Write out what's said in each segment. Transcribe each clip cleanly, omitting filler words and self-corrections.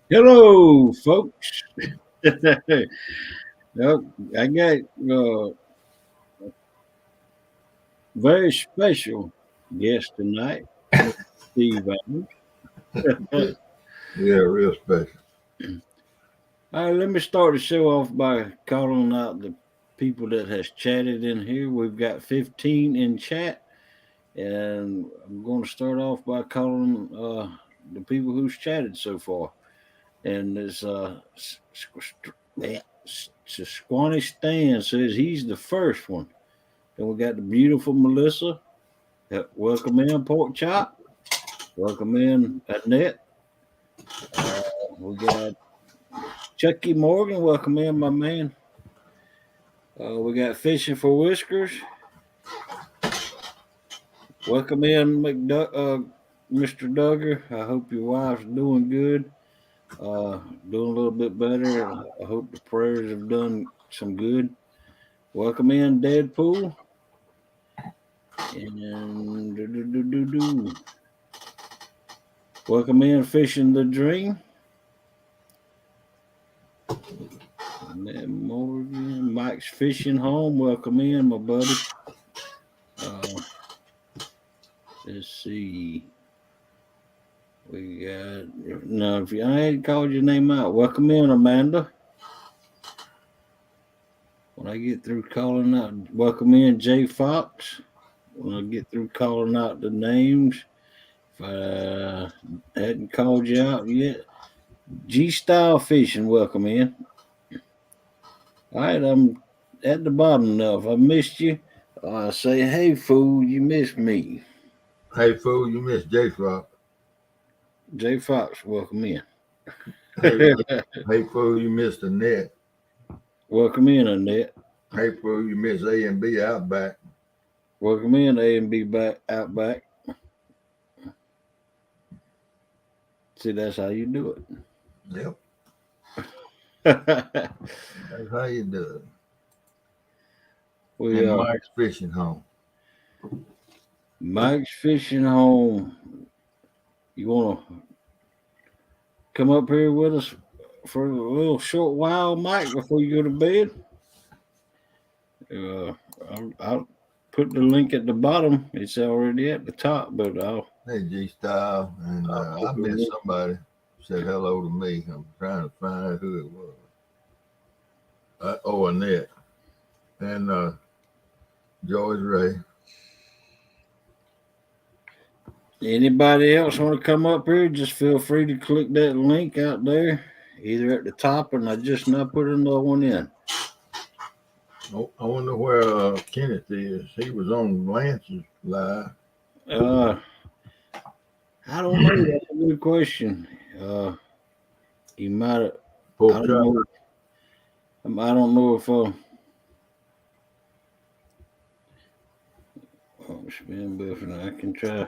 Hello, folks. Yep, I got very special guest tonight, Mr. Steve Adams. Yeah, yeah, real special. All right, let me start the show off by calling out the people that has chatted in here. We've got 15 in chat, and I'm going to start off by calling the people who's chatted so far. And it's Squanny Stan says he's the first one. Then we got the beautiful Melissa. Welcome in, Pork Chop. Welcome in, Annette. Uh, we got Chucky Morgan. Welcome in, my man. We got Fishing for Whiskers. Welcome in, Mr. Duggar. I hope your wife's doing good, doing a little bit better. I hope the prayers have done some good. Welcome in, Deadpool. And welcome in, Fishing the Dream. Matt Morgan, Mike's Fishing Home. Welcome in, my buddy. Uh, let's see. We got no. If I ain't called your name out, welcome in, Amanda. When I get through calling out, welcome in, Jay Fox. When I get through calling out the names, if I hadn't called you out yet, G Style Fishing. Welcome in. All right, I'm at the bottom now. If I missed you, I say, hey, fool, you missed me. Hey, fool, you missed J Flop. Jay Fox, welcome in. Hey, hey, fool, you missed the net. Welcome in, Annette. Hey, fool, you missed A and B Outback. Welcome in, A and B back out back. See, that's how you do Yep, it. that's how you do it. we And Mike's Fishing Home. Mike's Fishing Home. You want to come up here with us for a little short while, Mike, before you go to bed? Uh, I'll put the link at the bottom. It's already at the top, but Hey, G Style. And I'll I put the missed link. somebody said hello to me. I'm trying to find out who it was. Oh, Annette. And George Ray. Anybody else want to come up here? Just feel free to click that link out there, either at the top, and I just now put another one in. Oh, I wonder where Kenneth is. He was on Lance's live. Uh, I don't know. That's a good question. He might have. I Pork don't chop. know. I don't know if oh, spin buffer. I can try.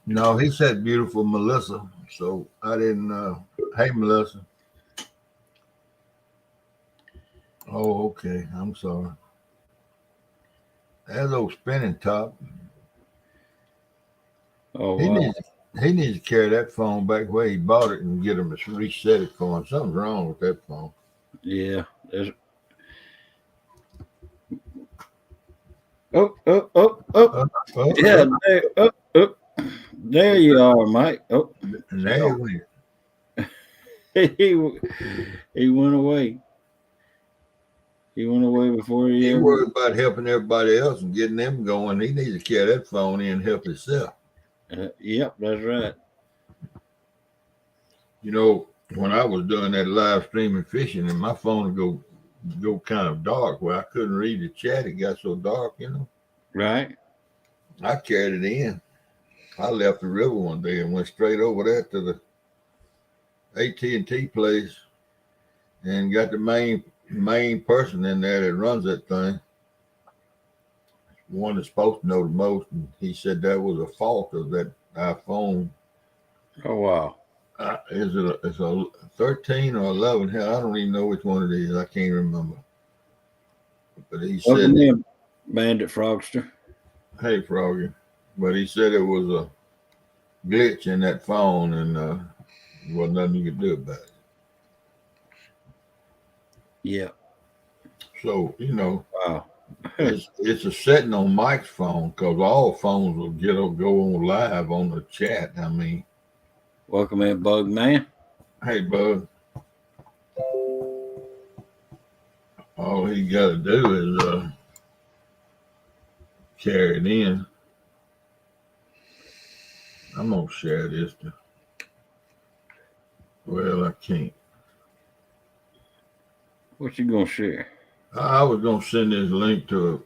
No, he said beautiful Melissa. So I didn't. Hey, Melissa. Oh, okay. I'm sorry. That old spinning top. Oh He wow. needs he needs to carry that phone back where he bought it and get him to reset it for him. Something's wrong with that phone. Yeah. There's, oh, oh, oh, oh. Uh, uh, Yeah. uh, There, oh, oh. There you are, Mike. Oh, and there he went. he he went away. He went away before he He ever. worried about helping everybody else and getting them going. He needs to carry that phone in and help himself. Yep, that's right. You know, when I was doing that live streaming fishing, and my phone would go kind of dark where I couldn't read the chat. It got so dark, you know. Right. I carried it in. I left the river one day and went straight over there to the AT&T place and got the main person in there that runs that thing, one that's supposed to know the most, and he said that was a fault of that iPhone. Oh wow. It's a 13 or 11? Hell, I don't even know which one it is. I can't remember. But he said, Welcome in, Bandit Frogster. "Hey, Froggy," but he said it was a glitch in that phone, and there wasn't nothing you could do about it. Yeah. So, you know, Wow. it's a setting on Mike's phone because all phones will go on live on the chat. I mean, Welcome in, Bug Man. hey, bud, all he got to do is carry it in. I'm gonna share this. Well, I can't. What you gonna share? I was gonna send this link to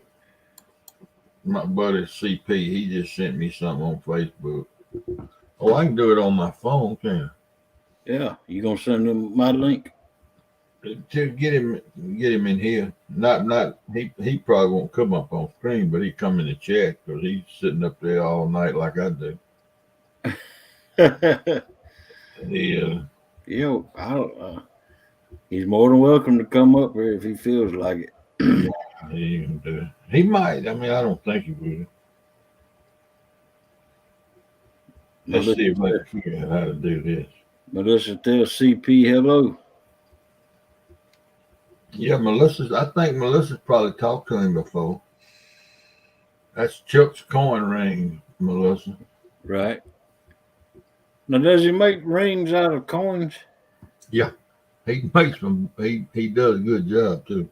my buddy CP. He just sent me something on Facebook. Oh, I can do it on my phone, can Yeah, you gonna send him my link? I? To get him in here. Not he probably won't come up on screen, but he come in the chat because he's sitting up there all night like I do. He Yo, he's more than welcome to come up here if he feels like it. he might. I mean, I don't think he would. Let's see if I can figure out how to do this. Melissa, tell CP hello. Yeah, I think Melissa's probably talked to him before. That's Chuck's coin ring, Melissa. Right. Now, does he make rings out of coins? Yeah, he makes them. He does a good job too.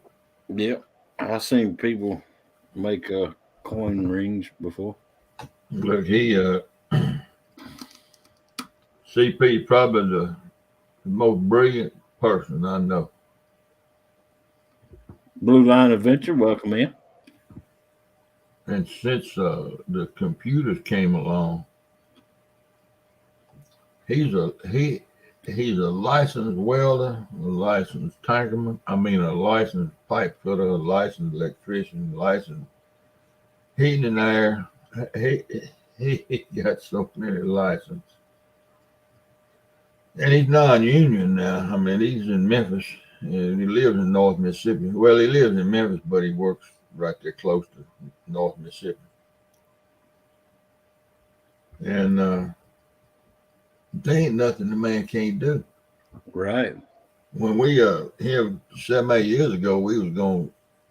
Yep. I've seen people make coin rings before. Look, he CP probably the most brilliant person I know. Blue Line Adventure, welcome in. And since the computers came along, he's a licensed welder, a licensed tankerman. I mean, a licensed pipe fitter, a licensed electrician, licensed heating and air. He got so many licenses. And he's non-union now. I mean, he's in Memphis, and he lives in North Mississippi. Well, he lives in Memphis, but he works right there close to North Mississippi. And there ain't nothing the man can't do. Right. When we here 7-8 years ago, we was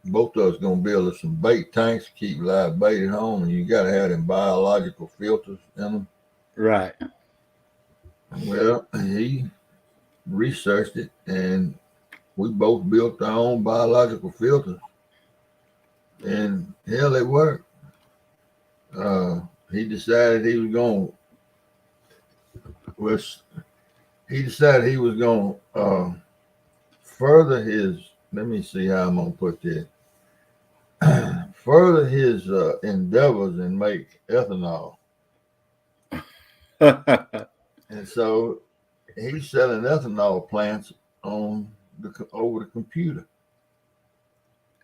both of us gonna build us some bait tanks to keep live bait at home, and you got to have them biological filters in them. Right. Well, he researched it, and we both built our own biological filters, and hell, it worked. He decided he was going. He decided he was going to further his. Let me see how I'm gonna put this. Further his endeavors and make ethanol, and so he's selling ethanol plants over the computer.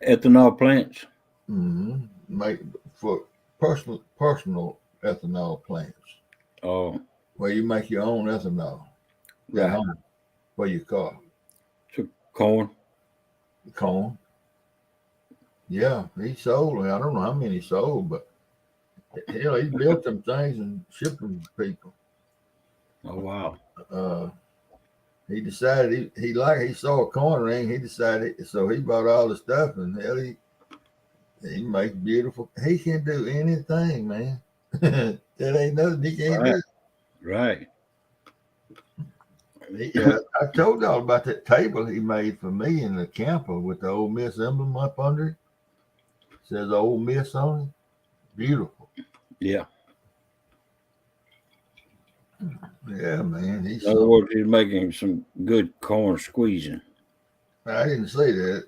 Ethanol plants. Mm-hmm. Make for personal ethanol plants. Oh, Where you make your own ethanol at home for your car. So corn. Corn. Yeah, he sold. I don't know how many he sold, but hell, he built them things and shipped them to people. Oh wow. He decided he saw a corn ring. He decided, so he bought all the stuff, and hell, he makes beautiful. He can do anything, man. That ain't nothing he can't do. Right. I told y'all about that table he made for me in the camper with the Ole Miss emblem up under it. Says Ole Miss on it. Beautiful. Yeah. Yeah, man. In other words, he's making some good corn squeezing. I didn't say that.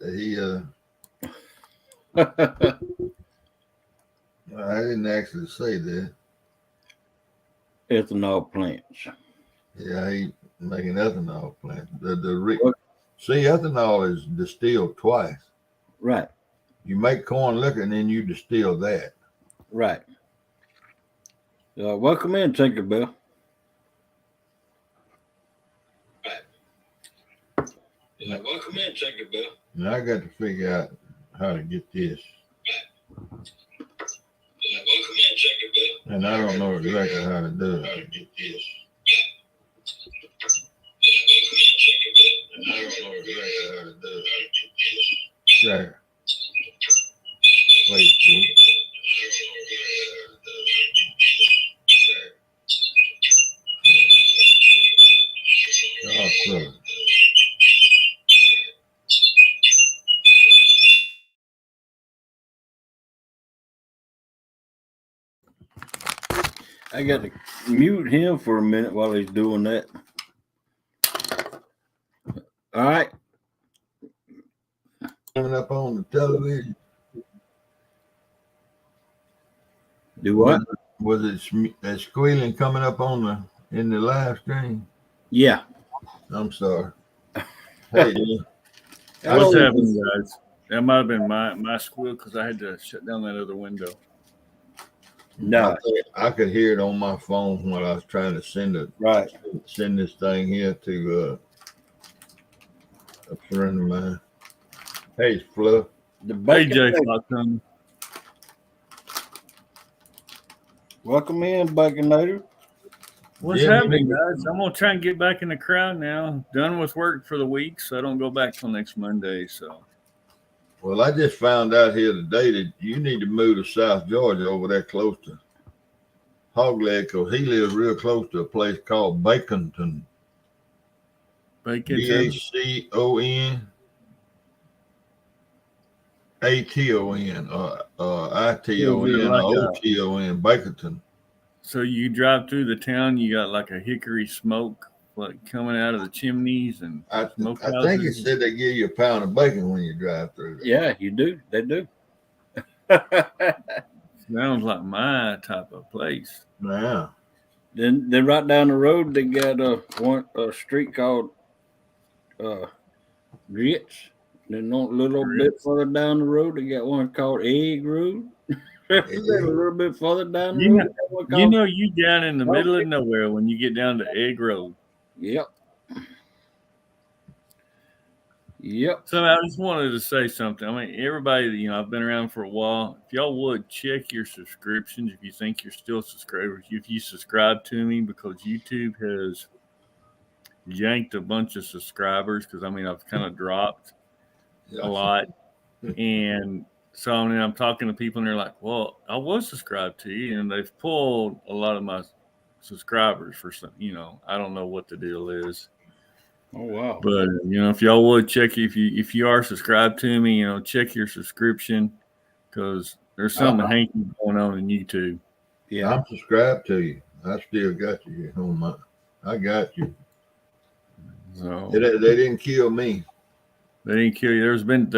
I didn't actually say that. Ethanol plants. Yeah, he making ethanol plants. See, ethanol is distilled twice. Right. You make corn liquor and then you distill that. Right. Welcome in, Tinkerbell. Welcome in, Tinkerbell. Now I got to figure out how to get this. Welcome in, Tinkerbell. And I don't know exactly how to do it. Share. Facebook. Oh, cool. I got to mute him for a minute while he's doing that. All right. Coming up on the television. Do what? Was it squealing coming up on in the live stream? Yeah. I'm sorry. Hey, dude. What's happening, guys? That might have been my squeal because I had to shut down that other window. No. I could hear it on my phone when I was trying to send this thing here to a friend of mine. Hey, Fluff. Hey, Jay Fox. Welcome in, Baconator. What's happening, guys? I'm gonna try and get back in the crowd now. Done with work for the week, so I don't go back till next Monday. So, well, I just found out here today that you need to move to South Georgia over there close to Hogleg, because he lives real close to a place called Baconton. BACON. ATON or ITON or OTON, Baconton. So you drive through the town, you got like a hickory smoke like coming out of the chimneys and smoke houses. I think it said they give you a pound of bacon when you drive through there. Yeah, you do. They do. Sounds like my type of place. Yeah. Then right down the road they got a street called Grits. Then a little bit further down the road they got one called Egg Road. A little bit further down the road. You down in the middle of nowhere when you get down to Egg Road. Yep. So I just wanted to say something. I mean, everybody, I've been around for a while. If y'all would check your subscriptions, if you think you're still subscribers, if you subscribe to me, because YouTube has yanked a bunch of subscribers, because I've kind of dropped a lot. And so I'm talking to people and they're like, well, I was subscribed to you, and they've pulled a lot of my subscribers for some, I don't know what the deal is. Oh wow! But if y'all would check, if you are subscribed to me, check your subscription, because there's something hanky going on in YouTube. Yeah, I'm subscribed to you. I still got you on my. I got you. So they didn't kill me. They didn't kill you. There's been.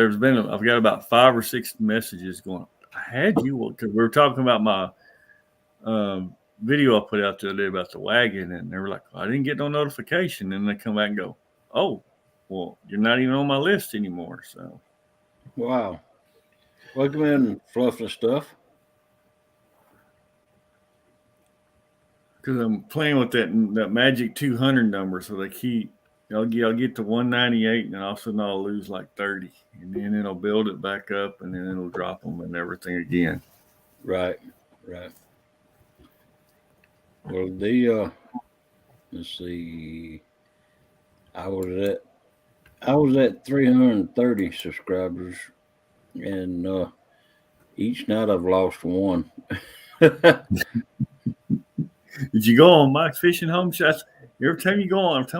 I've got about 5 or 6 messages going. I had you because we were talking about my video I put out the other day about the wagon, and they were like, I didn't get no notification. And they come back and go, oh, well, you're not even on my list anymore. So, wow. Welcome in, Fluff and Stuff. Because I'm playing with that magic 200 number, so they keep. I'll get to 198, and then all of a sudden I'll lose like 30, and then it'll build it back up, and then it'll drop them and everything again. Right. Well, let's see. I was at 330 subscribers, and each night I've lost one. Did you go on Mike's Fishing Home Show? Every time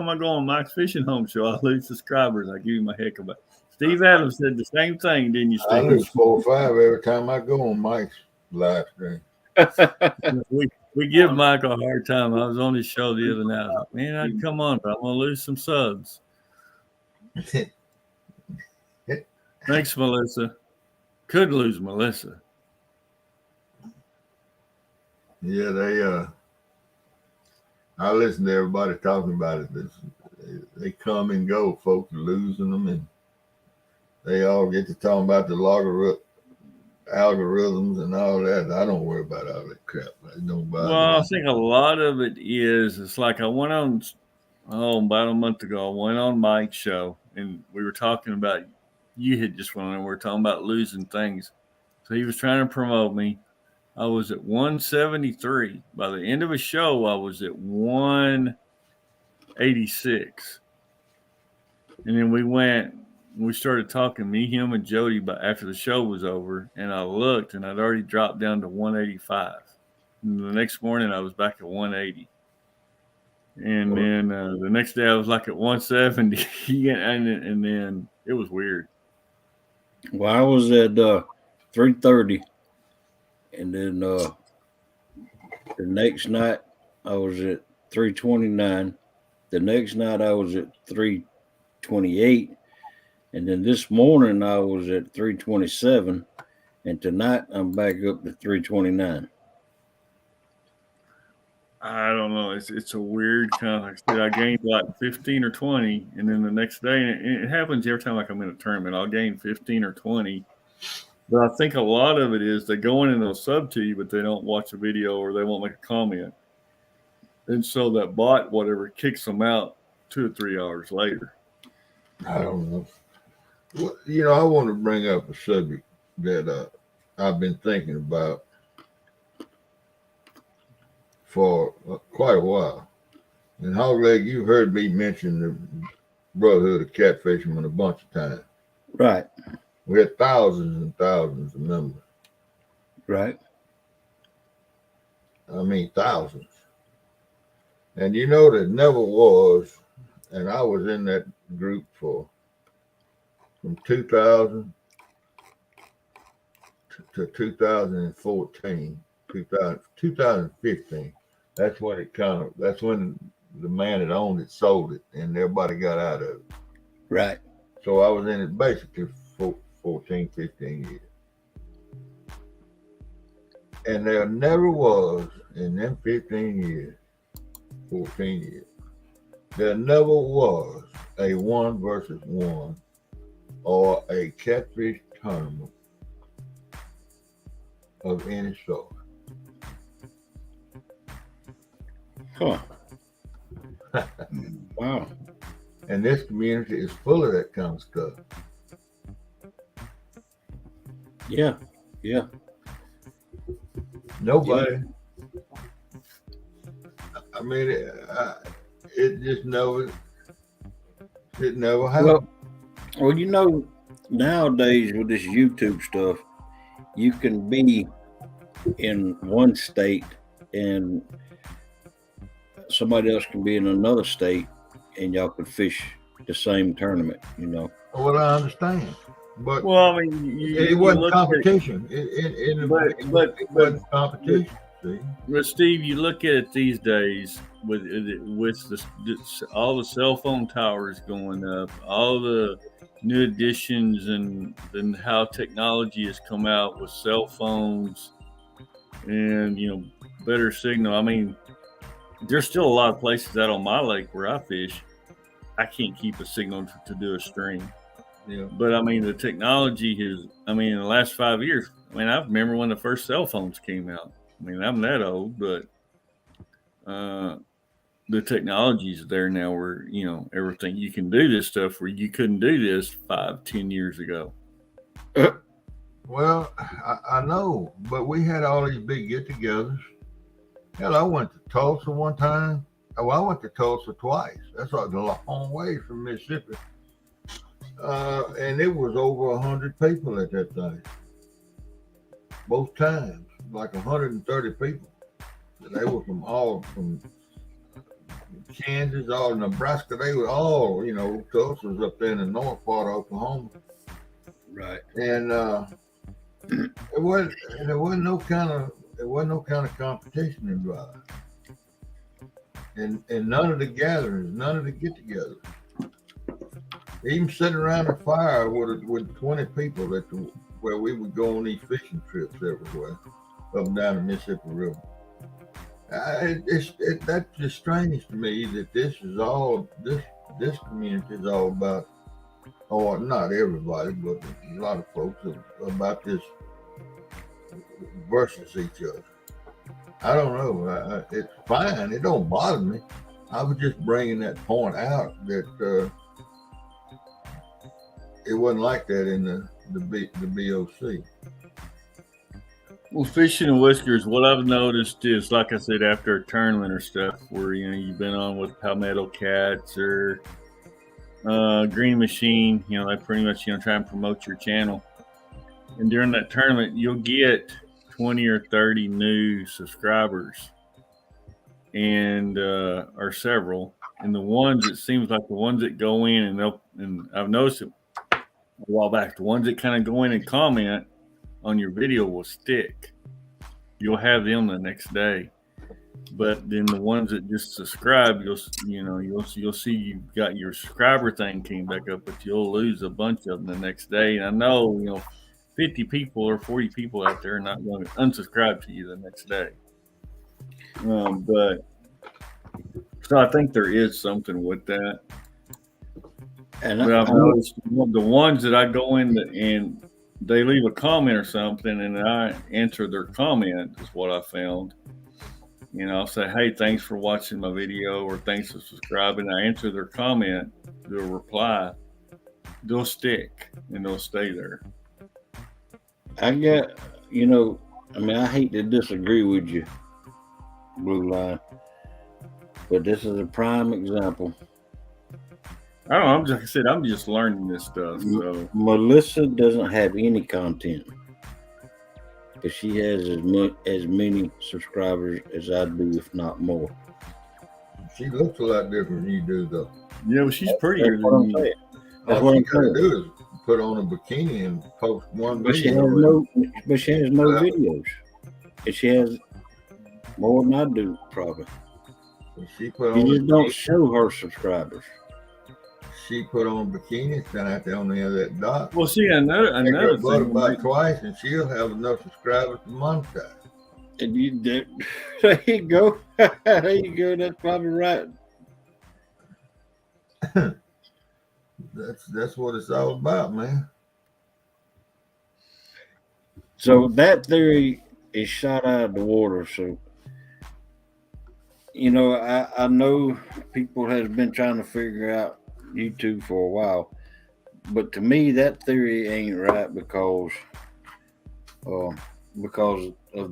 I go on Mike's Fishing Home Show, I lose subscribers. I give you my heck about it. Steve Adams said the same thing, didn't you, Steve? I lose 4 or 5 every time I go on Mike's live stream. We give Mike a hard time. I was on his show the other night. I was like, man, I'd come on, but I'm going to lose some subs. Thanks, Melissa. Could lose Melissa. Yeah, I listen to everybody talking about it. They come and go, folks losing them, and they all get to talking about the algorithms and all that. I don't worry about all that crap. Well, I think a lot of it is, it's like I went on, about a month ago, I went on Mike's show, and we were talking about, you had just went on, and we were talking about losing things. So he was trying to promote me. I was at 173. By the end of a show, I was at 186. And then we started talking, me, him, and Jody, but after the show was over, and I looked, and I'd already dropped down to 185. And the next morning, I was back at 180. And then the next day, I was like at 170, and then it was weird. Well, I was at 330, and then the next night I was at 329. The next night I was at 328, and then this morning I was at 327, and tonight I'm back up to 329. I don't know. It's a weird kind of, like I said, I gained like 15 or 20, and then the next day, and it happens every time like I'm in a tournament, I'll gain 15 or 20. But I think a lot of it is they go in and they'll sub to you, but they don't watch a video or they won't make a comment. And so that bot, whatever, kicks them out 2 or 3 hours later. I don't know. Well, you know, I want to bring up a subject that I've been thinking about for quite a while. And Hogleg, you've heard me mention the Brotherhood of Catfishermen a bunch of times. Right. We had thousands and thousands of members. Right. I mean, thousands. And you know, there never was, and I was in that group from 2000 to 2014, 2015. That's when the man that owned it sold it, and everybody got out of it. Right. So I was in it basically 14, 15 years. And there never was, in them 15 years, 14 years, there never was a 1 versus 1 or a catfish tournament of any sort. Huh. Wow. And this community is full of that kind of stuff. Yeah. Yeah. Nobody. I mean, it just never. It never happened. Well, you know, nowadays with this YouTube stuff, you can be in one state and somebody else can be in another state, and y'all could fish the same tournament. You know. Well, I understand, but well, I mean, it wasn't competition. It wasn't competition. See? But Steve, you look at it these days with all the cell phone towers going up, all the new additions, and how technology has come out with cell phones, and better signal. I mean, there's still a lot of places out on my lake where I fish, I can't keep a signal to do a stream. Yeah. But I mean, the technology has. I mean, in the last 5 years, I mean, I remember when the first cell phones came out. I mean, I'm that old, but the technology's there now where, everything you can do this stuff where you couldn't do this 5-10 years ago. Well, I know, but we had all these big get-togethers. Hell, I went to Tulsa one time. Well, I went to Tulsa twice. That's like a long way from Mississippi. And it was over 100 people at that thing. Both times, like 130 people. They were from Kansas, all Nebraska. They were all, Tulsa was up there in the north part of Oklahoma. Right. And there wasn't no kind of competition involved. And none of the gatherings, none of the get-togethers. Even sitting around a fire with 20 people where we would go on these fishing trips everywhere, up and down the Mississippi River. That's just strange to me that this community is all about, or not everybody, but a lot of folks about this versus each other. I don't know. It's fine. It don't bother me. I was just bringing that point out that it wasn't like that in the BOC. Well, fishing and whiskers, what I've noticed is, like I said, after a tournament or stuff where, you've been on with Palmetto Cats or Green Machine. You know, they pretty much try and promote your channel. And during that tournament, you'll get 20 or 30 new subscribers, and or several. And the ones, it seems like the ones that go in and I've noticed it a while back, the ones that kind of go in and comment on your video will stick. You'll have them the next day. But then the ones that just subscribe, you'll see you've got your subscriber thing came back up, but you'll lose a bunch of them the next day. And I know 50 people or 40 people out there are not going to unsubscribe to you the next day. But so I think there is something with that. But I've noticed the ones that I go in and they leave a comment or something, and I answer their comment is what I found. I'll say, hey, thanks for watching my video, or thanks for subscribing. I answer their comment, they'll reply, they'll stick, and they'll stay there. I hate to disagree with you, Blue Line, but this is a prime example. I don't know. Like I said, I'm just learning this stuff. So Melissa doesn't have any content, but she has as many subscribers as I do, if not more. She looks a lot different than you do, though. Yeah, well, she's prettier than you. All she got to do is put on a bikini and post one video. But she has no videos. And she has more than I do, probably. She just don't show her subscribers. She put on a bikini, stand out there on the end of that dot. Well, see, another thing. About twice, and she'll have enough subscribers to monetize. And there you go. There you go. That's probably right. That's what it's all about, man. So that theory is shot out of the water. So, I know people have been trying to figure out YouTube for a while, but to me that theory ain't right because of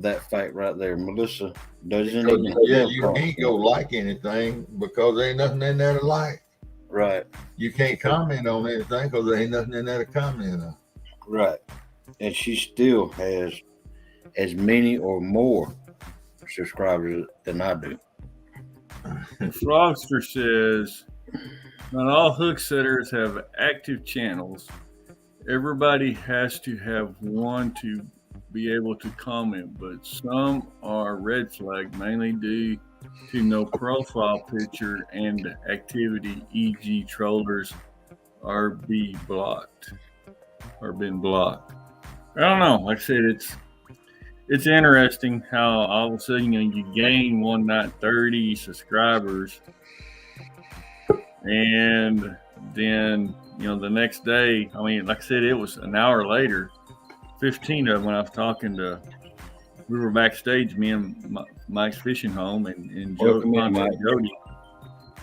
that fact right there. Melissa doesn't even you can't go like anything because there ain't nothing in there to like. Right. You can't comment on anything because there ain't nothing in there to comment on. Right. And she still has as many or more subscribers than I do. Frogster says, not all hook setters have active channels. Everybody has to have one to be able to comment, but some are red flag, mainly due to no profile picture and activity, e.g. trollers are been blocked. I don't know. Like I said, it's interesting how all of a sudden you gain one night 30 subscribers, and then the next day, like I said, it was an hour later, 15 of them when I was talking to. We were backstage, me and Mike's fishing home, and Joe contacted Jody,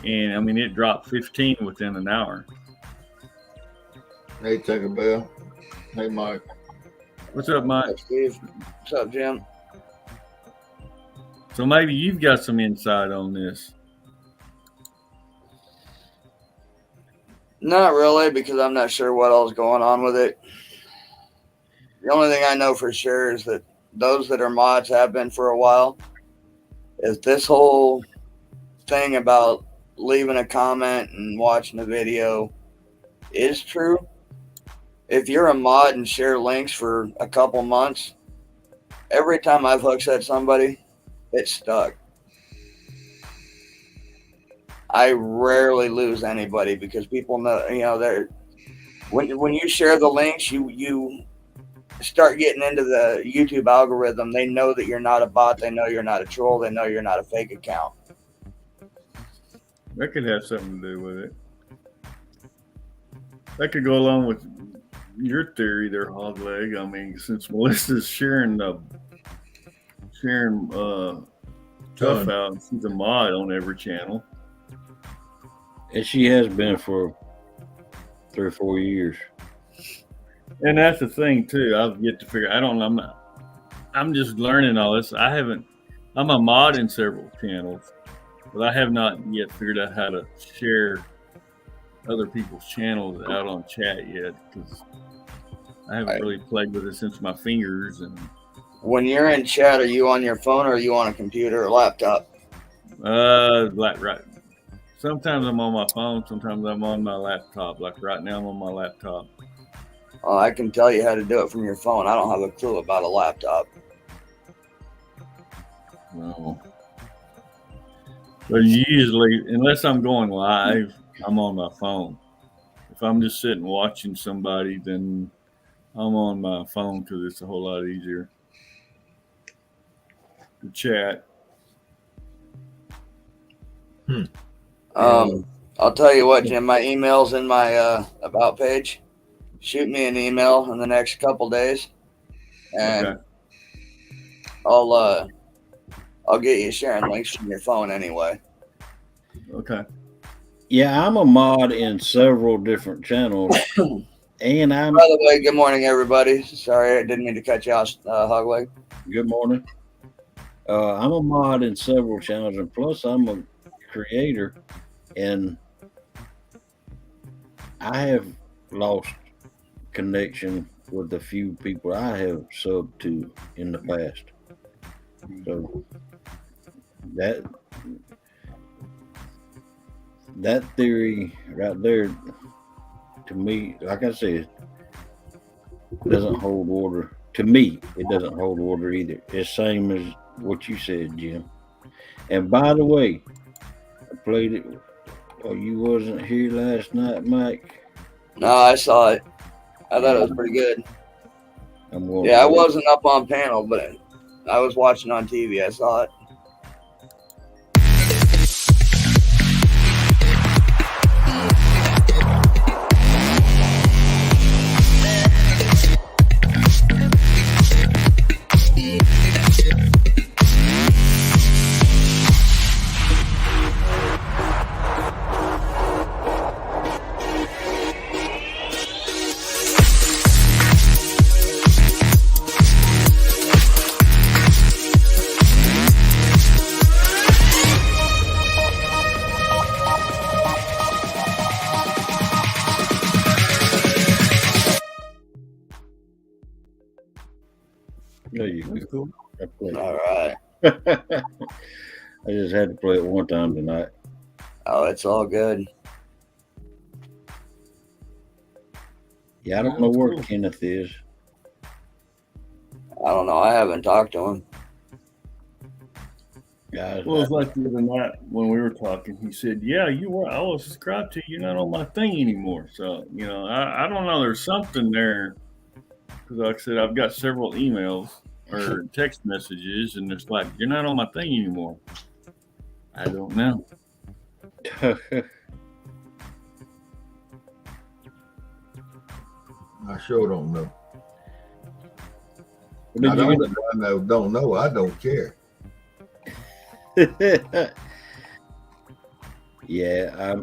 and it dropped 15 within an hour. Hey, Tinker Bell. Hey, Mike. What's up, Mike? Hey, Steve. What's up, Jim? So maybe you've got some insight on this. Not really, because I'm not sure what all's going on with it. The only thing I know for sure is that those that are mods have been for a while. If this whole thing about leaving a comment and watching the video is true, if you're a mod and share links for a couple months, every time I've hook set somebody, it's stuck. I rarely lose anybody because people know, they're when you share the links, you start getting into the YouTube algorithm. They know that you're not a bot. They know you're not a troll. They know you're not a fake account. That could have something to do with it. That could go along with your theory there, Hogleg. Since Melissa's sharing Tough Out, she's a mod on every channel. And she has been for 3 or 4 years. And that's the thing too. I've yet to figure. I don't know. I'm just learning all this. I'm a mod in several channels, but I have not yet figured out how to share other people's channels out on chat yet because I haven't really played with it since my fingers. And when you're in chat, are you on your phone or are you on a computer or laptop? Right. Sometimes I'm on my phone. Sometimes I'm on my laptop. Like right now, I'm on my laptop. I can tell you how to do it from your phone. I don't have a clue about a laptop. No. But usually, unless I'm going live, I'm on my phone. If I'm just sitting watching somebody, then I'm on my phone because it's a whole lot easier to chat. I'll tell you what, Jim, my email's in my about page. Shoot me an email in the next couple days, and Okay. I'll get you sharing links from your phone anyway. Okay. Yeah, I'm a mod in several different channels, and I'm. By the way, good morning, everybody. Sorry, I didn't mean to cut you out, Hogleg. Good morning. I'm a mod in several channels, and plus I'm a creator, and I have lost connection with a few people I have subbed to in the past. So that theory right there, to me, like I said, doesn't hold water. To me, it doesn't hold water either. It's same as what you said, Jim. And by the way, I played it. Oh, you wasn't here last night, Mike? No, I saw it. I thought it was pretty good. I wasn't up on panel, but I was watching on TV. I saw it. There you go. Cool. All right. I just had to play it one time tonight. Oh, it's all good. Yeah, I don't know where Kenneth is. I don't know. I haven't talked to him. Guys, Well, it was like the other night when we were talking. He said, "Yeah, you were. I was subscribed to you. You're not on my thing anymore." So I don't know. There's something there because, like I said, I've got several emails or text messages, and it's like you're not on my thing anymore. I don't know. I sure don't know. Did I don't know. I don't care. Yeah,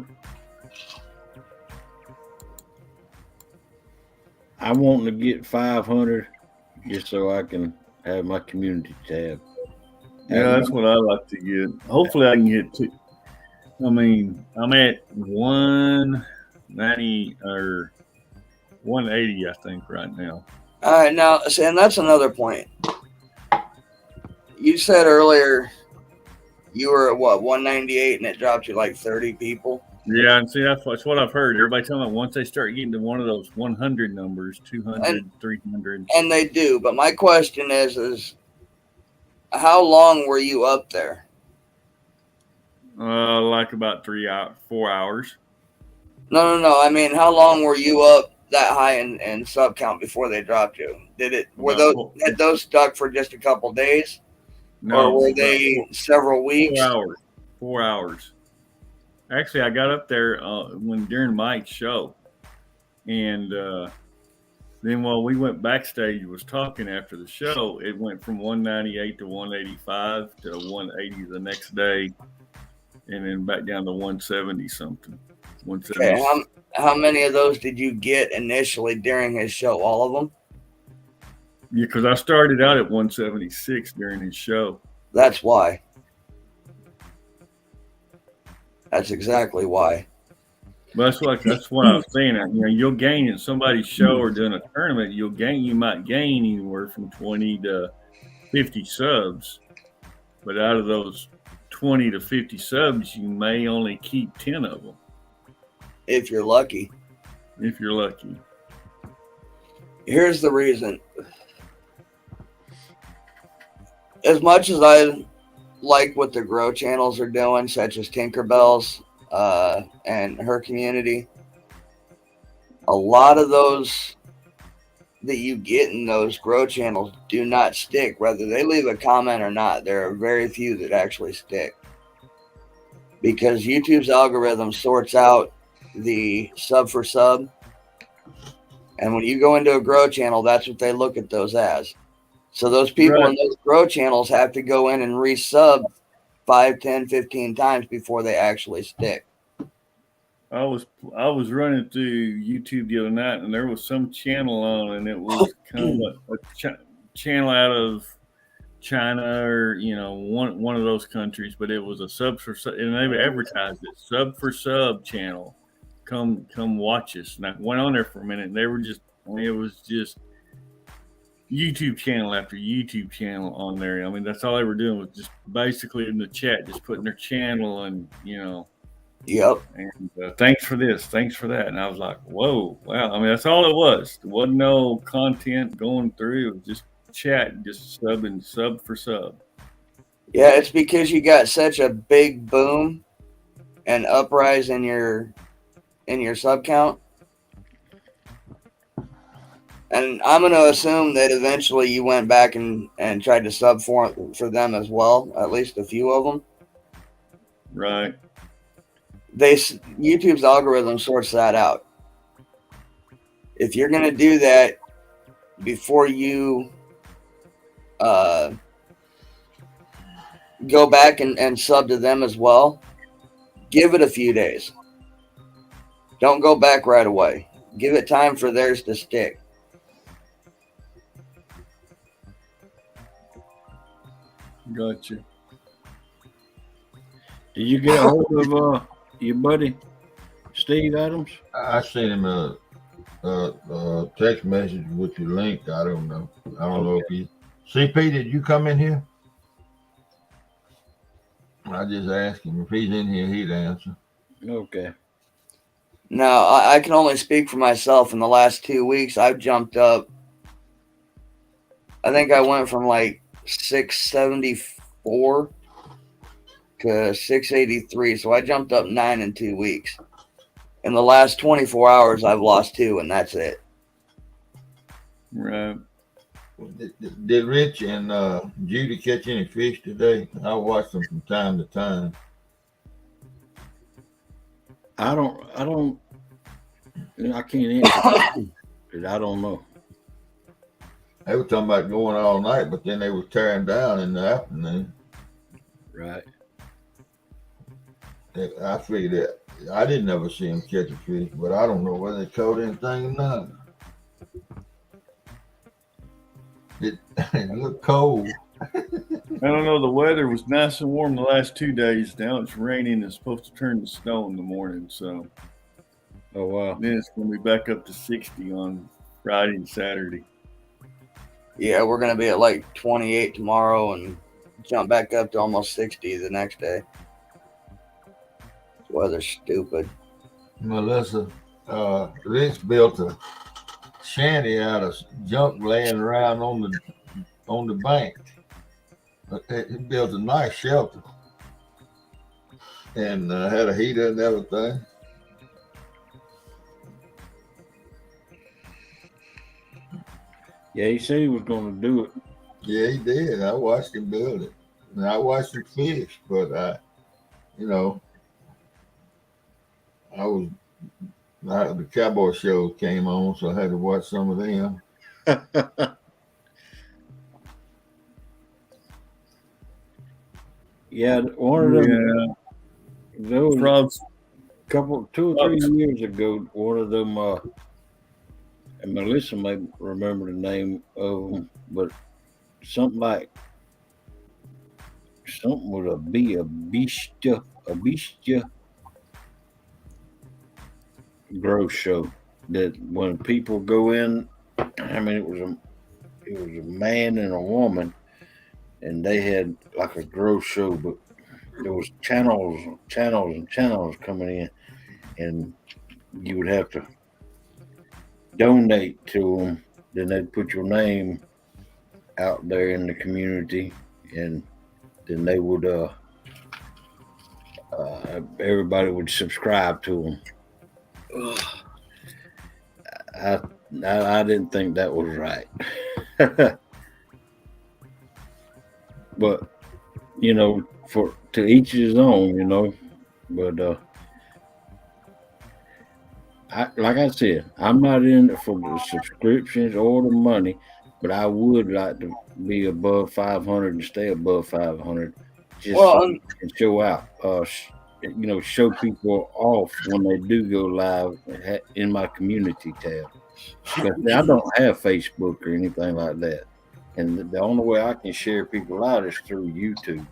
I'm wanting to get 500 just so I can have my community tab. Yeah, that's what I like to get. Hopefully, I can get to. I mean, I'm at 190 or 180, I think, right now. All right, now, and that's another point. You said earlier you were at what, 198, and it dropped you like 30 people. Yeah, and see, that's what I've heard. Everybody telling me once they start getting to one of those 100 numbers, 200, 300. And they do, but my question is how long were you up there? Like about 4 hours. No. I mean, how long were you up that high in sub count before they dropped you? Had those stuck for just a couple days? No, or were they several weeks? 4 hours. Actually, I got up there during Mike's show, and then while we went backstage, was talking after the show. It went from 198 to 185 to 180 the next day, and then back down to 170 something. 170. Okay, how many of those did you get initially during his show? All of them? Yeah, because I started out at 176 during his show. That's why. That's exactly why. But that's what I was saying. You know, you'll gain at somebody's show or doing a tournament. You might gain anywhere from 20 to 50 subs. But out of those 20 to 50 subs, you may only keep 10 of them. If you're lucky. If you're lucky. Here's the reason. As much as I like what the grow channels are doing, such as Tinkerbell's and her community, a lot of those that you get in those grow channels do not stick, whether they leave a comment or not. There are very few that actually stick because YouTube's algorithm sorts out the sub for sub, and when you go into a grow channel, that's what they look at those as. So those people in those grow channels have to go in and resub 5, 10, 15 times before they actually stick. I was running through YouTube the other night, and there was some channel on, and it was kind of a channel out of China or one of those countries, but it was a sub for sub, and they advertised it, sub for sub channel. Come watch us. And I went on there for a minute, and it was just YouTube channel after YouTube channel on there. I mean, that's all they were doing was just basically in the chat, just putting their channel and Yep. And thanks for this, thanks for that. And I was like, whoa, wow. I mean, that's all it was. There wasn't no content going through. It was just chat, just sub for sub. Yeah, it's because you got such a big boom and uprise in your sub count. And I'm going to assume that eventually you went back and tried to sub for them as well, at least a few of them. Right. YouTube's algorithm sorts that out. If you're going to do that before you go back and sub to them as well, give it a few days. Don't go back right away. Give it time for theirs to stick. Gotcha. Did you get a hold of your buddy Steve Adams? I sent him a text message with your link. I don't know. I don't know if he. CP, did you come in here? I just asked him if he's in here. He'd answer. Okay. No, I can only speak for myself. In the last 2 weeks, I've jumped up. I think I went from like 674 to 683. So I jumped up 9 in 2 weeks. In the last 24 hours, I've lost 2, and that's it. Right. Did Rich and Judy catch any fish today? I watch them from time to time. I can't answer because I don't know. They were talking about going all night, but then they were tearing down in the afternoon. Right. I figured that I didn't ever see them catch a fish, but I don't know whether they caught anything or not. It looked cold. I don't know. The weather was nice and warm the last 2 days. Now it's raining. It's supposed to turn to snow in the morning. So, oh wow. Then it's going to be back up to 60 on Friday and Saturday. Yeah, we're going to be at like 28 tomorrow and jump back up to almost 60 the next day. The weather's stupid. Melissa, Rich built a shanty out of junk laying around on the bank. He built a nice shelter and had a heater and everything. Yeah, he said he was going to do it. Yeah, he did. I watched him build it. And I watched him fish, but the cowboy show came on, so I had to watch some of them. Yeah, one of them. Those Frogs. 2 or 3 years ago, one of them. And Melissa may remember the name of them, but something with a bestia. grow show that when people go in, I mean, it was a man and a woman, and they had like a grow show, but there was channels coming in, and you would have to donate to them. Then they'd put your name out there in the community, and then they would everybody would subscribe to them. I didn't think that was right. But to each his own, but like I said, I'm not in it for the subscriptions or the money, but I would like to be above 500 and stay above 500, just so I can show out, show people off when they do go live in my community tab. Because I don't have Facebook or anything like that, and the only way I can share people out is through YouTube,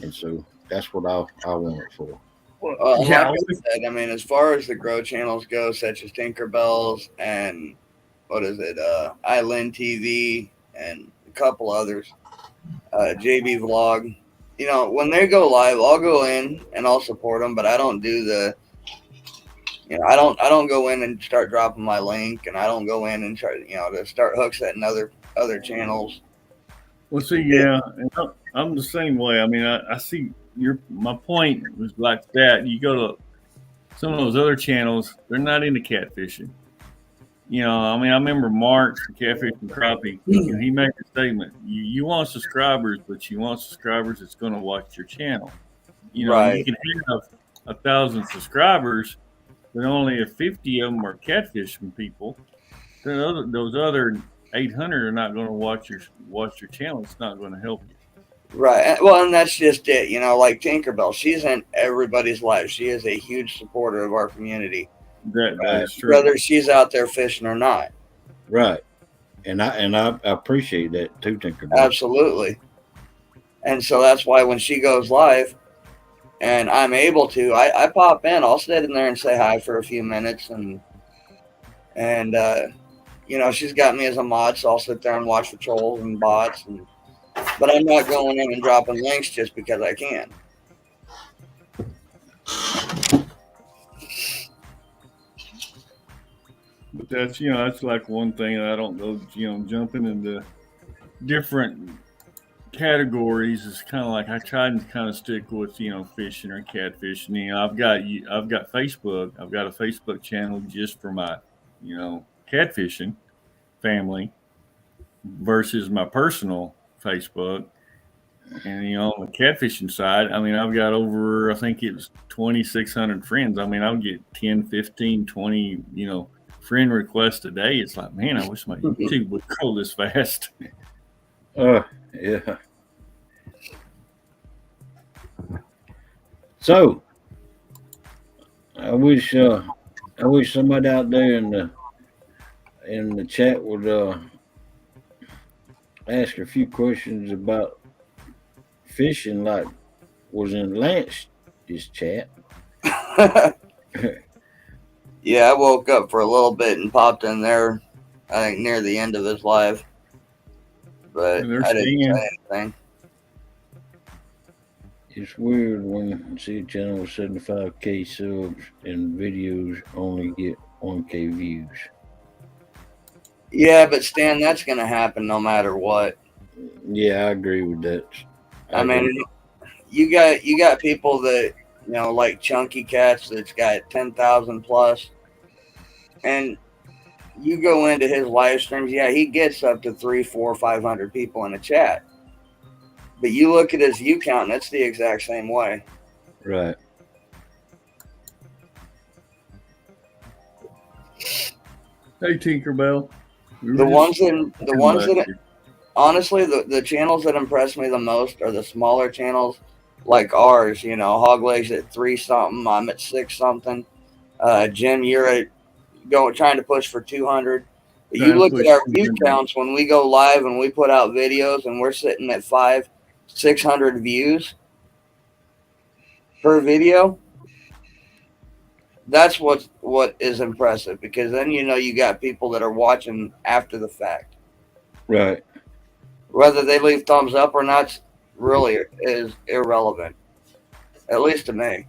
and so that's what I want it for. Well, like I said, I mean, as far as the grow channels go, such as Tinkerbell's and Island TV and a couple others, JB Vlog, when they go live, I'll go in and I'll support them, but I don't do I don't go in and start dropping my link, and I don't go in and try, to start hooks at other channels. Well, see, yeah, I'm the same way. I mean, I see my point was like that. You go to some of those other channels, they're not into catfishing. I mean, I remember Mark from Catfish and Crappie. He made a statement: you want subscribers, but you want subscribers that's going to watch your channel. Right. You can have 1,000 subscribers, but only 50 of them are catfishing people. Then those other 800 are not going to watch your channel. It's not going to help you. Right. Well, and that's just it. Like Tinkerbell, she's in everybody's life. She is a huge supporter of our community. That is true. Whether she's out there fishing or not. Right. And I appreciate that too, Tinkerbell. Absolutely. And so that's why when she goes live and I'm able to, I pop in, I'll sit in there and say hi for a few minutes, and she's got me as a mod, so I'll sit there and watch for trolls and bots, but I'm not going in and dropping links just because I can. But that's like one thing that I don't go, jumping into different categories. Is kind of like I try and kind of stick with, fishing or catfishing. I've got Facebook. I've got a Facebook channel just for my, catfishing family versus my personal Facebook. And on the catfishing side, I mean, I've got over, I think it was 2,600 friends. I mean, I'll get 10, 15, 20, friend requests a day. It's like, man, I wish my YouTube would grow this fast. Yeah. So I wish somebody out there in the chat would ask a few questions about fishing, like was in Lance's chat. Yeah, I woke up for a little bit and popped in there, I think near the end of his live, but I didn't say anything. It's weird when you see a channel with 75K subs and videos only get 1K views. Yeah, but Stan, that's going to happen no matter what. Yeah, I agree with that. I mean, you got people that, like Chunky Cats that's got 10,000 plus, and you go into his live streams, yeah, he gets up to 300, 400, 500 people in a chat. But you look at his view count, and it's the exact same way. Right. Hey, Tinkerbell. The ones that honestly, the channels that impress me the most are the smaller channels like ours. Hoglegs at 3 something, I'm at 6 something. Jim, you're trying to push for 200. But you look at our view counts when we go live and we put out videos, and we're sitting at 500, 600 views per video. That's what is impressive, because then you got people that are watching after the fact. Right. Whether they leave thumbs up or not really is irrelevant, at least to me.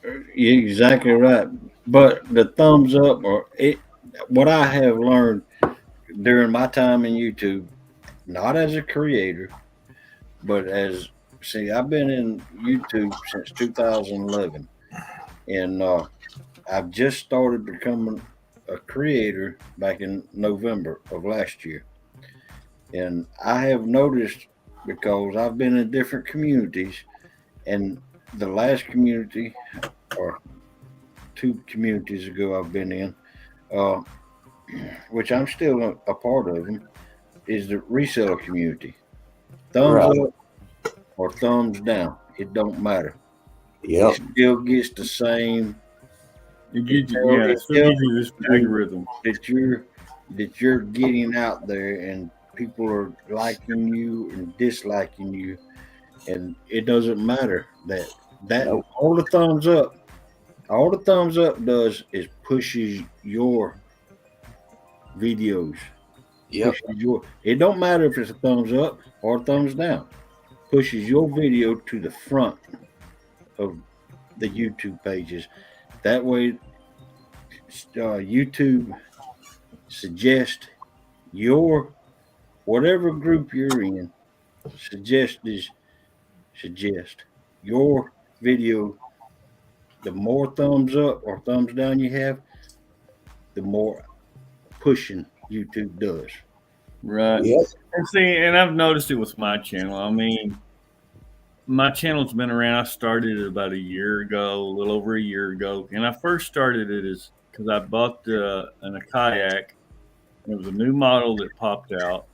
You're exactly right. But the thumbs up, what I have learned during my time in YouTube, not as a creator, but I've been in YouTube since 2011, and I've just started becoming a creator back in November of last year. And I have noticed, because I've been in different communities, and the last community, or two communities ago I've been in, uh, which I'm still a part of them, is the reseller community. Thumbs Right. up or thumbs down, it don't matter. Yep. It still gets the same. It gives you, It it still gives you this tells algorithm. that you're getting out there, and people are liking you and disliking you, and it doesn't matter that Nope. all the thumbs up does is pushes your videos. Yep. It don't matter if it's a thumbs up or a thumbs down. Pushes your video to the front of the YouTube pages. That way, YouTube suggests your whatever group you're in. Suggest your video. The more thumbs up or thumbs down you have, the more pushing YouTube does. Right. Yep. And see, and I've noticed it with my channel. I mean, my channel's been around. I started it about a year ago, a little over a year ago. And I first started it as because I bought a kayak. It was a new model that popped out,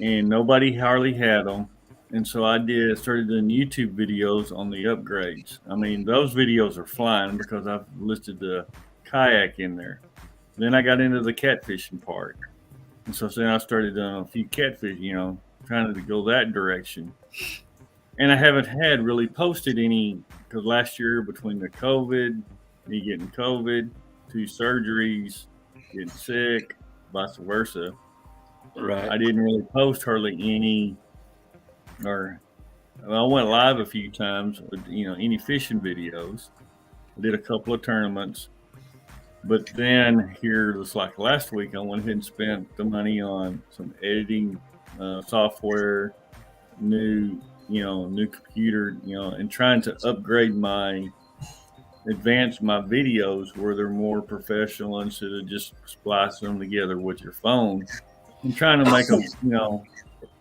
and nobody hardly had them. And so I started doing YouTube videos on the upgrades. I mean, those videos are flying because I've listed the kayak in there. Then I got into the catfishing part. And so then I started doing a few catfish, trying to go that direction. And I haven't had really posted any, because last year, between the COVID, me getting COVID, 2 surgeries, getting sick, vice versa, Right. I didn't really post hardly any, or I went live a few times with, any fishing videos. I did a couple of tournaments. But then here, just like last week, I went ahead and spent the money on some editing software, new computer, and trying to upgrade advance my videos where they're more professional instead of just splicing them together with your phone. I'm trying to make them,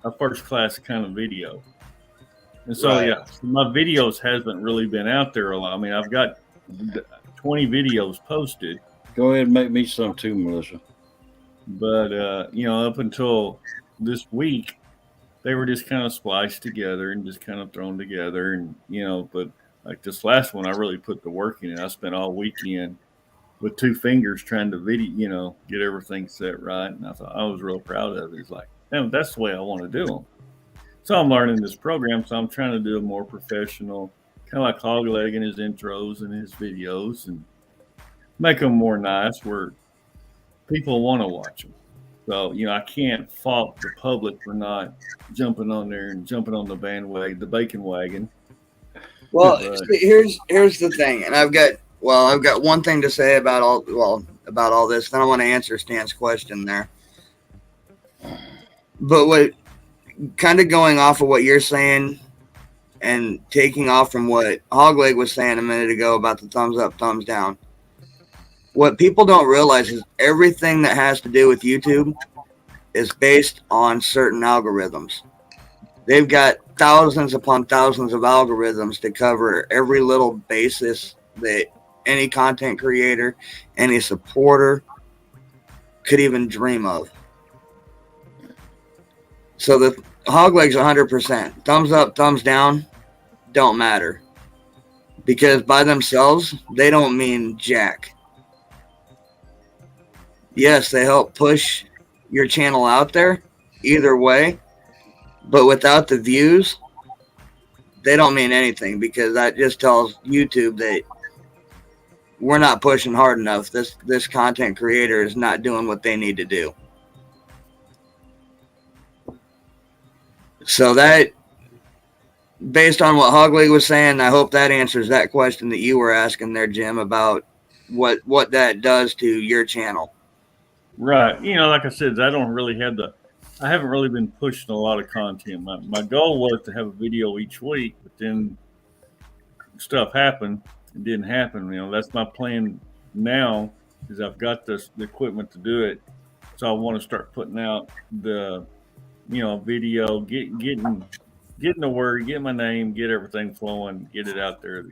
a first class kind of video. And so, Right. my videos hasn't really been out there a lot. I mean, I've got 20 videos posted. Go ahead and make me some too, Melissa. But, up until this week, they were just kind of spliced together and just kind of thrown together. And, but like this last one, I really put the work in it. I spent all weekend with 2 fingers trying to get everything set right. And I thought I was real proud of it. It's like, damn, that's the way I want to do them. So I'm learning this program. So I'm trying to do a more professional, kind of like Hogleg in his intros and his videos, and make them more nice where people want to watch them. So, I can't fault the public for not jumping on there and jumping on the bandwagon, the bacon wagon. Well, here's the thing, and I've got one thing to say about all this. Then I want to answer Stan's question there. But what kind of going off of what you're saying and taking off from what Hogleg was saying a minute ago about the thumbs up, thumbs down. What people don't realize is everything that has to do with YouTube is based on certain algorithms. They've got thousands upon thousands of algorithms to cover every little basis that any content creator, any supporter could even dream of. So the Hogleg's 100%. Thumbs up, thumbs down, don't matter. Because by themselves, they don't mean jack. Yes, they help push your channel out there either way, but without the views, they don't mean anything, because that just tells YouTube that we're not pushing hard enough. This content creator is not doing what they need to do. So that, based on what Hog League was saying, I hope that answers that question that you were asking there, Jim, about what that does to your channel. Right. Like I said, I haven't really been pushing a lot of content. My goal was to have a video each week, but then stuff happened. It didn't happen. That's my plan now, is I've got the equipment to do it. So I want to start putting out the, video, getting the word, get my name, get everything flowing, get it out there,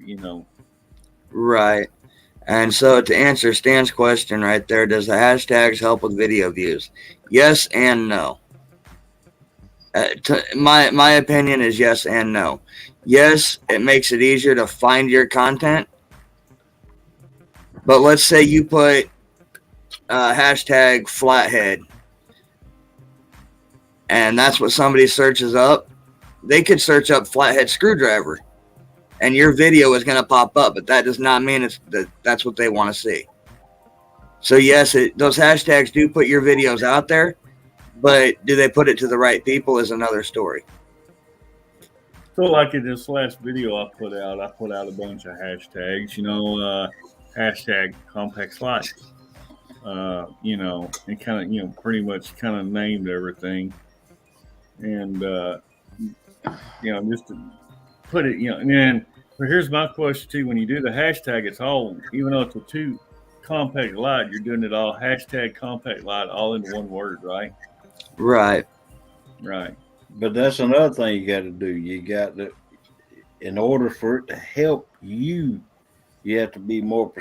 Right. And so to answer Stan's question right there, does the hashtags help with video views? Yes and no. My opinion is yes and no. Yes, it makes it easier to find your content. But let's say you put hashtag flathead, and that's what somebody searches up. They could search up flathead screwdriver, and your video is going to pop up, but that does not mean that's what they want to see. So yes, those hashtags do put your videos out there, but do they put it to the right people is another story. So like in this last video I put out a bunch of hashtags, hashtag compact slice, and kind of, pretty much kind of named everything. And, just to put it, and then, but here's my question too. When you do the hashtag, it's all, even though it's a 2 compact light, you're doing it all hashtag compact light, all in one word, right? Right. Right. But that's another thing you got to do. You got to, in order for it to help you, you have to be more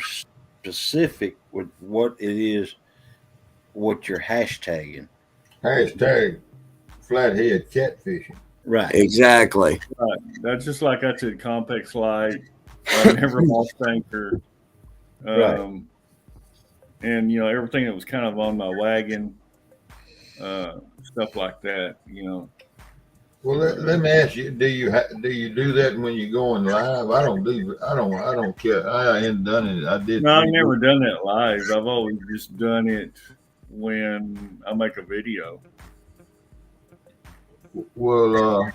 specific with what it is, what you're hashtagging. Hashtag flathead catfishing. Right. Exactly. Right. That's just like I said, compact slide, never lost anchor. Right. And, everything that was kind of on my wagon, stuff like that, Well, let me ask you: do you do that when you're going live? I don't care. I ain't done it. I did. No, I've never done that live. I've always just done it when I make a video. Well,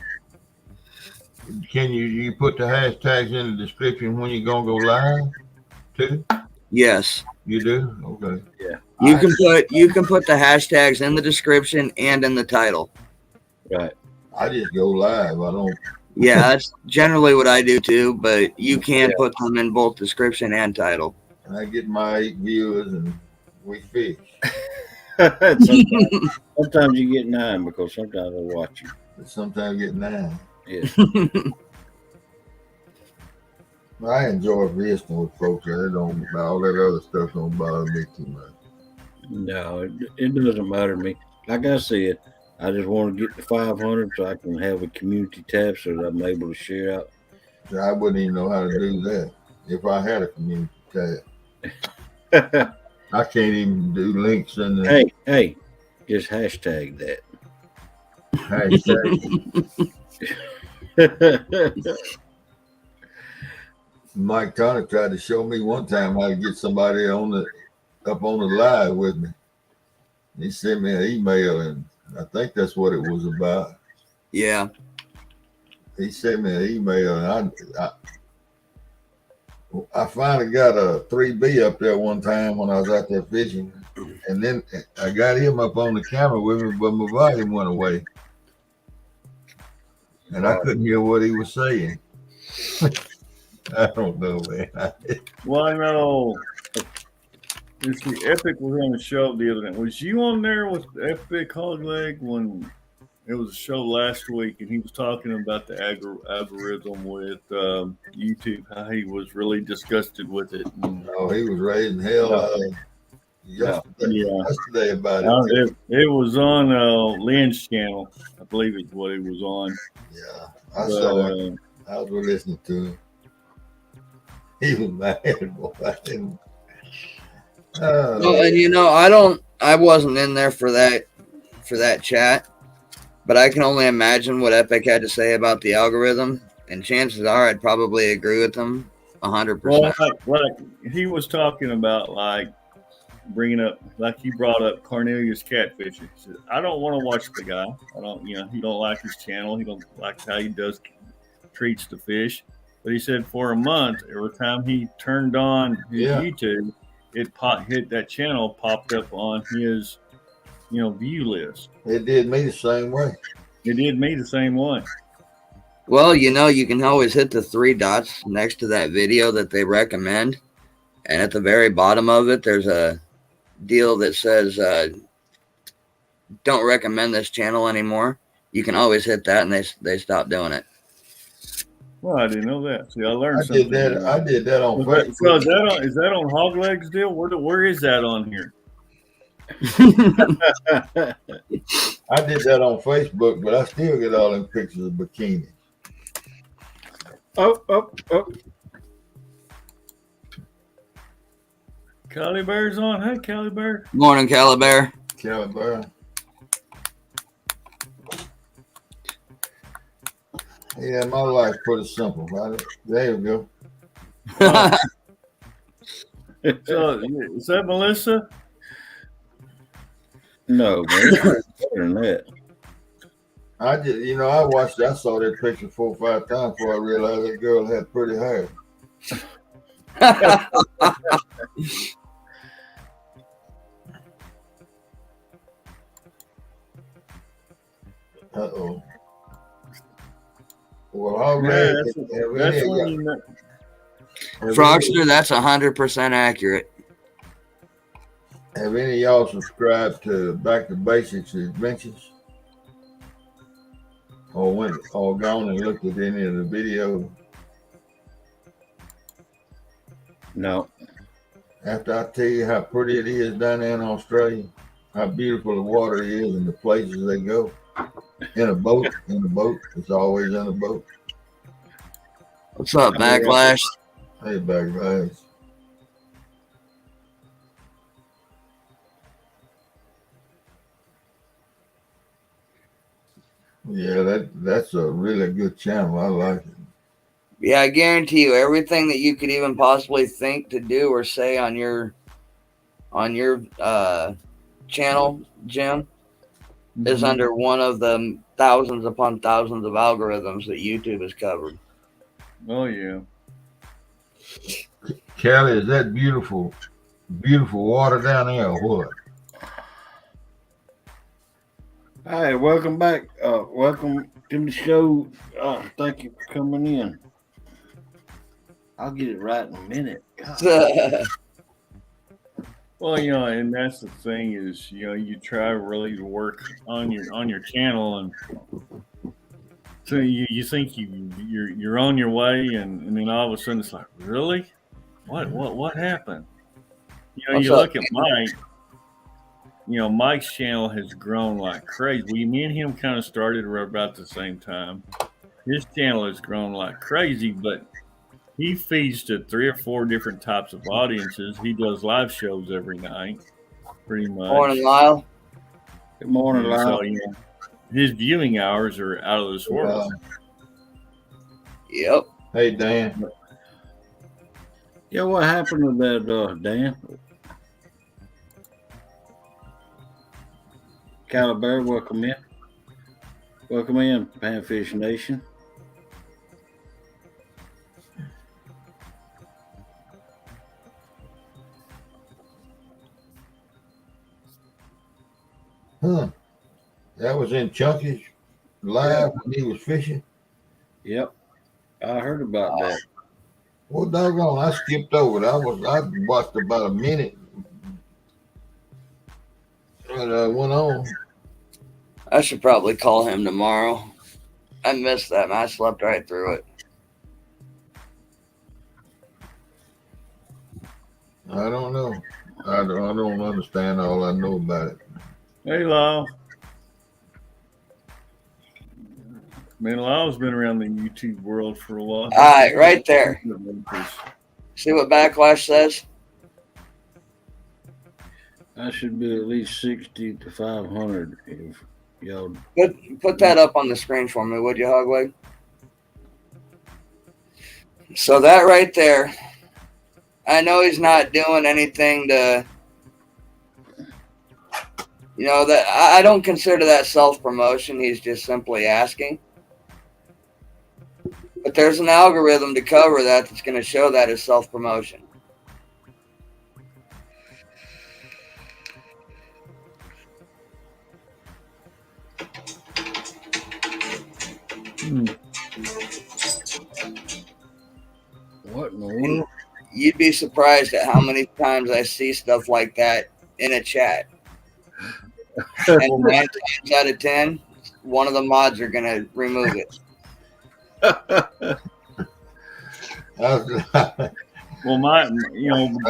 can you put the hashtags in the description when you're gonna go live too? Yes. You do? Okay. Yeah. You can put the hashtags in the description and in the title. Right. I just go live. I don't. Yeah, that's generally what I do too, but you can put them in both description and title. And I get my 8 viewers and we fish. Sometimes you get 9 because sometimes I watch you. But sometimes get 9. Yeah. I enjoy visiting with folks. All that other stuff don't bother me too much. No, it doesn't matter to me. Like I said, I just want to get to 500 so I can have a community tab so that I'm able to share out. So I wouldn't even know how to do that if I had a community tab. I can't even do links in the Hey, just hashtag that. Hashtag. Mike Connor tried to show me one time how to get somebody up on the live with me. He sent me an email, and I think that's what it was about. Yeah. He sent me an email, and I finally got a 3B up there one time when I was out there fishing, and then I got him up on the camera with me, but my volume went away, and I couldn't hear what he was saying. I don't know, man. Well, I know. Let's see, Epic was on the show the other night. Was you on there with Epic Hog Leg when it was a show last week, and he was talking about the algorithm with YouTube, how he was really disgusted with it? Oh, he was raising hell yesterday about it. It was on Lynn's channel, I believe it's what he was on. Yeah, I saw it. I was listening to him. He was mad, boy. Well, and I wasn't in there for that chat, but I can only imagine what Epic had to say about the algorithm, and chances are I'd probably agree with them 100%. Well, like he was talking about, like bringing up, like he brought up Cornelius catfishing. He said, I don't want to watch the guy. I don't, he don't like his channel. He don't like how he treats the fish. But he said for a month, every time he turned on his YouTube, hit that channel popped up on his, view list. It did me the same way. It did me the same way. Well, you can always hit the 3 dots next to that video that they recommend. And at the very bottom of it, there's a deal that says, don't recommend this channel anymore. You can always hit that and they stop doing it. Well, I didn't know that. See, I learned something. I did that on Facebook. So is that on Hog Legs deal? Where is that on here? I did that on Facebook, but I still get all them pictures of bikinis. Oh. Cali Bear's on. Hey, Cali Bear. Morning, Cali Bear. Cali Bear. Yeah, my life's pretty simple. Right? There you go. So, is that Melissa? No, man. Better than that. I saw that picture 4 or 5 times before I realized that girl had pretty hair. Uh-oh. Well, Frogster, that's 100% accurate. Have any of y'all subscribed to Back to Basics Adventures? Or gone and looked at any of the videos? No. After I tell you how pretty it is down there in Australia, how beautiful the water is and the places they go. In a boat. It's always in a boat. What's up, Backlash? Hey, Backlash. Yeah, that's a really good channel. I like it. Yeah, I guarantee you, everything that you could even possibly think to do or say on your channel, Jim, is under one of the thousands upon thousands of algorithms that YouTube has covered. Oh yeah. Kelly, is that beautiful water down there or what? Hi, welcome back. Welcome to the show. Thank you for coming in. I'll get it right in a minute. Well, and that's the thing is, you try really to work on your channel, and so you think you're on your way, and then all of a sudden it's like, really, what happened? You look at Mike. Mike's channel has grown like crazy. Me and him kind of started right about the same time. His channel has grown like crazy, but he feeds to 3 or 4 different types of audiences. He does live shows every night, pretty much. Morning, Lyle. Good morning, Lyle. So, his viewing hours are out of this world. Yep. Hey, Dan. Yeah, what happened to that, Dan? Caliber, welcome in. Welcome in, Panfish Nation. Huh. That was in Chunky's live when he was fishing? Yep. I heard about that. Well, doggone, I skipped over it. I watched about a minute. And I went on. I should probably call him tomorrow. I missed that, man. I slept right through it. I don't know. I don't understand all I know about it. Hey, Lyle. Man, Lyle's been around the YouTube world for a while. All right, right there. See what Backlash says? I should be at least 60 to 500 if y'all. Put that up on the screen for me, would you, Hogleg? So that right there, I know he's not doing anything to, that I don't consider that self-promotion. He's just simply asking. But there's an algorithm to cover that that's going to show that as self-promotion. What in the world? You'd be surprised at how many times I see stuff like that in a chat. And 9 times out of 10, one of the mods are going to remove it. Well, I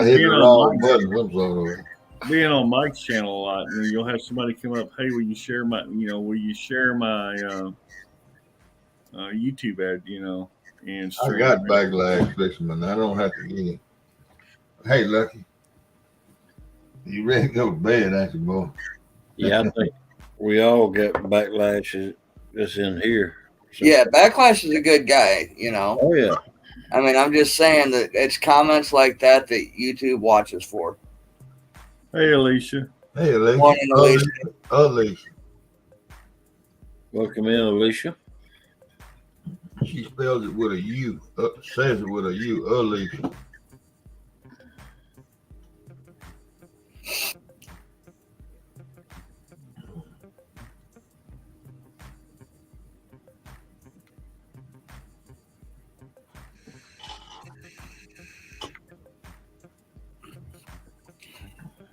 hit the wrong button. Being on Mike's channel a lot, you'll have somebody come up, hey, will you share my YouTube ad, and I got backlash, fisherman. I don't have to get it. Hey, Lucky, you ready to go to bed, ain't you, boy? Yeah, I think we all get backlashes just in here. So. Yeah, Backlash is a good guy, Oh, yeah. I mean, I'm just saying that it's comments like that YouTube watches for. Hey, Alicia. Hey, Alicia. Morning, Alicia. Alicia. Welcome in, Alicia. She spells it with a U. Says it with a U. Alicia.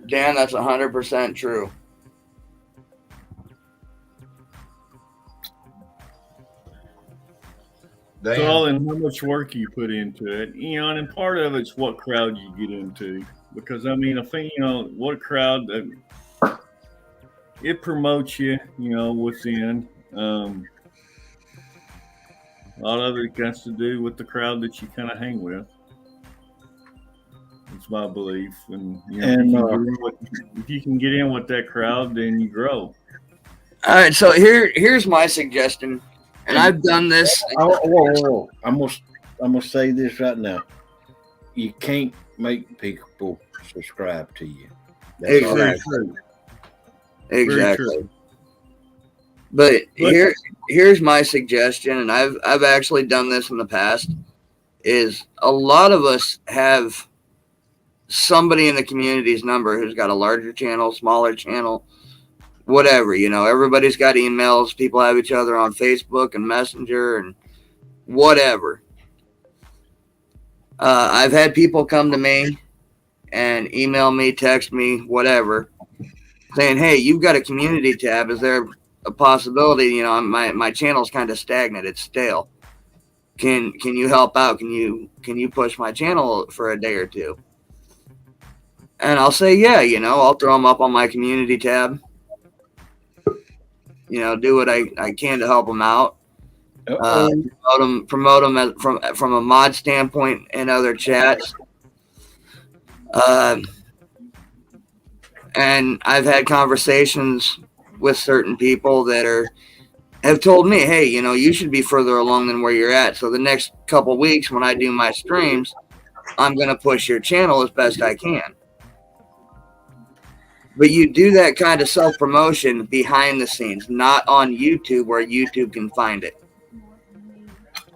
Dan, that's 100% true. It's all in how much work you put into it, and part of it's what crowd you get into. Because I think what crowd it promotes you, within. A lot of it has to do with the crowd that you kind of hang with. It's my belief, and if you can get in with that crowd, then you grow. All right, so here's my suggestion, and I've done this. Whoa. I'm gonna say this right now. You can't make people subscribe to you. That's exactly. Exactly. But here's my suggestion, and I've actually done this in the past. Is a lot of us have somebody in the community's number who's got a larger channel, smaller channel, whatever, everybody's got emails. People have each other on Facebook and Messenger and whatever. I've had people come to me and email me, text me, whatever, saying, hey, you've got a community tab. Is there a possibility, my channel's kind of stagnant. It's stale. Can you help out? Can you push my channel for a day or two? And I'll say, yeah, I'll throw them up on my community tab. Do what I can to help them out. Promote them from a mod standpoint in other chats. And I've had conversations with certain people that have told me, hey, you should be further along than where you're at. So the next couple weeks when I do my streams, I'm going to push your channel as best I can. But you do that kind of self-promotion behind the scenes, not on YouTube where YouTube can find it.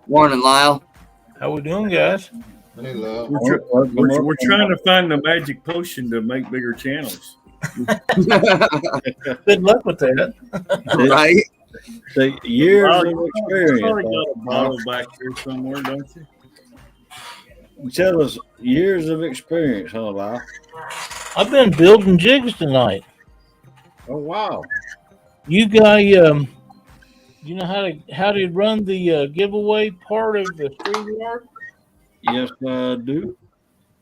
Morning, Lyle. How we doing, guys? Hey, Lyle. We're trying to find the magic potion to make bigger channels. Good luck with that. Right? The years of experience. You probably got a bottle back here somewhere, don't you? Tell us years of experience, huh, Lyle? I've been building jigs tonight. Oh, wow. You guys, you know how to run the giveaway part of the StreamYard? Yes, I do.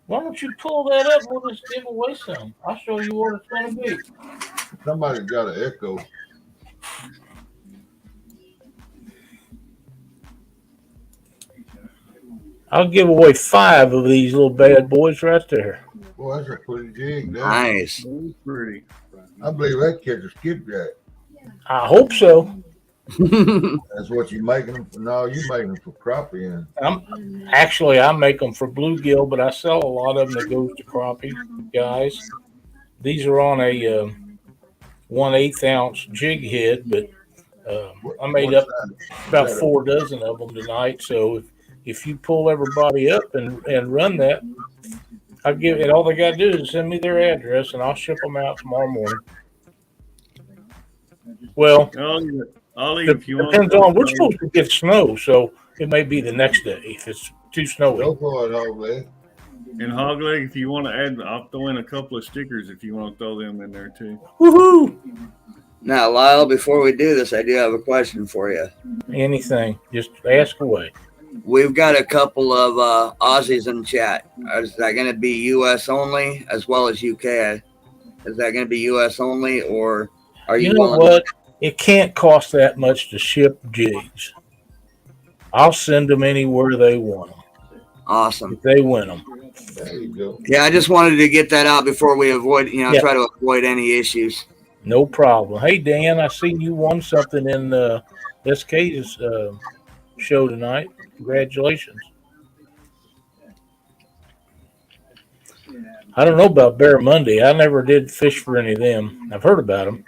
Why don't you pull that up? We'll just give away some. I'll show you what it's going to be. Somebody got an echo. I'll give away 5 of these little bad boys right there. Boy, that's a pretty jig. Nice. Pretty. I believe that catch a skipjack. I hope so. That's what you making them for? No, you making them for crappie. I make them for bluegill, but I sell a lot of them that goes to crappie, guys. These are on a 1/8 ounce jig head, but I made up about 4 dozen of them tonight. So if you pull everybody up and run that, I'll give it. All they got to do is send me their address, and I'll ship them out tomorrow morning. Well, Ollie, if you depends on. We're supposed to get snow, so it may be the next day if it's too snowy. Go for it, Hogleg. And Hogleg, if you want to add, I'll throw in a couple of stickers if you want to throw them in there too. Woohoo! Now, Lyle, before we do this, I do have a question for you. Anything, just ask away. We've got a couple of Aussies in chat. Is that going to be U.S. only as well as UK? Is that going to be U.S. only, or are you? You know what? It can't cost that much to ship jigs. I'll send them anywhere they want them. Awesome. If they win them. There you go. Yeah, I just wanted to get that out before we avoid, try to avoid any issues. No problem. Hey, Dan, I see you won something in SK's show tonight. Congratulations. I don't know about Bear Monday. I never did fish for any of them. I've heard about them.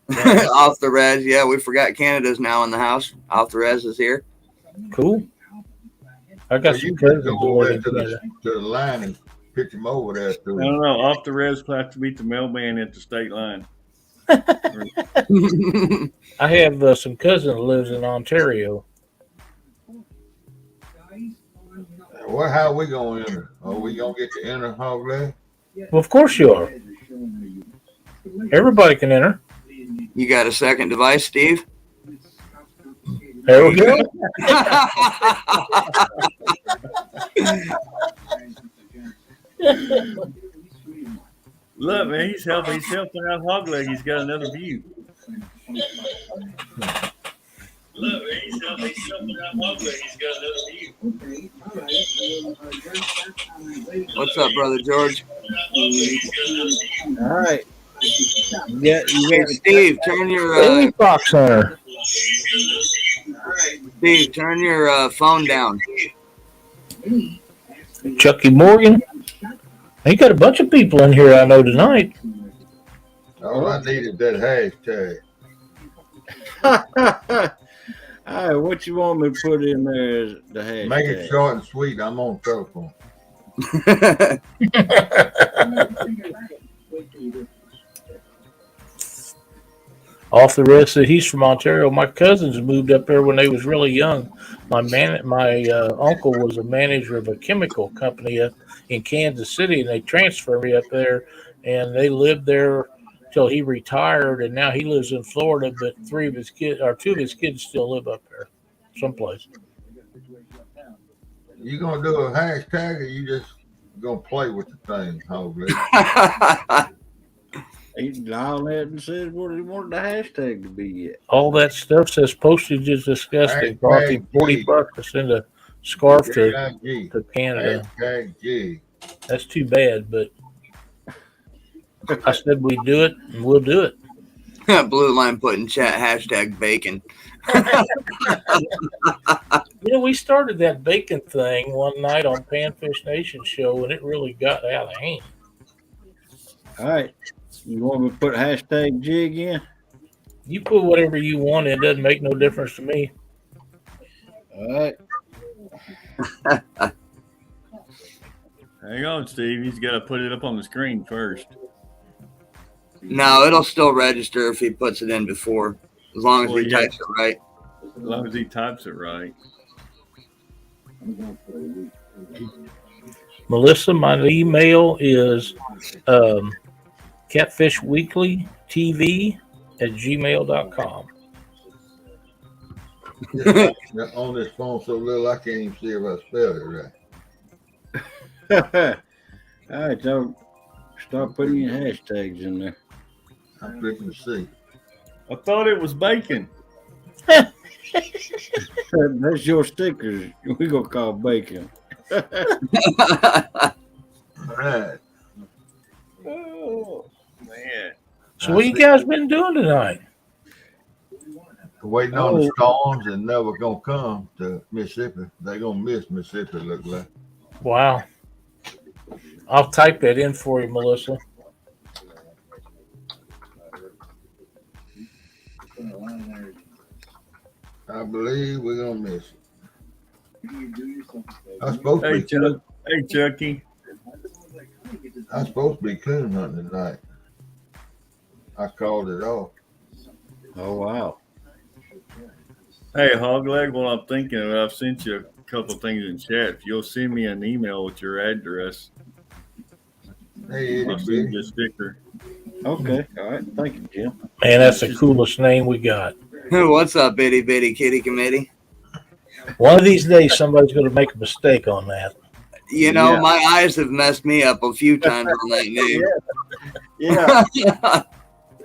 Off the res, yeah, we forgot Canada's now in the house. Off the res is here. Cool. I got some cousins over to the line and pitch them over there. No. Off the res, will have to beat the mailman at the state line. I have some cousin that lives in Ontario. Well, how are we going to enter? Are we going to get to enter, Hogleg? Well, of course you are. Everybody can enter. You got a second device, Steve? There we go. Look, man, he's helping out Hogleg. He's got another view. Look, man, he's helping out Hogleg. He's got another view. What's up, brother George? All right. Yeah, hey, Steve, turn your Fox Hunter. Steve, turn your phone down. Chucky Morgan. He got a bunch of people in here I know tonight. All I need is that hashtag. All right, what you want me to put in there is the hashtag? Make it short and sweet. I'm on telephone. Off the rest, he's from Ontario. My cousins moved up there when they was really young. My uncle was a manager of a chemical company in Kansas City, and they transferred me up there, and they lived there till he retired, and now he lives in Florida. But 2 of his kids still live up there, someplace. You gonna do a hashtag, or you just gonna play with the thing, Hogleg? All that says what he wanted the hashtag to be yet. All that stuff says postage is disgusting. Cost him $40 to send a scarf to Canada. Hashtag. That's too bad, but I said we'd do it, and we'll do it. Blue Line put in chat hashtag bacon. We started that bacon thing one night on Panfish Nation show, and it really got out of hand. All right. You want me to put hashtag jig in? You put whatever you want. It doesn't make no difference to me. All right. Hang on, Steve. He's got to put it up on the screen first. No, it'll still register if he puts it in before, as long as he types it right. As long as he types it right. Melissa, my email is catfishweeklytv@gmail.com. On this phone so little I can't even see if I spelled it right. All right, so start putting your hashtags in there. I'm fixing to see. I thought it was bacon. That's your stickers. We're going to call bacon. All right. Oh, man. So what you guys been doing tonight? waiting on the storms and never gonna come to Mississippi. They're gonna miss Mississippi, look like. Wow. I'll type that in for you, Melissa. I believe we're gonna miss it. I'm supposed to be Hey, Chucky. I'm supposed to be coon hunting tonight. I called it off. Oh wow. Hey, Hogleg, while I'm thinking of it, I've sent you a couple things in chat. If you'll send me an email with your address, Hey, I'll send you a sticker. Okay. All right. Thank you, Jim. Man, that's the coolest name we got. What's up, Itty Bitty Kitty Committee? One of these days, somebody's going to make a mistake on that. You know, my eyes have messed me up a few times on that name. Yeah.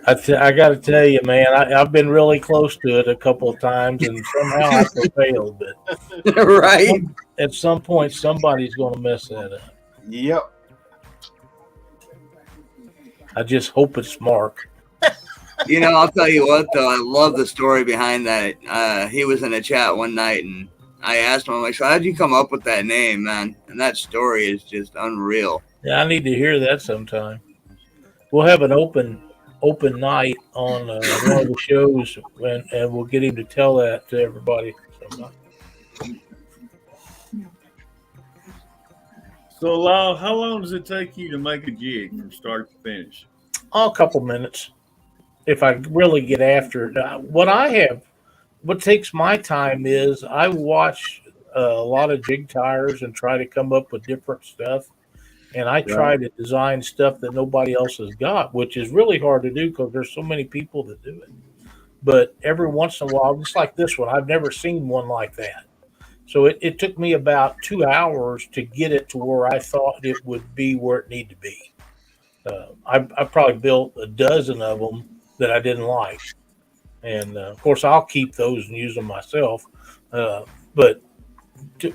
I got to tell you, man, I've been really close to it a couple of times, and somehow I failed. But Right? at some point, somebody's going to mess that up. Yep. I just hope it's Mark. You know, I'll tell you what, though, I love the story behind that. He was in a chat one night, and I asked him, I'm like, so how'd you come up with that name, man? And that story is just unreal. Yeah, I need to hear that sometime. We'll have an open night on one of the shows, and we'll get him to tell that to everybody sometime. So, Lyle, how long does it take you to make a jig from start to finish? A couple minutes. If I really get after it. What takes my time is I watch a lot of jig tires and try to come up with different stuff. And I try to design stuff that nobody else has got, which is really hard to do because there's so many people that do it. But every once in a while, just like this one, I've never seen one like that. So it took me about 2 hours to get it to where I thought it would be where it needed to be. I probably built a dozen of them that I didn't like. And, of course, I'll keep those and use them myself. But the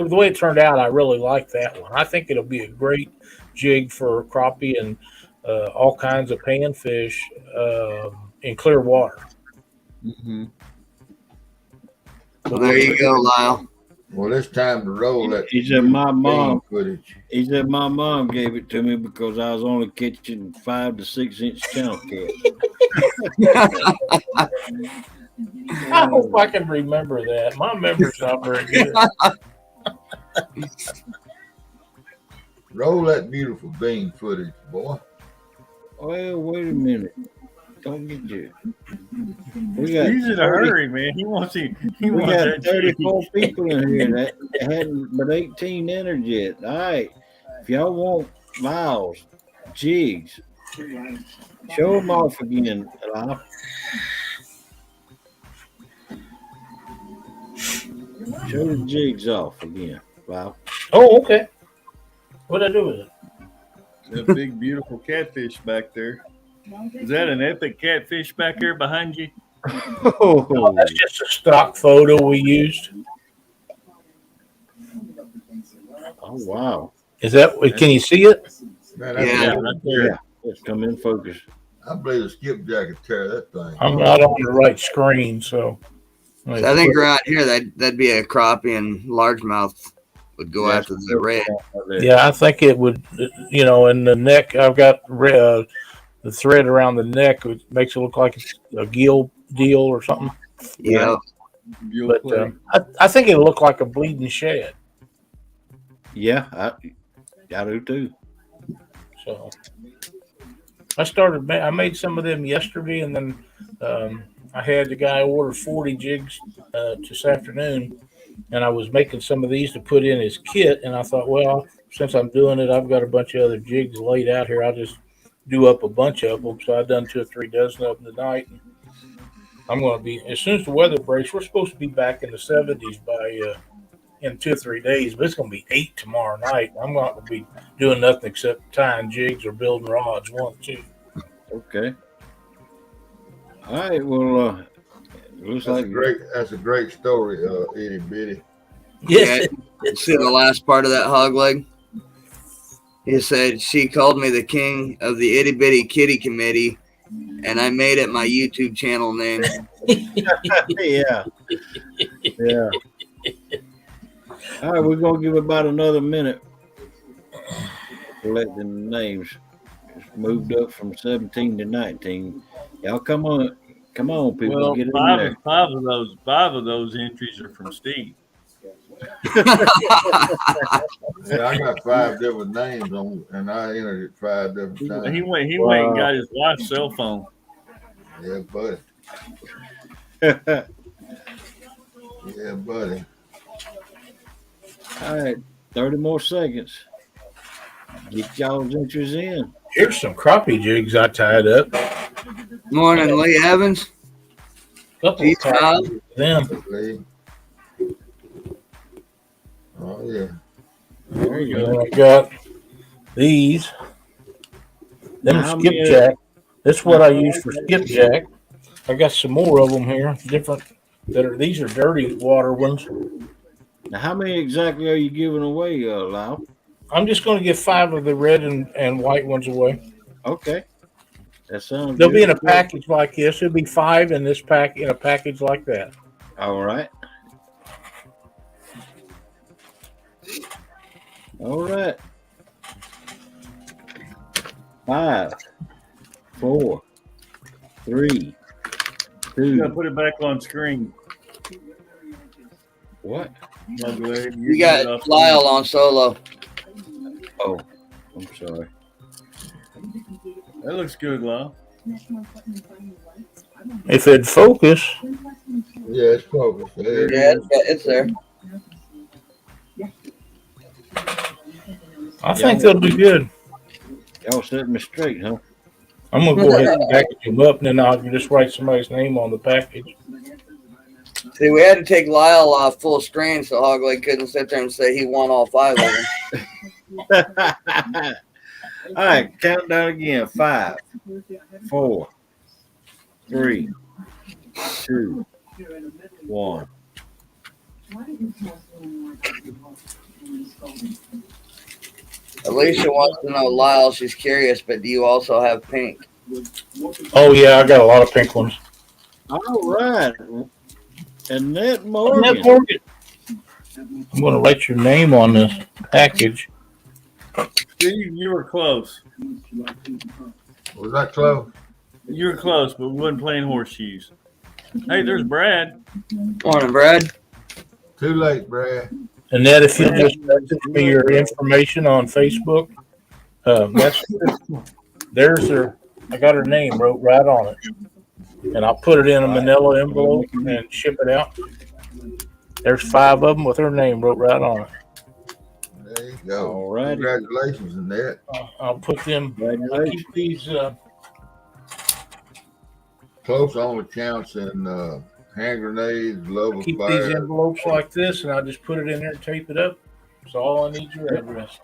way it turned out, I really like that one. I think it'll be a great jig for crappie and all kinds of panfish in clear water. Mm-hmm. Well, there you go, Lyle. Well, it's time to roll that. He said my mom. Footage. He said my mom gave it to me because I was only catching 5 to 6 inch channel cat. I hope I can remember that. My memory's not very good. Roll that beautiful bean footage, boy. Well, wait a minute. Don't get you. We got He's in a hurry, man. He wants got that 34 jig. people in here that hadn't but 18 entered yet. All right. If y'all want miles, jigs, show them off again, Lyle. Show the jigs off again, Lyle. Oh, okay. What'd I do with it? That big, beautiful catfish back there. Is that an epic catfish back there behind you? Oh, that's just a stock photo we used. Oh, wow. Is that? Can you see it? Man, Yeah. Right there. Yeah. Let's come in focus. I believe the skipjack could tear that thing. I'm not on the right screen, so. So I think right here, that'd be a crappie, and largemouth would go after the red. Yeah, I think it would, in the neck, I've got the thread around the neck, which makes it look like it's a gill deal or something. Yeah. But I think it'll look like a bleeding shad. Yeah, I do too. So I made some of them yesterday, and then I had the guy order 40 jigs this afternoon, and I was making some of these to put in his kit, and I thought, well, since I'm doing it, I've got a bunch of other jigs laid out here. I'll just do up a bunch of them. So I've done 2 or 3 dozen of them tonight. And I'm going to be, as soon as the weather breaks, we're supposed to be back in the 70s by in 2 or 3 days, but it's going to be 8 tomorrow night. I'm not going to be doing nothing except tying jigs or building rods, 1 or 2. Okay. All right. Well, looks like That's a great story, itty bitty. Yes. See the last part of that hog leg? He said, she called me the king of the itty bitty kitty committee, and I made it my YouTube channel name. Yeah. Yeah. All right, we're gonna give about another minute collecting names. It's moved up from 17 to 19. Y'all come on, people, Well, get in there. five of those entries are from Steve. Yeah, I got 5 different names on, and I entered it 5 different He times. went and Wow. got his wife's cell phone. Yeah, buddy. Yeah, buddy. All right, 30 more seconds. Get y'all's entries in. Here's some crappie jigs I tied up. Morning, Lee Evans. Couple Geez, of crappie with them. Lee. Oh, yeah. There you And go. I got these. Them How skipjack. This is what I use for skipjack. I got some more of them here. Different. These are dirty water ones. Now, how many exactly are you giving away, Lau? I'm just going to give 5 of the red and white ones away. Okay, that sounds They'll good. be in a package like this. It'll be 5 in this pack in a package like that. All right. All right. 5, 4, 3, 2. You gotta put it back on screen. What? You got Lyle on solo. Oh, I'm sorry. That looks good, Lyle. If it'd focus, Yeah, it's focused. There it Yeah, is. it's there. I think they'll be good. Y'all set me straight, huh? I'm going to go ahead and package them up, and then I'll just write somebody's name on the package. See, we had to take Lyle off full screen so Hogley couldn't sit there and say he won all 5 of them. All right, count down again. 5, 4, 3, 2, 1. Alicia wants to know, Lyle, she's curious, but do you also have pink? Oh, yeah, I got a lot of pink ones. All right. Annette Morgan. Annette Morgan. I'm going to write your name on this package. You were close. Was that close? You were close, but we wasn't playing horseshoes. Hey, there's Brad. Morning, Brad. Too late, Brad. Annette, if you'll just message me your information on Facebook, there's her. I got her name wrote right on it, and I'll put it in a manila envelope and ship it out. There's 5 of them with her name wrote right on it. There you go. All right. Congratulations, Annette. I'll put them. I'll keep these. Close only counts in hand grenades, love of Keep fire. these envelopes like this, and I'll just put it in there and tape it up. So all I need is your address.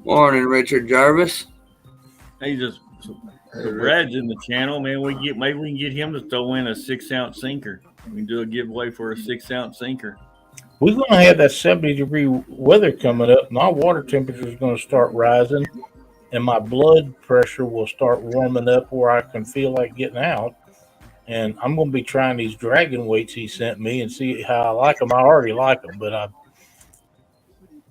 Morning, Richard Jarvis. Hey, just Hey, Brad's in the channel, man. Maybe we can get him to throw in a 6-ounce sinker. We can do a giveaway for a 6-ounce sinker. We're going to have that 70-degree weather coming up. My water temperature is going to start rising, and my blood pressure will start warming up where I can feel like getting out. And I'm going to be trying these dragon weights he sent me and see how I like them. I already like them, but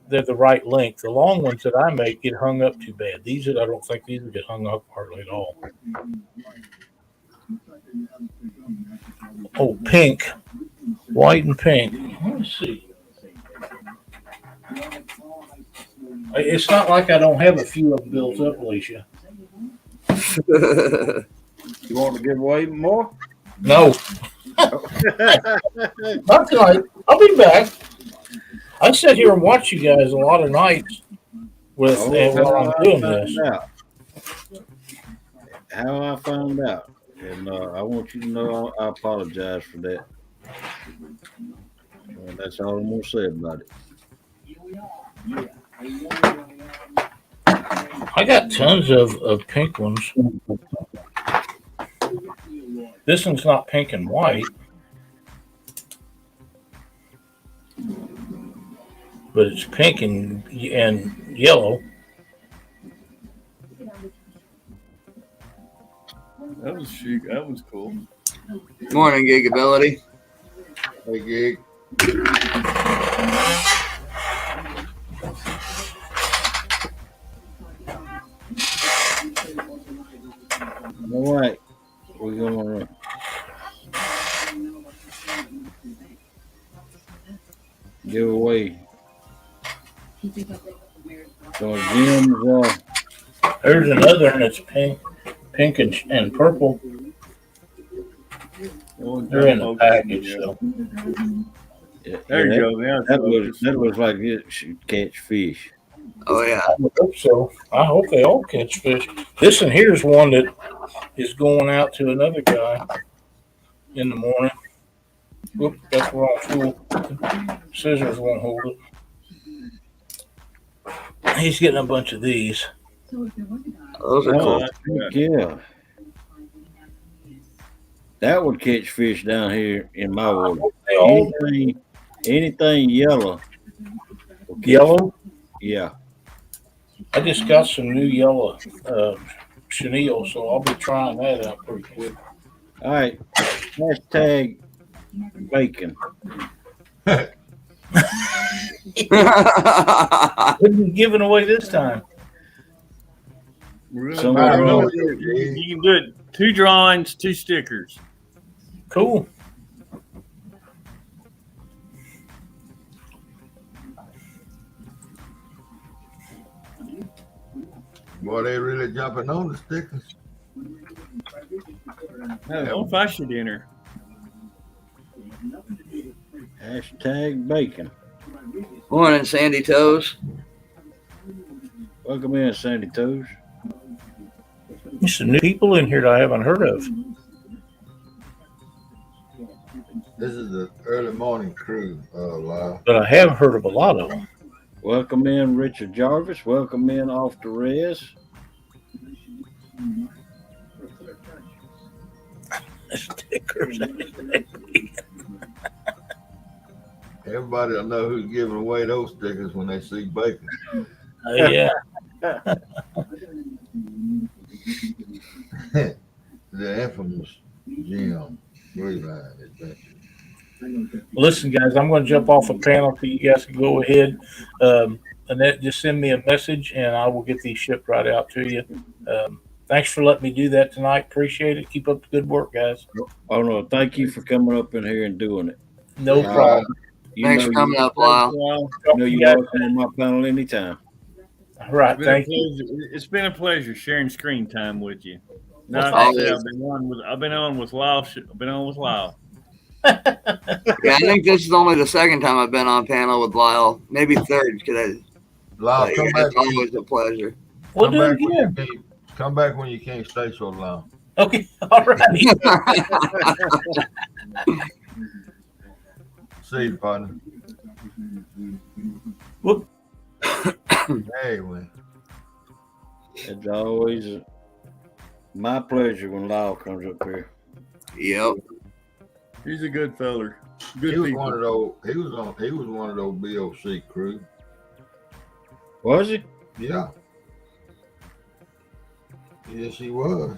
they're the right length. The long ones that I make get hung up too bad. I don't think these will get hung up hardly at all. Oh, pink. White and pink. Let's see. It's not like I don't have a few of them built up, Alicia. You want to give away more? No. Not tonight. I'll be back. I sit here and watch you guys a lot of nights while I'm doing this. How I found out. And I want you to know I apologize for that. And that's all I'm going to say about it. I got tons of pink ones. This one's not pink and white, but it's pink and yellow. That was chic. That was cool. Morning, Gigability. Hey, Gig. All right. We're going to give away. So Jim's, There's another, and it's pink and purple. They're in the package, so. There you go. Yeah, that looks like it should catch fish. Oh, yeah. I hope so. I hope they all catch fish. This one here's one that is going out to another guy in the morning. Whoop, that's the wrong tool. Scissors won't hold it. He's getting a bunch of these. Those are cool. Yeah. That would catch fish down here in my water. Anything yellow. Yellow? Yeah. I just got some new yellow chenille, so I'll be trying that out pretty quick. All right. Hashtag bacon. What are you giving away this time? You can do it. 2 drawings, 2 stickers. Cool. Boy, they really jumping on the stickers. No, don't fight your dinner. Hashtag bacon. Morning, Sandy Toes. Welcome in, Sandy Toes. There's some new people in here that I haven't heard of. This is the early morning crew, live. But I have heard of a lot of them. Welcome in, Richard Jarvis. Welcome in, Off the Res. Stickers. Everybody will know who's giving away those stickers when they see bacon. Yeah. The infamous Jim Reline Adventure. Listen, guys, I'm going to jump off a panel so you guys can go ahead. Annette, just send me a message, and I will get these shipped right out to you. Thanks for letting me do that tonight. Appreciate it. Keep up the good work, guys. Oh, no. Thank you for coming up in here and doing it. No problem. Thanks for coming up, Lyle. You know you're welcome on my panel anytime. All right. Thank you. It's been a pleasure sharing screen time with you. No, Well, I've been on with Lyle. I've been on with Lyle. Yeah, I think this is only the second time I've been on panel with Lyle. Maybe third, because Lyle, come back. it's always a pleasure. We'll do it again. Come back when you can't stay so long. Okay. All right. See you, partner. Whoop. Hey, man. It's always my pleasure when Lyle comes up here. Yep. He's a good feller. Good He was people. one of those. He was one of those BOC crew. Was he? Yeah. Yes, he was.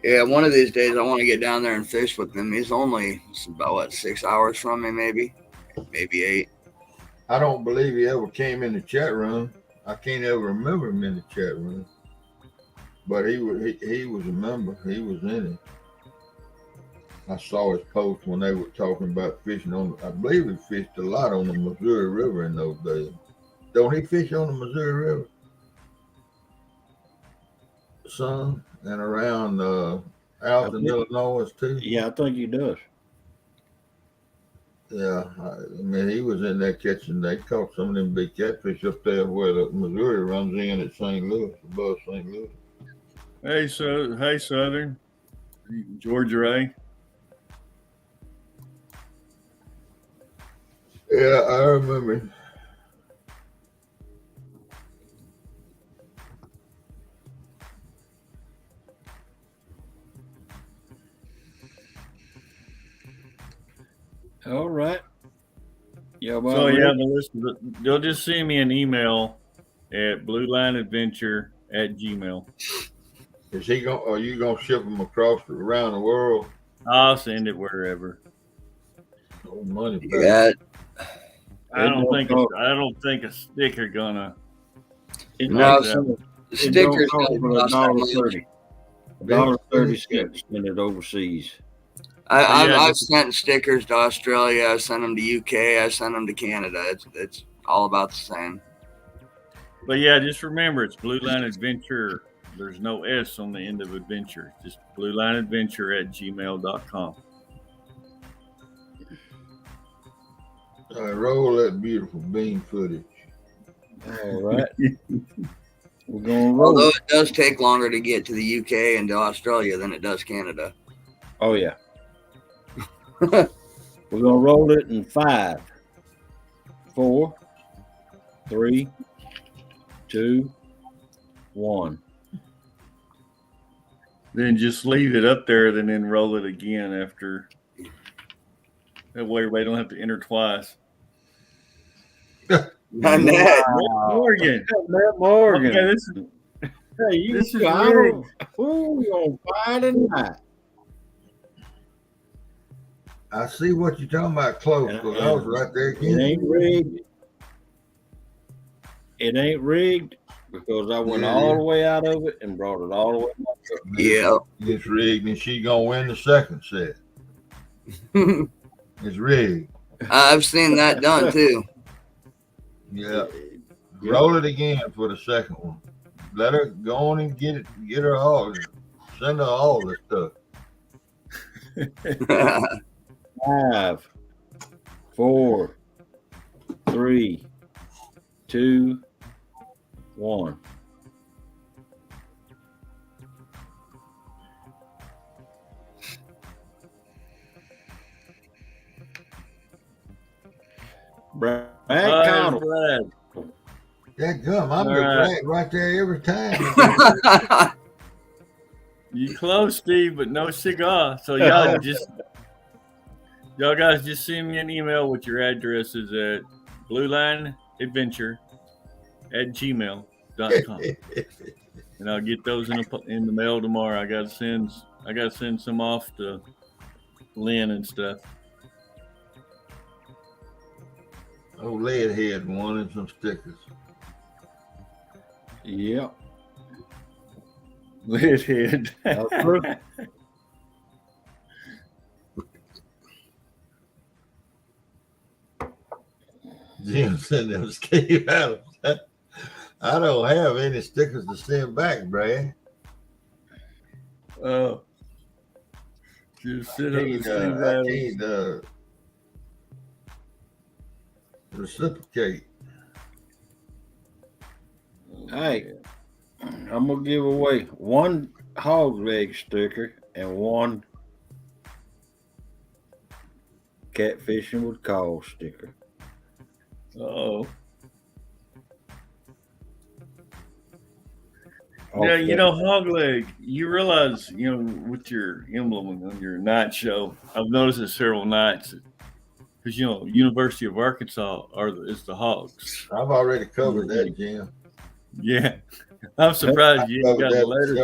Yeah, one of these days I want to get down there and fish with him. He's only about 6 hours from me, maybe 8. I don't believe he ever came in the chat room. I can't ever remember him in the chat room. But he was a member. He was in it. I saw his post when they were talking about fishing on. I believe he fished a lot on the Missouri River in those days. Don't he fish on the Missouri River? Son, and around Alton, Illinois too. Yeah, I think he does. Yeah, I mean he was in there catching. They caught some of them big catfish up there where the Missouri runs in at St. Louis, above St. Louis. Hey, Southern. Georgia Ray. Yeah, I remember. All right. Yeah, So yeah, they'll just send me an email at bluelineadventure@gmail.com. Is he going? Are you gonna ship them around the world? I'll send it wherever. Oh, money back. Yeah. I don't think a sticker gonna. No, Stickers cost $1.30. $1.30 send it overseas. I've sent stickers to Australia. I sent them to UK. I sent them to Canada. It's all about the same. But yeah, just remember it's Blue Line Adventure. There's no S on the end of adventure. Just bluelineadventure@gmail.com. All right, roll that beautiful bean footage. All right. We're going to roll. Although it does take longer to get to the UK and to Australia than it does Canada. Oh, yeah. We're going to roll it in 5, 4, 3, 2, 1. Then just leave it up there and then roll it again after. That way everybody don't have to enter twice. Wow. Morgan. Morgan. Okay, this is rigged. Who on fire tonight? I see what you're talking about close, because I was right there It again. ain't rigged. It ain't rigged because I went all the way out of it and brought it all the way back up. Yeah. It's rigged, and she gonna win the second set. It's rigged. I've seen that done too. Yeah. Roll it again for the second one. Let her go on and get her all. Send her all this stuff. 5, 4, 3, 2, 1. Brad Connell. Brad. That gum, I'm right there every time. You close, Steve, but no cigar. So y'all guys just send me an email with your addresses at bluelineadventure@gmail.com. And I'll get those in the mail tomorrow. I gotta send some off to Lynn and stuff. Oh, lead head one and some stickers. Yep. Lead head. Jim sent them Steve Adams. I don't have any stickers to send back, Brad. Oh. Just sit on the Steve I Adams. can't reciprocate. Hey, I'm going to give away 1 hog leg sticker and 1 catfishing with call sticker. Oh. Yeah, hog leg. You realize, with your emblem on your night show, I've noticed it several nights because University of Arkansas is the hogs. I've already covered that, Jim. Yeah, I'm surprised you got the letters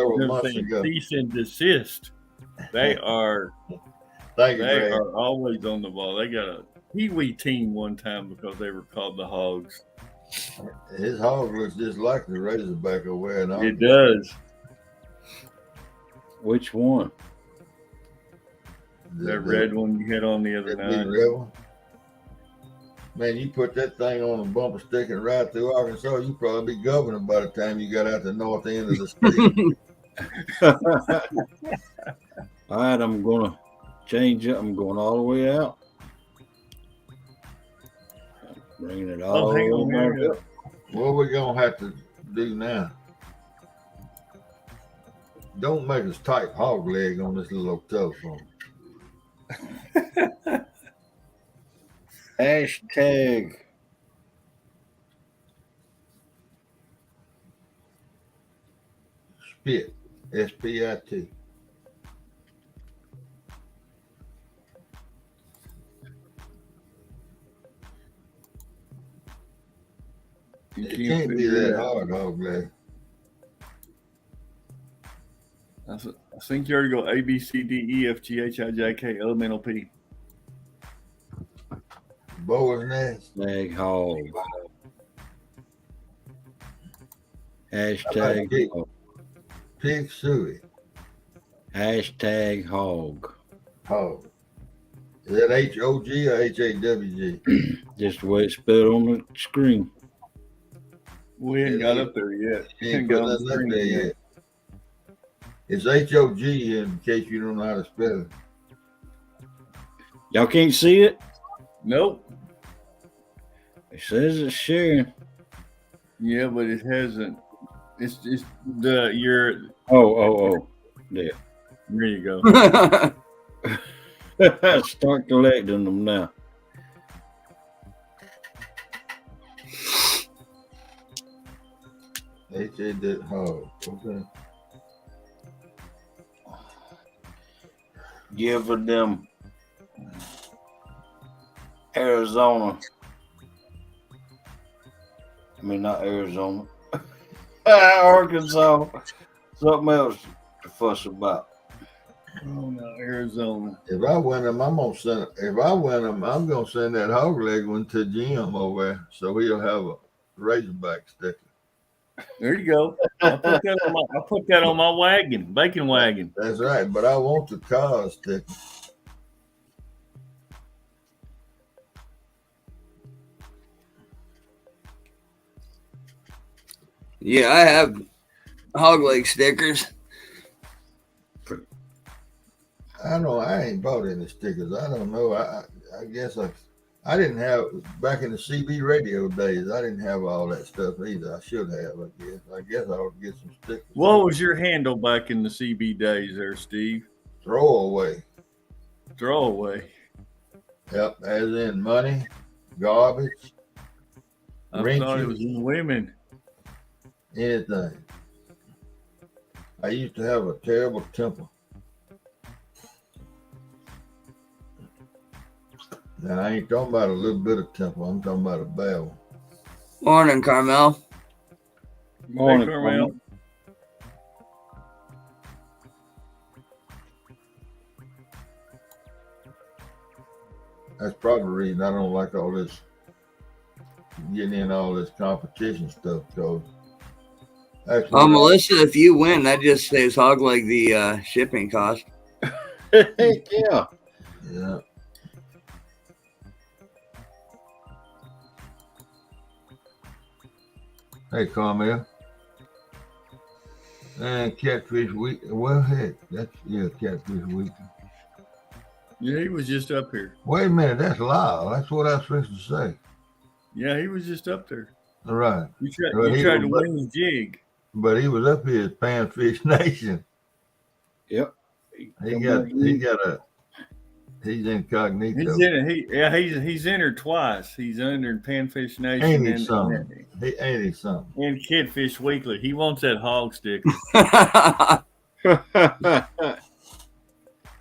saying cease and desist. They are. Thank you, they Brad. are always on the ball. They got a Pee-wee team one time because they were called the Hogs. His hog looks just like the Razorback over there. It does. Which one? That red one you had on the other night. Red one. Man, you put that thing on a bumper stick and ride through Arkansas, you'd probably be governor by the time you got out the north end of the state. All right, I'm going to change it. I'm going all the way out. Bringing it all the way back up. What we going to have to do now? Don't make us type hog leg on this little telephone. Hashtag Spit. S-P-I-T. It can't be that hard, hog leg. I think you already go A, B, C, D, E, F, G, H, I, J, K, L, M, N, O, P. Boar's nest. Hashtag hog. Hashtag Hashtag hog. Pig suey. Hashtag hog. Hog. Is that H-O-G or H-A-W-G? Just the way it's spelled on the screen. We ain't got up there yet. Ain't put nothing up there yet. It's H-O-G in case you don't know how to spell it. Y'all can't see it? Nope. It says it's sharing. Yeah, but it hasn't. It's Oh. Yeah. There you go. Start collecting them now. H-A hog. Okay. Giving them Arizona. I mean, not Arizona. Arkansas. Something else to fuss about. Oh no, Arizona. If I win them, I'm gonna send that hog leg one to Jim over there, so he'll have a Razorback sticker. There you go. I put that on my wagon, bacon wagon. That's right, but I want the car sticker. Yeah, I have hog leg stickers. I ain't bought any stickers. I don't know. I guess I didn't have back in the CB radio days. I didn't have all that stuff either. I should have. I guess I would get some stickers. What was your handle back in the CB days, there, Steve? Throwaway. Throwaway. Yep, as in money, garbage. I thought it was in women. Anything. I used to have a terrible temper. Now, I ain't talking about a little bit of temper. I'm talking about a bad one. Morning, Carmel. Morning, Hey, Carmel. That's probably the reason I don't like all this, getting in all this competition stuff. Because Melissa, if you win, that just saves hog leg the shipping cost. Heck yeah. Yeah. Hey, Carmel. And Catfish Week. Well, heck, Catfish Week. Yeah, he was just up here. Wait a minute, that's Lyle. That's what I was supposed to say. Yeah, he was just up there. All right. You tried to win the jig. But he was up here at Panfish Nation. Yep. He's incognito. He's entered twice. He's entered Panfish Nation Ain't he something? And Kidfish Weekly. He wants that hog sticker.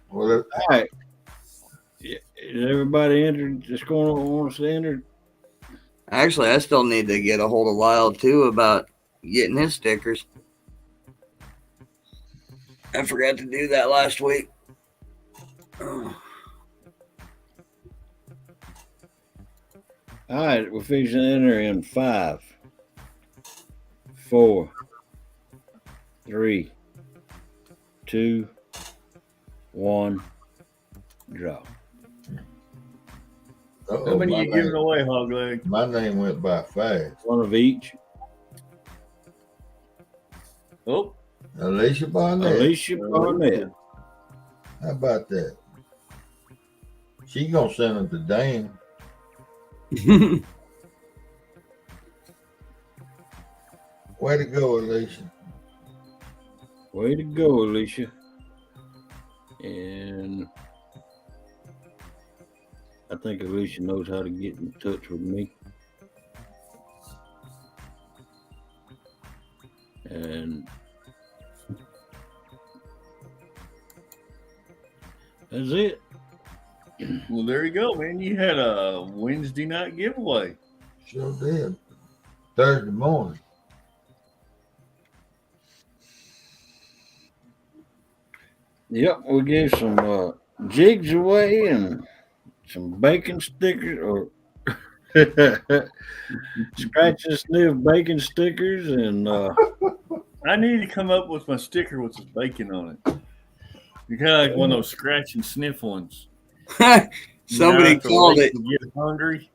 Well, all right. Is everybody entered? Just going on wants to enter? Actually, I still need to get a hold of Lyle too about getting his stickers. I forgot to do that last week. All right, we're fixing to enter in 5, 4, 3, 2, 1, draw. How many you giving away, hog leg? My name went by fast. One of each. Oh, Alicia Barnett. How about that? She gonna send them to Dan. Way to go, Alicia. Way to go, Alicia. And I think Alicia knows how to get in touch with me. And that's it. Well, there you go, man. You had a Wednesday night giveaway. Sure did. Thursday morning. Yep, we gave some jigs away and some bacon stickers or scratch and sniff bacon stickers and I need to come up with my sticker with the bacon on it. You're kind of like one of those scratch and sniff ones. Somebody called it. You get hungry.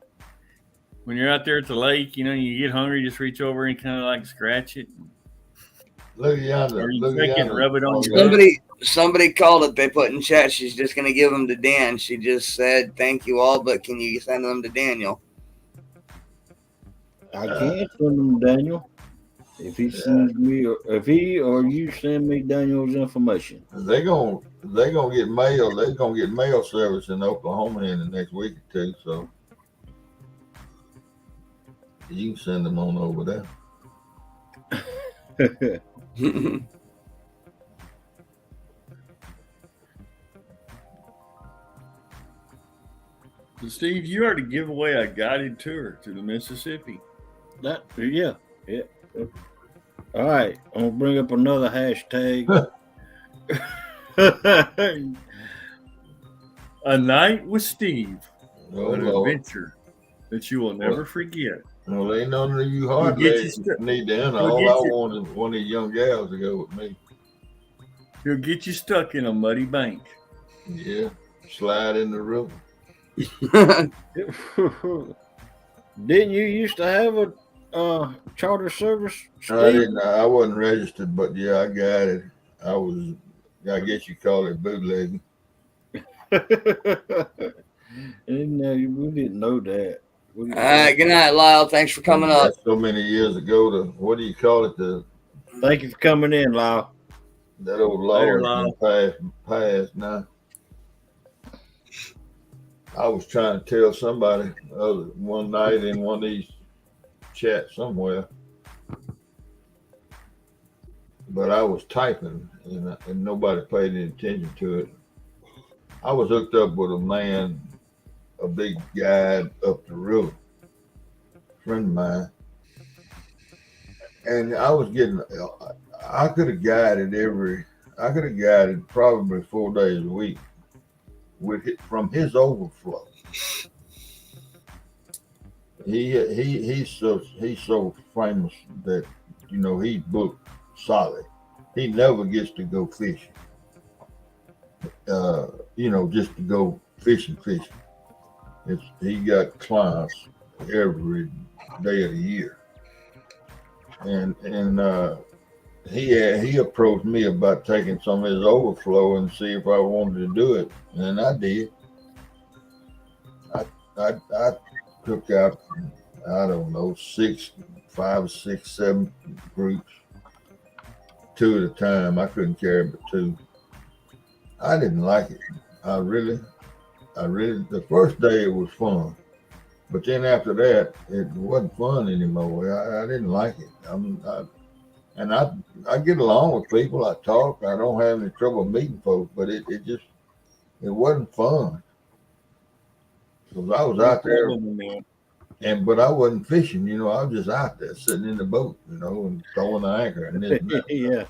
When you're out there at the lake, you get hungry, just reach over and kind of like scratch it. Look at yonder. Or you Look take at it and yonder. rub it on your Somebody called it. They put in chat. She's just going to give them to Dan. She just said, "Thank you all, but can you send them to Daniel?" I can't send them to Daniel. If he sends me, or if he or you send me Daniel's information, They're gonna get mail. They're gonna get mail service in Oklahoma in the next week or two. So you can send them on over there. So Steve, you are to give away a guided tour to the Mississippi. Yeah. All right, I'm gonna bring up another hashtag. A night with Steve. Oh, An Lord. adventure that you will never forget. Well, ain't none of you hard legs need to enter. All I want is one of these young gals to go with me. He'll get you stuck in a muddy bank. Yeah, slide in the river. Didn't you used to have a charter service, Steve? I didn't. I wasn't registered, but yeah, I got it. I guess you call it bootlegging. We didn't know that. All right, good night, Lyle. Thanks for coming up. So many years ago, what do you call it? Thank you for coming in, Lyle. That old law has been passed now. I was trying to tell somebody one night in one of these chats somewhere, but I was typing and nobody paid any attention to it. I was hooked up with a man, a big guide up the river, friend of mine, and I could have guided probably 4 days a week from his overflow. He's so famous that he's booked solid. He never gets to go fishing. Just to go fishing. He got clients every day of the year, and he approached me about taking some of his overflow and see if I wanted to do it, and I did. I took out, I don't know, 5, 6, 7 groups, 2 at a time. I couldn't carry but 2. I didn't like it. I really, the first day it was fun, but then after that, it wasn't fun anymore. I didn't like it. I get along with people. I talk. I don't have any trouble meeting folks, but it wasn't fun. Because I was out there, but I wasn't fishing. I was just out there sitting in the boat, and throwing the anchor and this and that. Yeah.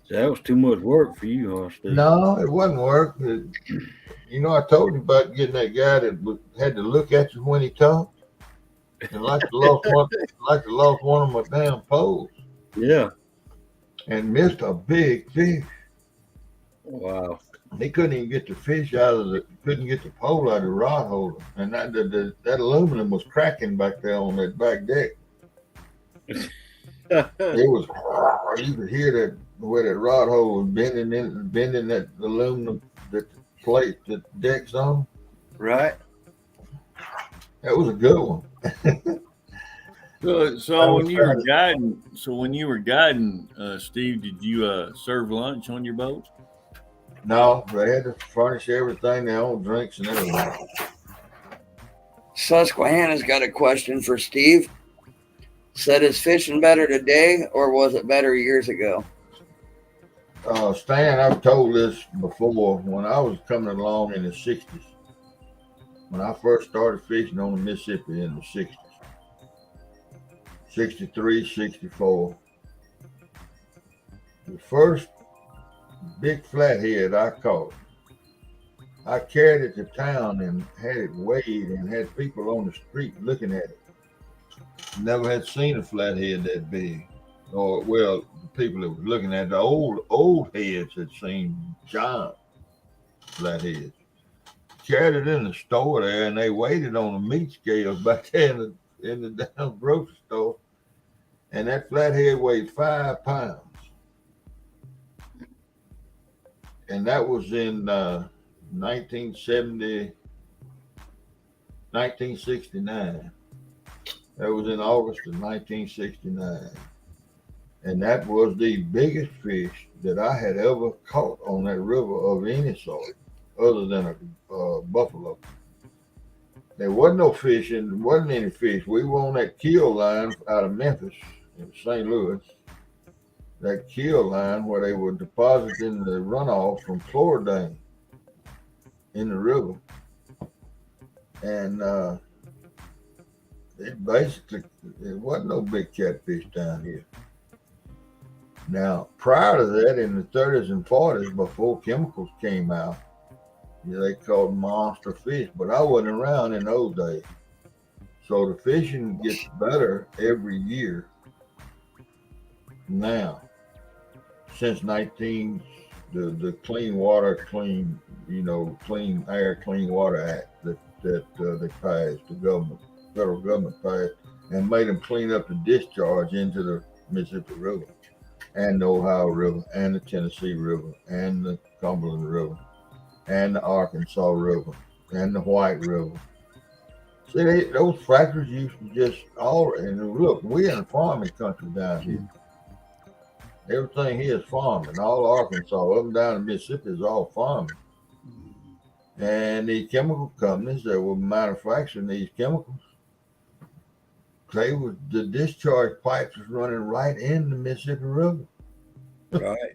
So that was too much work for you, huh, Steve? No, it wasn't work. I told you about getting that guy that had to look at you when he talked, and like the lost one of my damn poles. Yeah. And missed a big fish. Wow. He couldn't even get the fish couldn't get the pole out of the rod holder, and that aluminum was cracking back there on that back deck. It was, you could hear that where that rod hole was bending that aluminum, that plate that the deck's on. Right. That was a good one. So when you were guiding, Steve, did you serve lunch on your boat? No, they had to furnish everything, their own drinks and everything. Susquehanna's got a question for Steve. Said, is fishing better today or was it better years ago? Stan, I've told this before. When I was coming along in the 60s, when I first started fishing on the Mississippi in the 60s, 63, 64, the first big flathead I caught. I carried it to town and had it weighed and had people on the street looking at it. Never had seen a flathead that big. Or, well, the people that was looking at the old heads had seen giant flatheads. Carried it in the store there, and they weighed it on the meat scales back there in the damn grocery store. And that flathead weighed 5 pounds. And that was in 1969. That was in August of 1969. And that was the biggest fish that I had ever caught on that river of any sort, other than a buffalo. There wasn't no fish and wasn't any fish. We were on that keel line out of Memphis in St. Louis. That keel line where they were depositing the runoff from Chlordane in the river. And it wasn't no big catfish down here. Now, prior to that, in the 30s and 40s, before chemicals came out, they called monster fish, but I wasn't around in those days. So the fishing gets better every year now. Since the Clean Air, Clean Water Act that they passed, the federal government passed, and made them clean up the discharge into the Mississippi River, and the Ohio River, and the Tennessee River, and the Cumberland River, and the Arkansas River, and the White River. See, those factories used to just and look, we're in a farming country down here. Everything here is farming. All Arkansas, up and down the Mississippi, is all farming. And the chemical companies that were manufacturing these chemicals, the discharge pipes was running right in the Mississippi River. Right.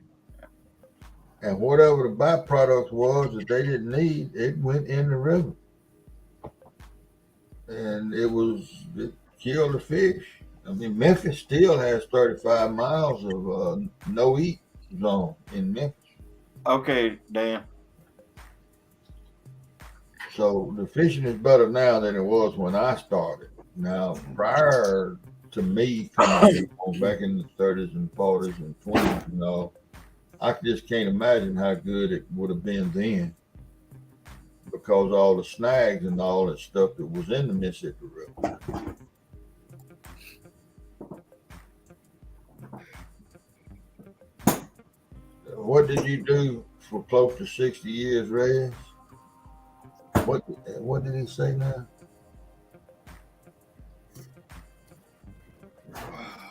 And whatever the byproduct was that they didn't need, it went in the river. And it killed the fish. I mean, Memphis still has 35 miles of no-eat zone in Memphis. Okay, Dan. So the fishing is better now than it was when I started. Now, prior to me coming back in the 30s and 40s and 20s, I just can't imagine how good it would have been then, because all the snags and all that stuff that was in the Mississippi River. What did you do for close to 60 years, Rez? What did he say now?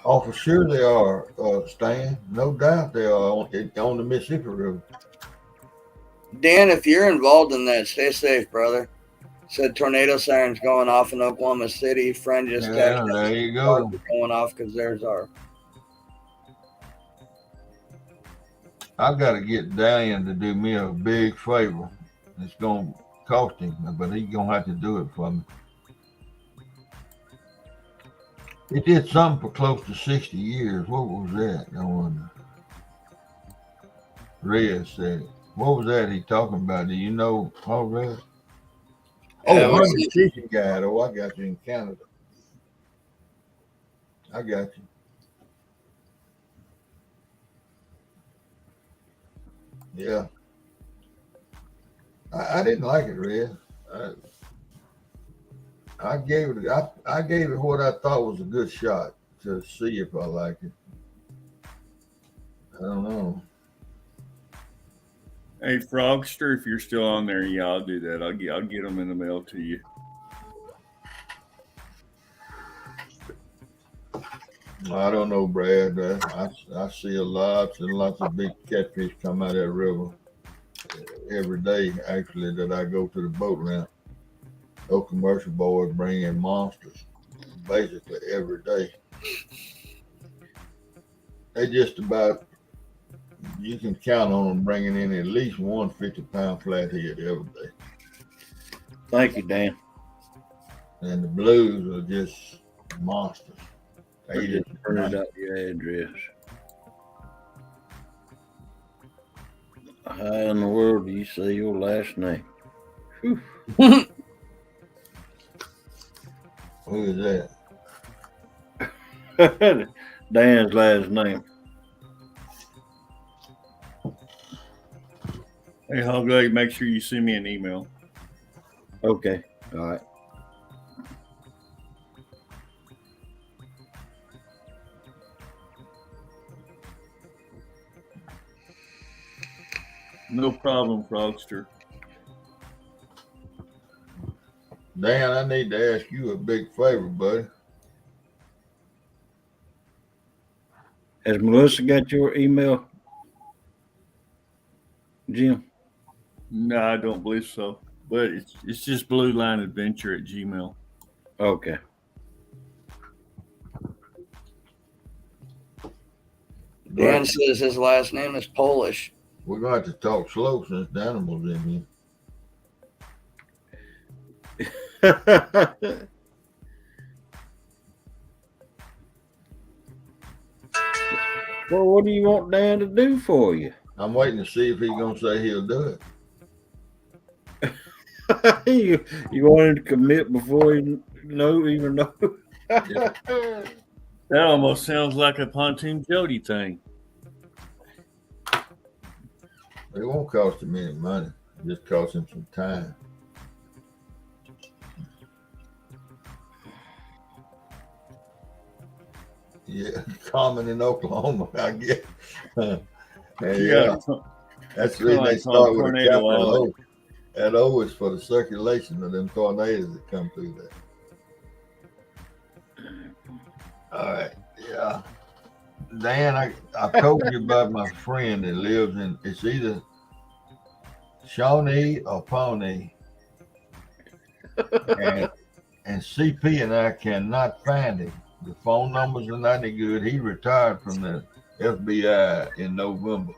Oh, for sure they are, Stan. No doubt they are on the Mississippi River. Dan, if you're involved in that, stay safe, brother. Said tornado sirens going off in Oklahoma City. Friend just texted. There you go. Going off because there's our. I've got to get Dan to do me a big favor. It's going to cost him, but he's going to have to do it for me. It did something for close to 60 years. What was that? I wonder. Rez said it. What was that he talking about? Do you know, Paul Rez? Oh, Hunting Fishing Guide. Oh, I got you in Canada. I got you. Yeah. I didn't like it, Rez. I gave it what I thought was a good shot to see if I liked it. I don't know. Hey, Frogster, if you're still on there, yeah, I'll do that. I'll get them in the mail to you. I don't know, Brad. I see lots and lots of big catfish come out of that river every day, actually, that I go to the boat ramp. Those commercial boys bring in monsters basically every day. They just about, you can count on them bringing in at least one 50-pound flathead every day. Thank you, Dan. And the blues are just monsters. I just printed out your address. How in the world do you say your last name? Who is that? Dan's last name. Hey, Hog, make sure you send me an email. Okay. All right. No problem, Frogster. Dan, I need to ask you a big favor, buddy. Has Melissa got your email, Jim? No, I don't believe so. But it's just bluelineadventure@gmail.com. Okay. Dan says his last name is Polish. We're going to have to talk slow since the animal's in here. Well, what do you want Dan to do for you? I'm waiting to see if he's going to say he'll do it. you want him to commit before he even know? Yeah. That almost sounds like a Pontoon Jody thing. It won't cost him any money. It just costs him some time. Yeah, common in Oklahoma, I guess. Yeah. That's the reason they start with a capital O. That O is for the circulation of them tornadoes that come through there. All right, yeah. Dan, I told you about my friend that lives in, it's either Shawnee or Pawnee. And CP and I cannot find him. The phone numbers are not any good. He retired from the FBI in November.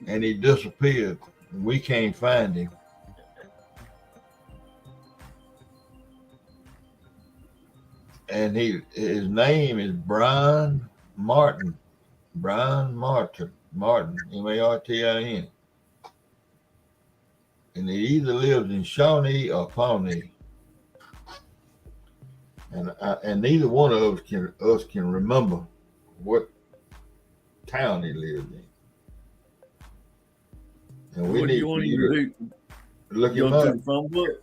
And he disappeared. We can't find him. And his name is Brian Martin. Brian Martin, Martin, and he either lives in Shawnee or Pawnee. And neither one of us can remember what town he lived in. And we need you to look him up. The phone book?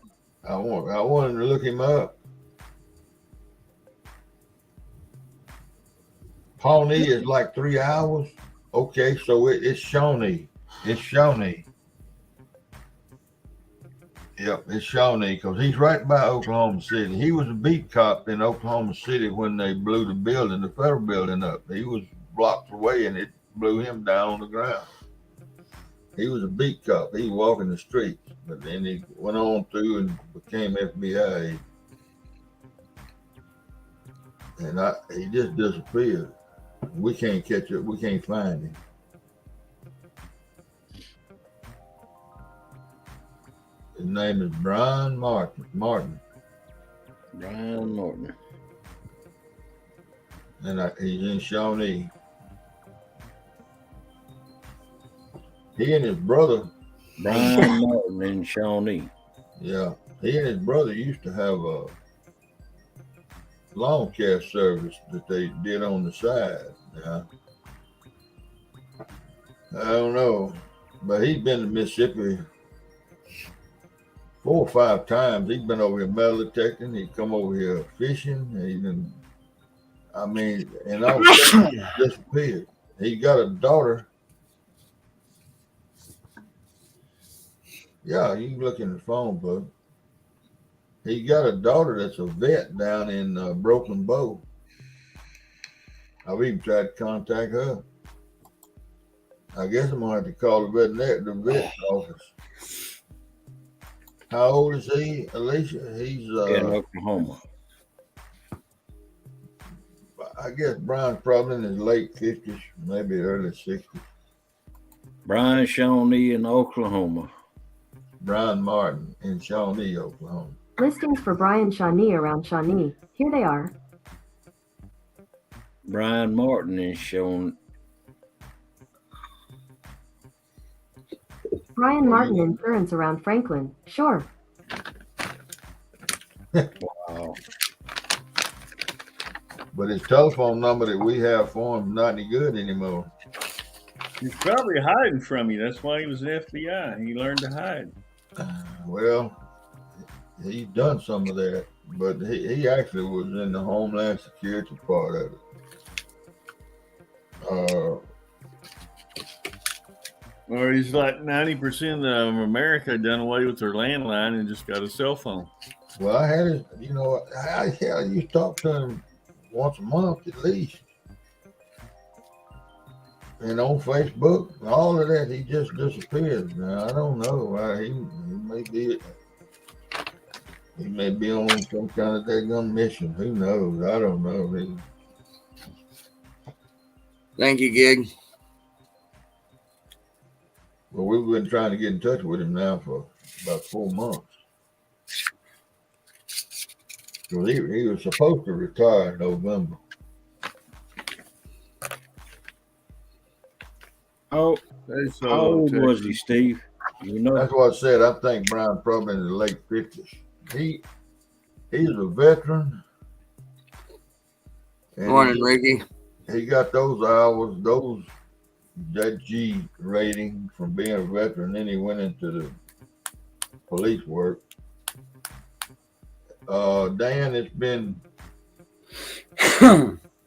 I want him to look him up. Pawnee is like 3 hours. Okay, so it's Shawnee. It's Shawnee. Yep, it's Shawnee because he's right by Oklahoma City. He was a beat cop in Oklahoma City when they blew the federal building up. He was blocks away and it blew him down on the ground. He was a beat cop. He was walking the streets, but then he went on through and became FBI. And he just disappeared. We can't catch it. We can't find him. His name is Brian Martin. Brian Martin. And he's in Shawnee. He and his brother. Brian Martin in Shawnee. Yeah. He and his brother used to have a lawn care service that they did on the side. Yeah. I don't know. But he's been to Mississippi 4 or 5 times. He's been over here metal detecting. He come over here fishing. And all of a sudden he disappeared. He got a daughter. Yeah, you can look in the phone book. He got a daughter that's a vet down in Broken Bow. I've even tried to contact her. I guess I'm gonna have to call the vet office. How old is he, Alicia? He's in Oklahoma. I guess Brian's probably in his late 50s, maybe early 60s. Brian Shawnee in Oklahoma. Brian Martin in Shawnee, Oklahoma. Listings for Brian Shawnee around Shawnee. Here they are. Brian Martin is shown. Brian Martin Insurance around Franklin. Sure. Wow. But his telephone number that we have for him is not any good anymore. He's probably hiding from you. That's why he was FBI. He learned to hide. Well, he's done some of that, but he actually was in the Homeland Security part of it. Or he's like 90% of America done away with their landline and just got a cell phone. Well, I had it, I used to talk to him once a month at least. And on Facebook, all of that, he just disappeared. Now, I don't know. He may be on some kind of daggone mission. Who knows? I don't know. Thank you, Gig. Well, we've been trying to get in touch with him now for about 4 months. Well, he was supposed to retire in November. How old was he, Steve? You know, That's what I said. I think Brian probably in the late 50s. He's a veteran. Morning, Ricky. He got those hours, that G rating from being a veteran. Then he went into the police work. Dan, it's been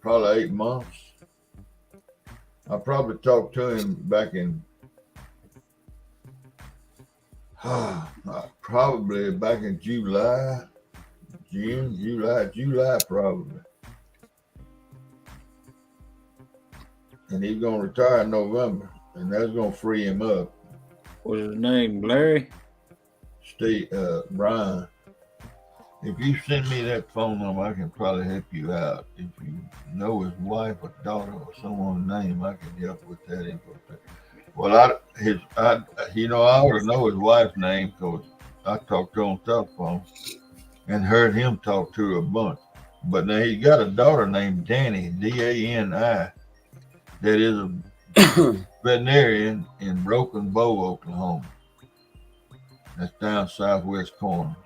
probably 8 months. I probably talked to him back in probably back in July probably. And he's gonna retire in November, and that's gonna free him up. was his name Larry? Steve, Brian. If you send me that phone number, I can probably help you out. If you know his wife or daughter or someone's name, I can help with that info. Well, I ought to know his wife's name because I talked to him on telephone and heard him talk to her a bunch. But now he's got a daughter named Dani, D-A-N-I, that is a veterinarian in Broken Bow, Oklahoma. That's down southeast corner.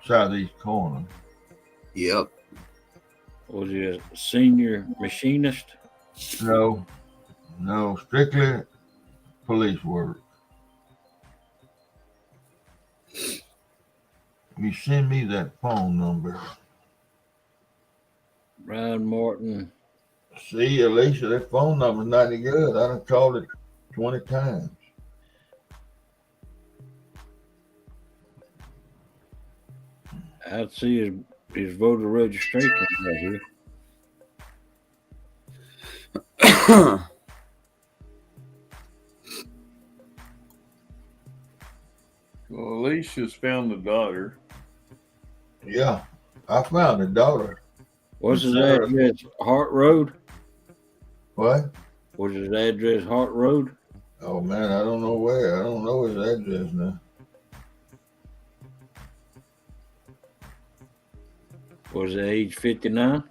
Yep. Was he a senior machinist? No, strictly police work. You send me that phone number. Brian Martin. See, Alicia, that phone number's not any good. I done called it 20 times. I'd see his voter registration right here. Well, Alicia's found the daughter. Yeah, I found the daughter. What's his address? Hart Road? What? Was his address Hart Road? Oh, man, I don't know where. I don't know his address now. Was it age 59?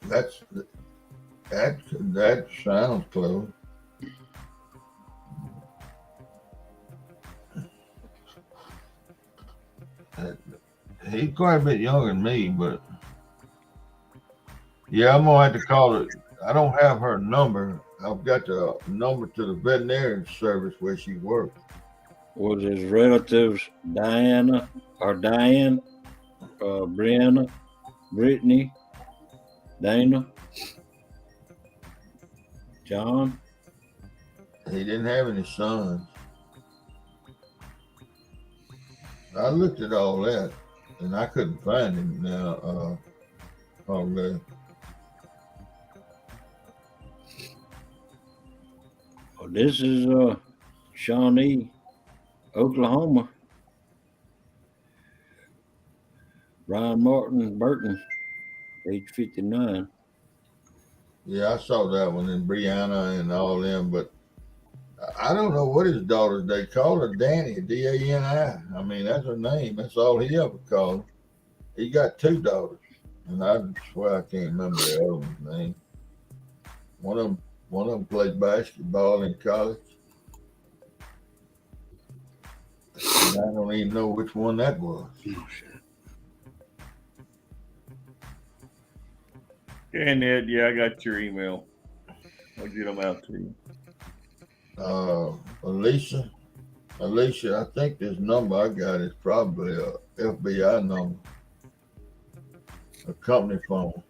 That sounds close. He's quite a bit younger than me, but yeah, I'm gonna have to call it. I don't have her number. I've got the number to the veterinarian service where she works. Was his relatives Diane, Brianna, Brittany, Dana, John? He didn't have any sons. I looked at all that, and I couldn't find him now. Oh, this is Shawnee, Oklahoma. Brian Martin Burton, age 59. Yeah, I saw that one, and Brianna and all them, but I don't know what his daughters, they call her Dani, D-A-N-I. I mean, that's her name. That's all he ever called her. He got 2 daughters, and I swear I can't remember the other one's name. One of them played basketball in college. And I don't even know which one that was. Oh, shit. Yeah, Ned, yeah, I got your email. I'll get them out to you. Alicia, I think this number I got is probably a FBI number, a company phone.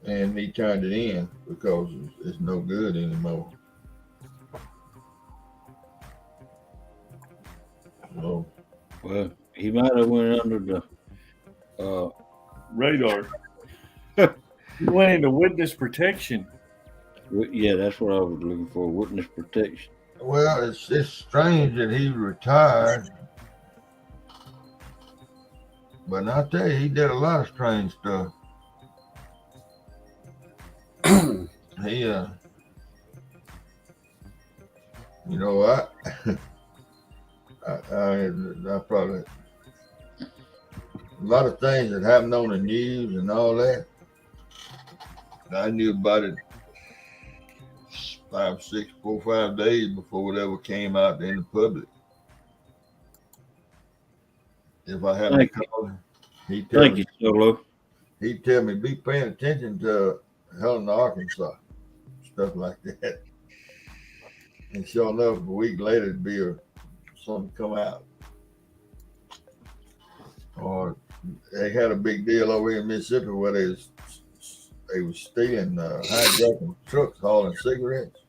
And he turned it in because it's no good anymore. So, Well, he might have went under the radar. He went into witness protection. Yeah, that's what I was looking for, witness protection. well, it's strange that he retired, but I tell you, he did a lot of strange stuff. He, you know what? I probably a lot of things that happened on the news and all that. I knew about it 5, 6, 4, 5 days before it ever came out in the public. If I hadn't called him, he'd tell Thank you, Solo. He'd tell me, be paying attention to Helena, Arkansas, stuff like that. And sure enough, a week later, it'd be something come out. Or they had a big deal over here in Mississippi where they was stealing, hijacking trucks, hauling cigarettes.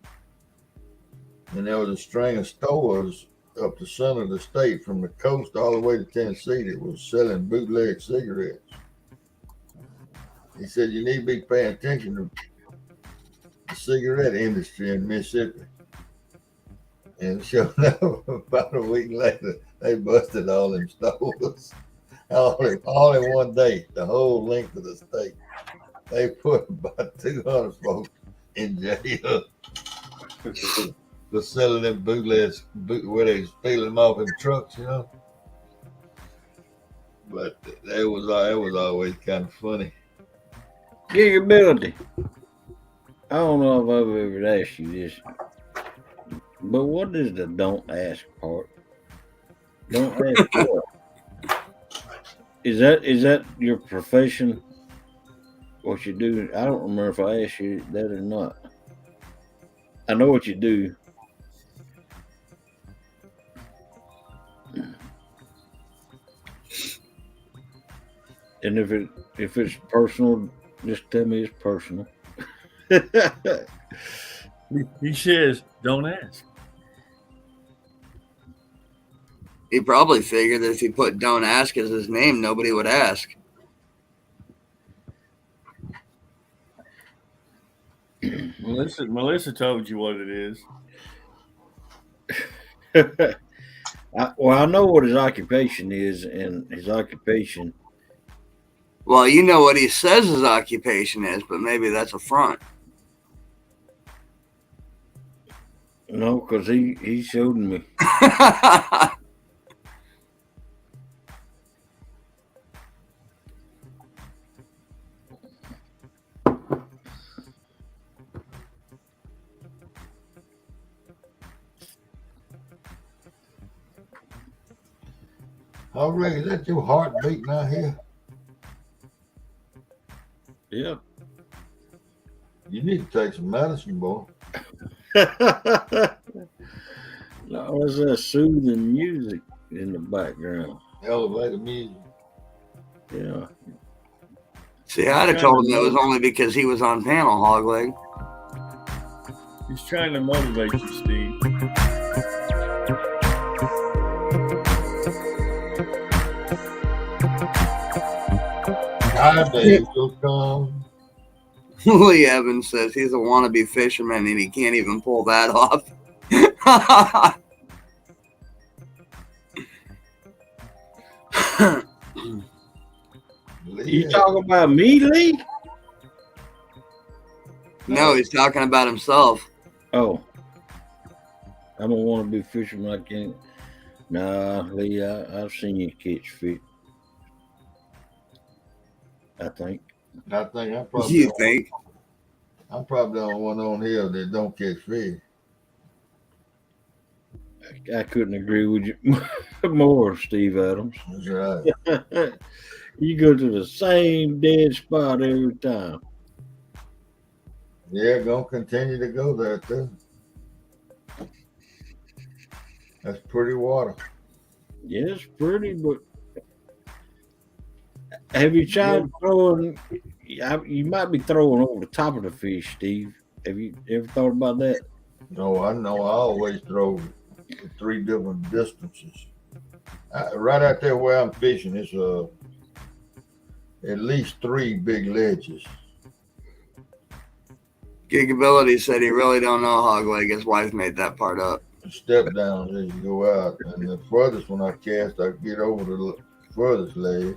And there was a string of stores up the center of the state from the coast all the way to Tennessee that was selling bootleg cigarettes. He said, you need to be paying attention to the cigarette industry in Mississippi. And sure enough, about a week later, they busted all them stores. All in one day, the whole length of the state. They put about 200 folks in jail for selling them bootlegs, where they stealing them off in trucks, you know. But that was always kind of funny. Gigability. I don't know if I've ever asked you this, but what is the don't ask part? Don't ask what? Is that your profession? What you do? I don't remember if I asked you that or not. I know what you do. And if it's personal, just tell me it's personal. He says, don't ask. He probably figured that if he put "don't ask" as his name, nobody would ask. Melissa told you what it is. I know what his occupation is, and his occupation. Well, you know what he says his occupation is, but maybe that's a front. No, because he showed me. Oh, Ray, is that your heart beating out here? Yeah. You need to take some medicine, boy. No, it's that soothing music in the background. Elevator music. Yeah. See, I'd have told him that was only because he was on panel, Hogleg. He's trying to motivate you, Steve. Our days will come. Lee Evans says he's a wannabe fisherman and he can't even pull that off. You talking about me, Lee? No, he's talking about himself. Oh. I don't want to be fisherman. I can't. Nah, Lee, I've seen you catch fish. I think. I think I'm probably the only one on here that don't catch fish. I couldn't agree with you more, Steve Adams. That's right. You go to the same dead spot every time. Yeah, gonna continue to go there too. That's pretty water. Yeah, it's pretty, but have you tried throwing? You might be throwing over the top of the fish, Steve. Have you ever thought about that? No, I know. I always throw 3 different distances. Right out there where I'm fishing, it's at least 3 big ledges. Gigability said he really don't know hog leg. His wife made that part up. Step down as you go out, and the furthest one I cast, I get over the furthest ledge.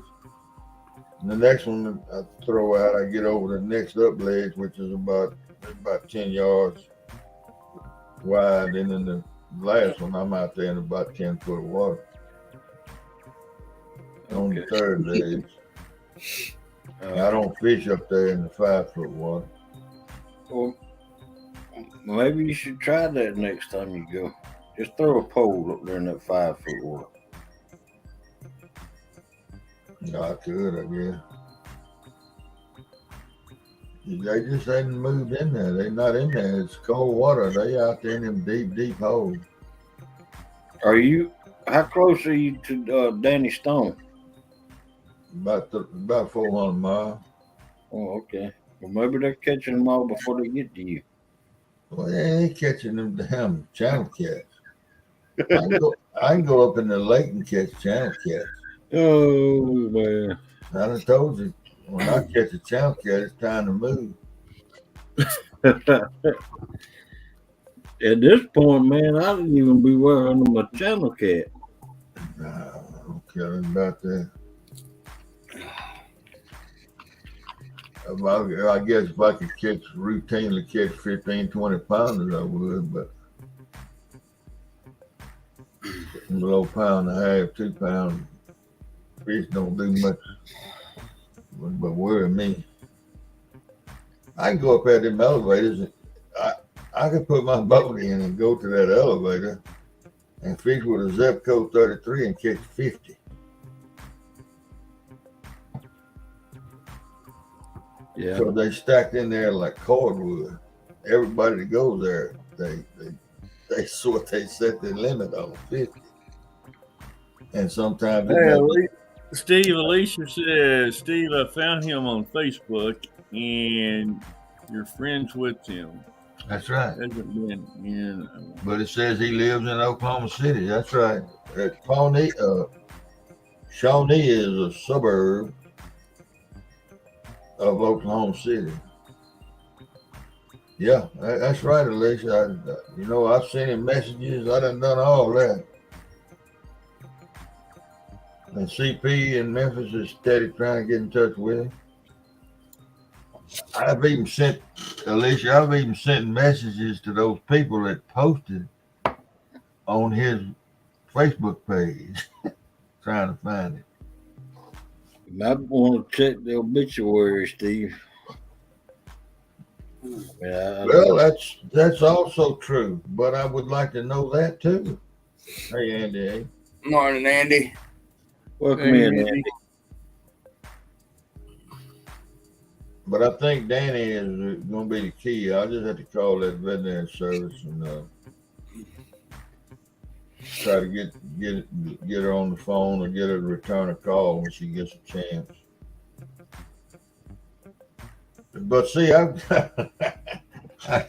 And the next one I throw out, I get over the next up ledge, which is about 10 yards wide. And then the last one, I'm out there in about 10 foot of water on the third ledge. I don't fish up there in the 5 foot water. Well, maybe you should try that next time you go. Just throw a pole up there in that 5 foot water. No, I could, I guess. They just hadn't moved in there. They're not in there. It's cold water. They out there in them deep, deep holes. How close are you to Danny Stone? About 400 miles. Oh, okay. Well, maybe they're catching them all before they get to you. Well, they ain't catching them damn channel cats. I can go up in the lake and catch channel cats. Oh, man. I done told you, when I catch a channel cat, it's time to move. At this point, man, I didn't even be wearing my channel cat. Nah, I don't care about that. I guess if I could routinely catch 15, 20 pounders, I would, but below pound and a half, 2 pound fish don't do much but worry me. I can go up at them elevators and I can put my boat in and go to that elevator and fish with a zip code 33 and catch 50. Yeah. So they stacked in there like cordwood. Everybody that goes there, they set their limit on 50. And sometimes Steve, Alicia says, Steve, I found him on Facebook and you're friends with him. That's right. Hasn't been in. But it says he lives in Oklahoma City. That's right. Shawnee is a suburb of Oklahoma City. Yeah, that's right, Alicia. I've sent him messages. I done all that. And CP in Memphis is steady trying to get in touch with him. I've even sent messages to those people that posted on his Facebook page trying to find it. You might want to check the obituary, Steve. Yeah. Well, that's also true, but I would like to know that too. Hey, Andy. Morning, Andy. Welcome in, Andy. But I think Danny is going to be the key. I just have to call that veterinary service and try to get her on the phone or get her to return a call when she gets a chance. But see, I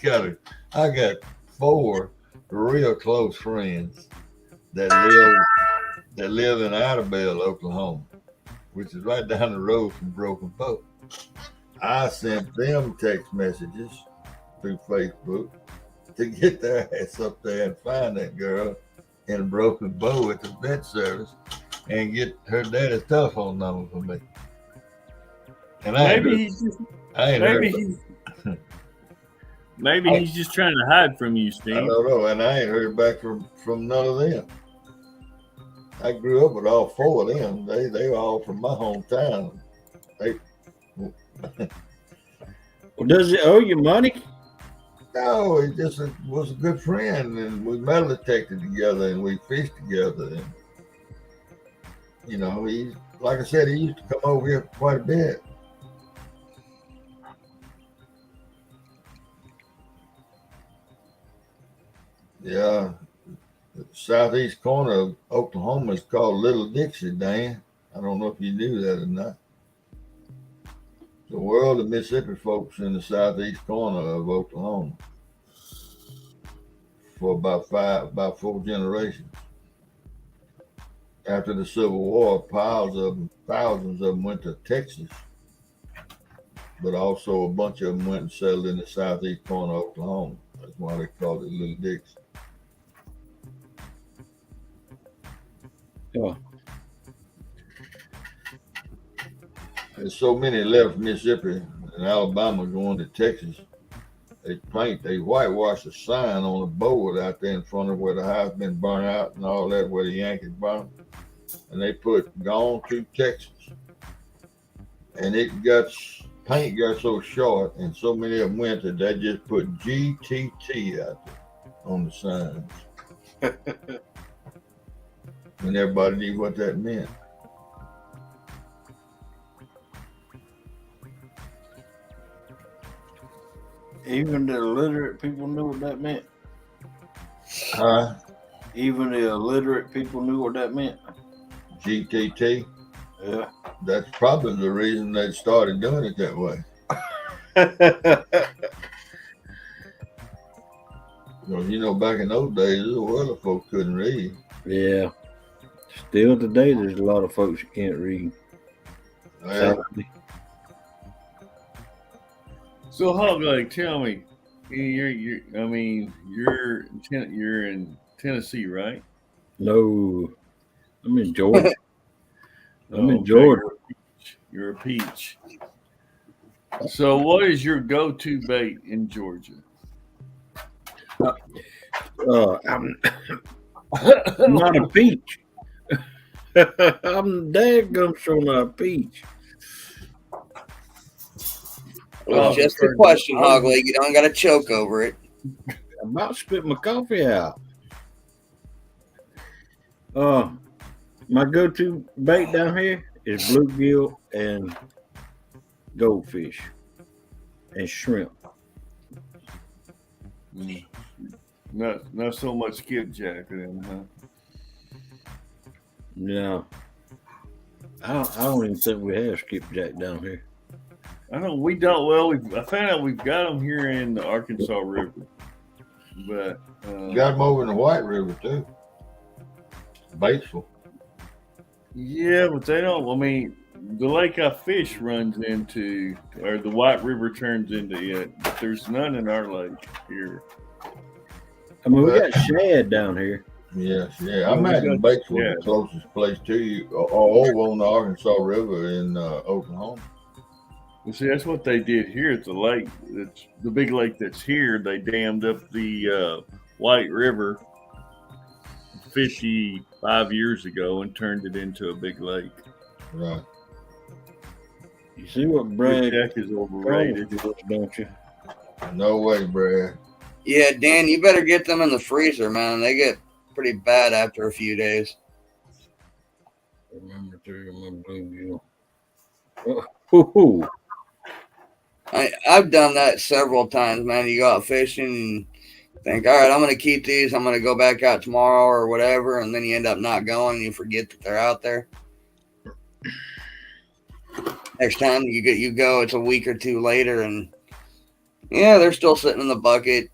got 4 real close friends that live in Idabel, Oklahoma, which is right down the road from Broken Bow. I sent them text messages through Facebook to get their ass up there and find that girl in Broken Bow at the vet service and get her daddy's telephone number for me. And maybe he's just trying to hide from you, Steve. I don't know, and I ain't heard back from none of them. I grew up with all 4 of them. They were all from my hometown. Well, does it owe you money? No, he just was a good friend, and we metal detected together, and we fished together. And he, like I said, he used to come over here quite a bit. Yeah, the southeast corner of Oklahoma is called Little Dixie, Dan. I don't know if you knew that or not. The world of Mississippi folks in the southeast corner of Oklahoma for about 4 generations. After the Civil War, thousands of them went to Texas, but also a bunch of them went and settled in the southeast corner of Oklahoma. That's why they called it Little Dixie. Yeah. There's so many left Mississippi and Alabama going to Texas. They whitewash a sign on a board out there in front of where the house been burnt out and all that, where the Yankees burned. And they put "Gone to Texas." And paint got so short and so many of them went that they just put GTT out there on the signs. And everybody knew what that meant. Even the illiterate people knew what that meant. Even the illiterate people knew what that meant. GTT? Yeah. That's probably the reason they started doing it that way. Well, back in those days, the world of folks couldn't read. Yeah. Still today, there's a lot of folks who can't read. Yeah. So, Hog, tell me, you're in Tennessee, right? No, I'm in Georgia. I'm in Okay, Georgia. You're a peach. So, what is your go-to bait in Georgia? I'm not a peach. I'm dadgum sure not a peach. It was just a question, Hogleg. You don't got to choke over it. I'm about to spit my coffee out. My go-to bait down here is bluegill and goldfish and shrimp. Not so much skipjack then, huh? No, I don't even think we have skipjack down here. We don't. Well, I found out we've got them here in the Arkansas River, but got them over in the White River too. Batesville. Yeah, but they don't. I mean, the lake I fish runs into, or the White River turns into it, but there's none in our lake here. I mean, we got shad down here. Yes, yeah. I imagine Batesville the closest place to you, all over on the Arkansas River in Oklahoma. Well, see, that's what they did here at the lake. It's the big lake that's here. They dammed up the White River 55 years ago and turned it into a big lake. Right. You see what Brad is overrated, don't you? No way, Brad. Yeah, Dan, you better get them in the freezer, man. They get pretty bad after a few days. Remember my bluegill. Oh, I've done that several times, man. You go out fishing and think, all right, I'm going to keep these. I'm going to go back out tomorrow or whatever. And then you end up not going and you forget that they're out there. Next time you go, it's a week or two later. And yeah, they're still sitting in the bucket,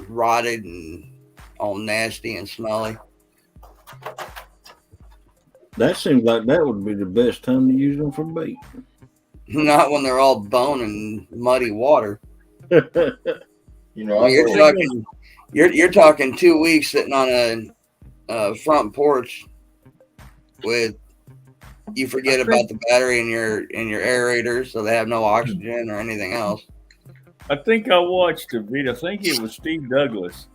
rotted and all nasty and smelly. that seems like that would be the best time to use them for bait. Not when they're all bone and muddy water. You're talking 2 weeks sitting on a front porch with you forget about the battery in your aerators, so they have no oxygen or anything else. I think I watched a video. I think it was Steve Douglas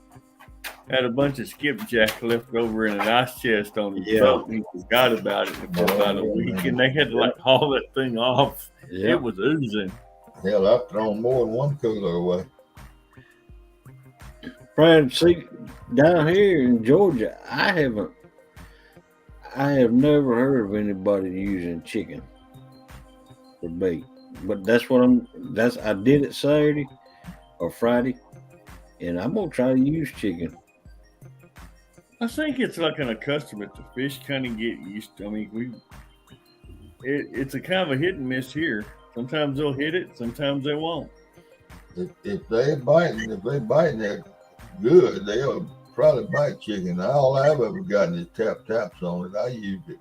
had a bunch of skipjack left over in an ice chest on his boat, and he forgot about it for about a week, and they had to haul that thing off. Yeah. It was oozing. Hell, I've thrown more than one cooler away. Brad, see, down here in Georgia, I have never heard of anybody using chicken for bait. But I did it Saturday or Friday, and I'm gonna try to use chicken. I think it's like an accustomment. The fish kind of get used to. I mean, it's a kind of a hit and miss here. Sometimes they'll hit it, sometimes they won't. If they biting it good, they'll probably bite chicken. All I've ever gotten is taps on it. I used it.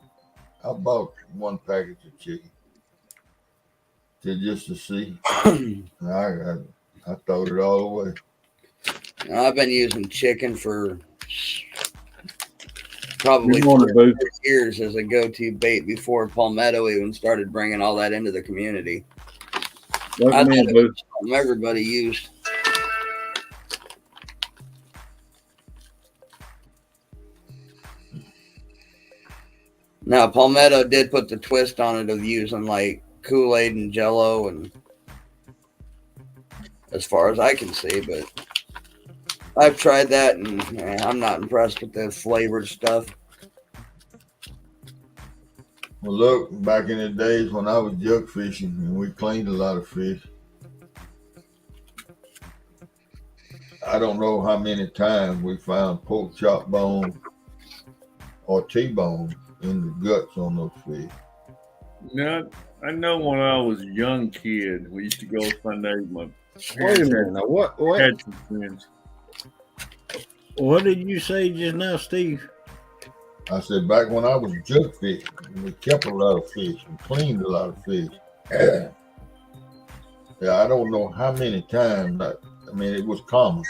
I bought one package of chicken just to see. I throw it all away. I've been using chicken for probably 4 years as a go-to bait before Palmetto even started bringing all that into the community. I thought it was something everybody used. Now, Palmetto did put the twist on it of using like Kool-Aid and Jello, and as far as I can see, but I've tried that, and I'm not impressed with the flavored stuff. Well, look, back in the days when I was jug fishing and we cleaned a lot of fish, I don't know how many times we found pork chop bone or T-bone in the guts on those fish. No, I know when I was a young kid, we used to go with my neighbor. Wait a minute. Now, what? Had some friends. What did you say just now, Steve? I said back when I was jug fishing, we kept a lot of fish and cleaned a lot of fish. Yeah, I don't know how many times. I mean, it was common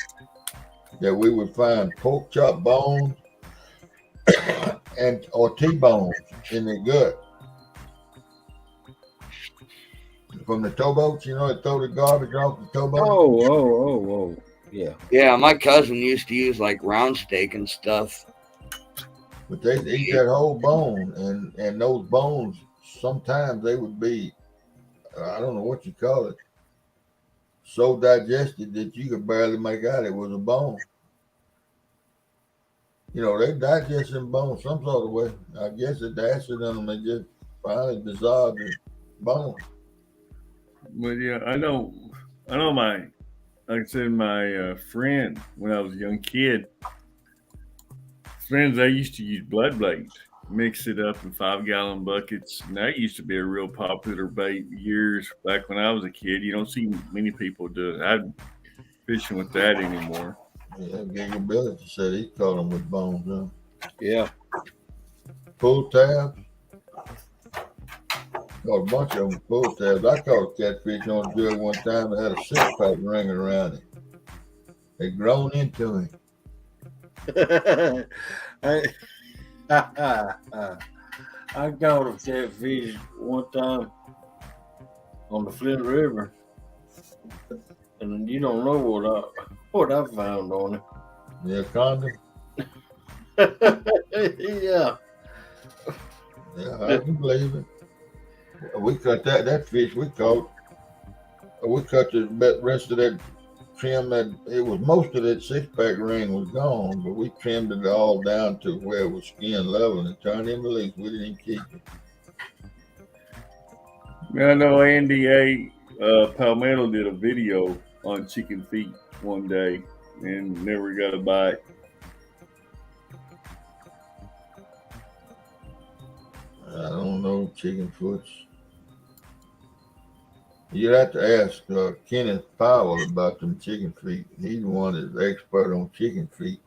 that we would find pork chop bones or T-bones in the gut from the towboats. You know, they throw the garbage off the towboat. Oh, yeah. Yeah, my cousin used to use like round steak and stuff. But they eat that whole bone, and those bones, sometimes they would be, I don't know what you call it, so digested that you could barely make out it was a bone. You know, they digest them bones some sort of way. I guess the acid in them, they just finally dissolve the bone. But yeah, I know like I said, my friend, when I was a young kid, friends, they used to use Blaize, mix it up in 5-gallon buckets. And that used to be a real popular bait years back when I was a kid. You don't see many people do it. I'm fishing with that anymore. Yeah, Giggle Billy said he caught them with bones, huh? Yeah. Pull tabs. Caught a bunch of them with pull tabs. I caught a catfish on a jug one time that had a 6-pack ring around it. They grown into him. I caught a catfish one time on the Flint River, and you don't know what I found on it. Yeah, condom. Yeah. Yeah, I can believe it. We cut that fish we caught. We cut the rest of that trim. That it was most of that 6-pack ring was gone, but we trimmed it all down to where it was skin level and turned in Blaize. We didn't even keep it. I know Andy A. Palmetto did a video on chicken feet one day and never got a bite. I don't know chicken foots. You'd have to ask Kenneth Powell about them chicken feet. He's the one that's expert on chicken feet.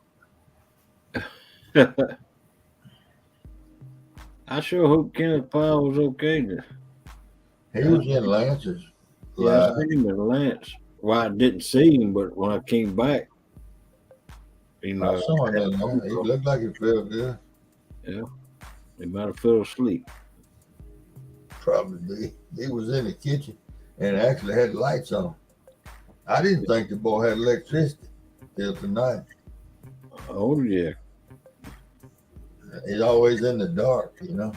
I sure hope Kenneth Powell was okay. He was in Lance's Yeah, live. I seen him in Lance. Well, I didn't see him, but when I came back, I saw him in there. He looked like he felt good. Yeah, he might have fell asleep. Probably. He was in the kitchen and actually had lights on. I didn't think the boy had electricity till tonight. Oh yeah. He's always in the dark, you know.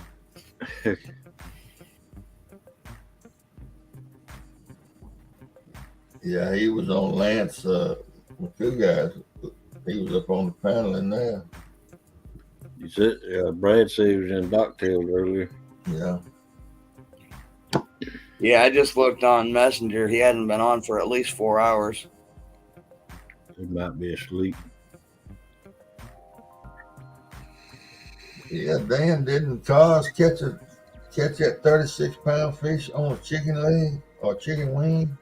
Yeah, he was on Lance with two guys, He was up on the panel in there. You said Brad said he was in Docktails earlier. Yeah. Yeah, I just looked on Messenger. He hadn't been on for at least 4 hours. He might be asleep. Yeah, Dan, didn't Cars catch that 36-pound fish on a chicken leg or chicken wing?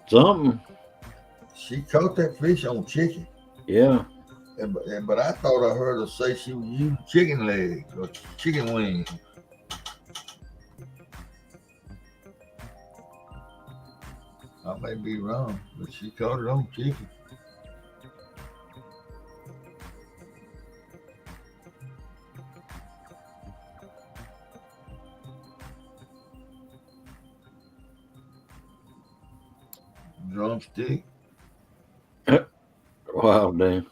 Something. She caught that fish on chicken. Yeah. But I thought I heard her say she was using chicken legs or chicken wings. I may be wrong, but she caught it on chicken. Drumstick. Wow, damn.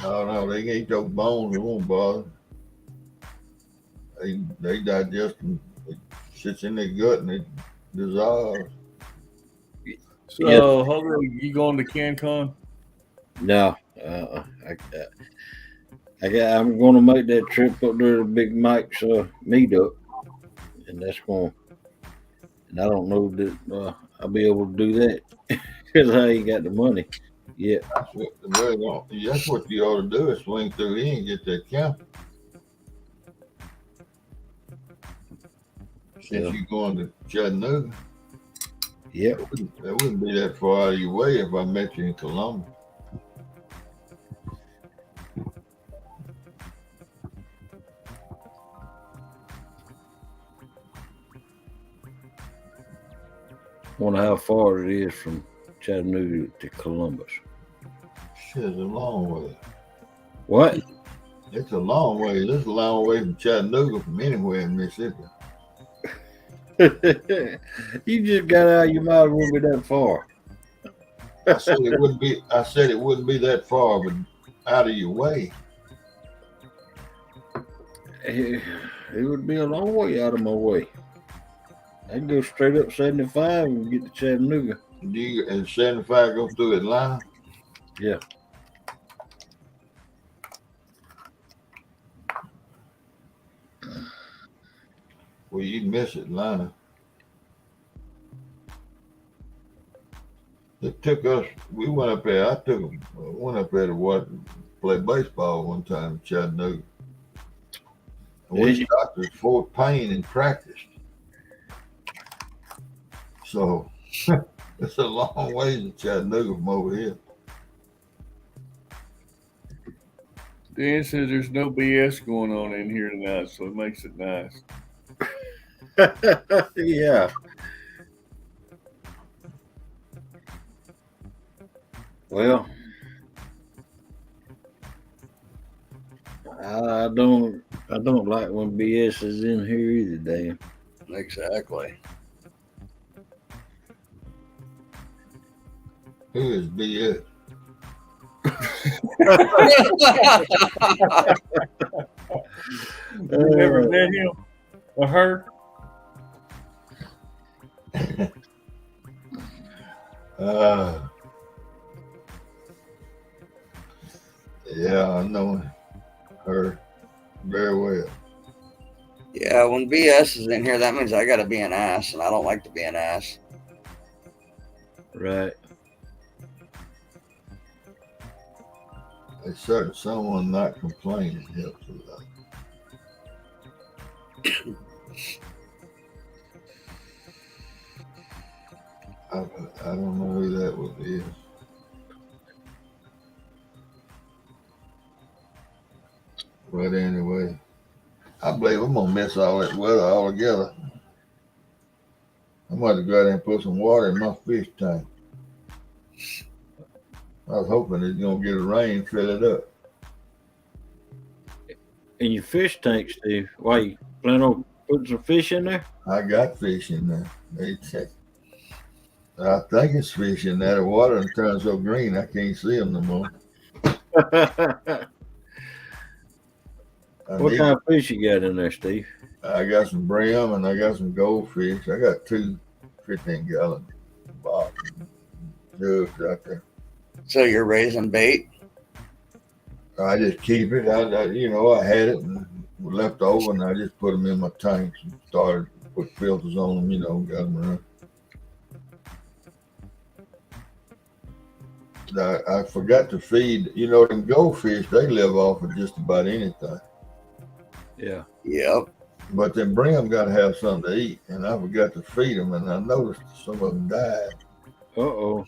No, they eat those bones. It won't bother. They digest them. It sits in their gut and it dissolves. So, Yeah. Hogo, you going to CanCon? No. I'm going to make that trip up there to Big Mike's meetup. And that's going. And I don't know that I'll be able to do that because I ain't got the money yet. That's what you ought to do is swing through here and get that camp. Since you're going to Chattanooga. Yep. That wouldn't be that far out of your way if I met you in Columbus. Wonder how far it is from Chattanooga to Columbus. Shit, it's a long way. What? It's a long way. It's a long way from Chattanooga from anywhere in Mississippi. You just got out. You might as well be that far. I said it wouldn't be. I said it wouldn't be that far, but out of your way. It would be a long way out of my way. I'd go straight up 75 and get to Chattanooga. And 75 go through Atlanta? Yeah. Well, you'd miss Atlanta. It took us. We went up there. Went up there to play baseball one time in Chattanooga. And we stopped at Fort Payne and practiced. So it's a long ways to Chattanooga from over here. Dan says there's no BS going on in here tonight, so it makes it nice. Yeah. Well, I don't like when BS is in here either, Dan. Exactly. Who is BS? You never met him or her? Yeah, I know her very well. Yeah, when BS is in here, that means I got to be an ass, and I don't like to be an ass. Right. A certain someone not complaining helps a lot. I don't know who that would be. But anyway, I believe I'm gonna miss all that weather altogether. I'm going to go out there and put some water in my fish tank. I was hoping it's gonna get a rain, fill it up. In your fish tank, Steve, why you plan on putting some fish in there? I got fish in there. I think it's fish in there. The water turns so green I can't see them no more. What kind of fish you got in there, Steve? I got some brim and I got some goldfish. I got 2 15-gallon boxes, jugs out there. So you're raising bait? I just keep it. I I had it and left over, and I just put them in my tanks and started put filters on them. Got them around. I forgot to feed. Them goldfish, they live off of just about anything. Yeah. Yep. But then brim got to have something to eat, and I forgot to feed them, and I noticed some of them died. Uh-oh.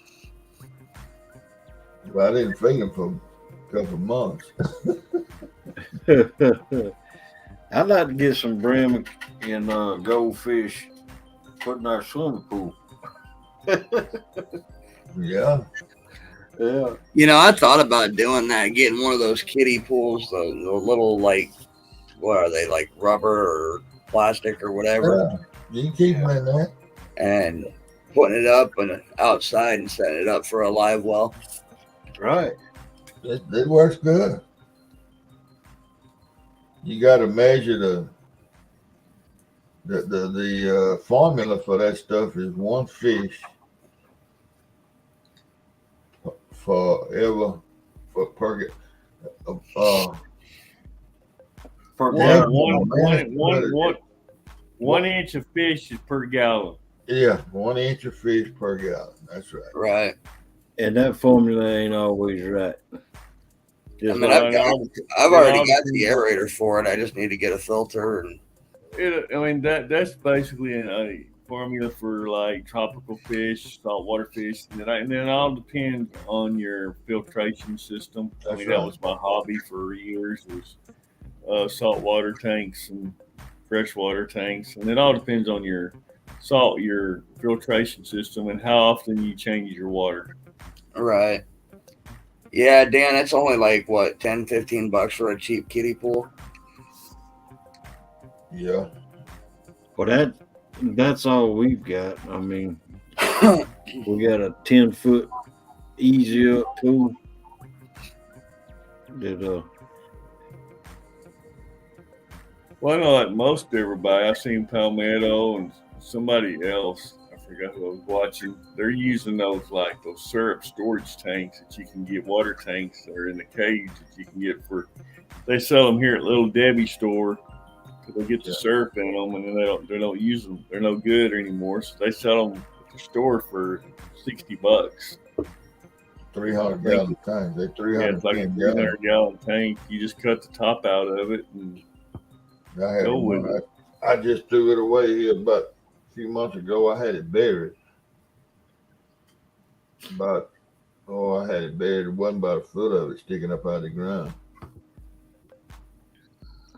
But I didn't feed them for a couple of months. I'd like to get some brim and goldfish put in our swimming pool. Yeah. Yeah. I thought about doing that, getting one of those kiddie pools, the little, like, what are they, like rubber or plastic or whatever? Yeah. You can keep them in there. And putting it up and outside and setting it up for a live well. Right. It works good. You got to measure the formula for that stuff is 1 fish per one inch of fish is per gallon. Yeah, 1 inch of fish per gallon. That's right. Right. And that formula ain't always right. I've already got the aerator for it. I just need to get a filter and that's basically a formula for like tropical fish, saltwater fish, and then it all depends on your filtration system. That was my hobby for years, was saltwater tanks and freshwater tanks, and it all depends on your filtration system and how often you change your water. Right. Yeah, Dan, it's only like what, $10-15 for a cheap kiddie pool. Yeah. Well, that's all we've got. I mean, we got a 10-foot easy up pool that well, I know like most everybody, I've seen Palmetto and somebody else, I forgot who I was watching, they're using those syrup storage tanks that you can get, water tanks that are in the cage that you can get they sell them here at Little Debbie store. They get the syrup in them, and then they don't use them. They're no good anymore, so they sell them at the store for $60. 300 gallon tank. They're 300. It's like a 300 gallon tank. You just cut the top out of it and go with it. I just threw it away here about a few months ago. I had it buried. I had it buried. It wasn't about a foot of it sticking up out of the ground.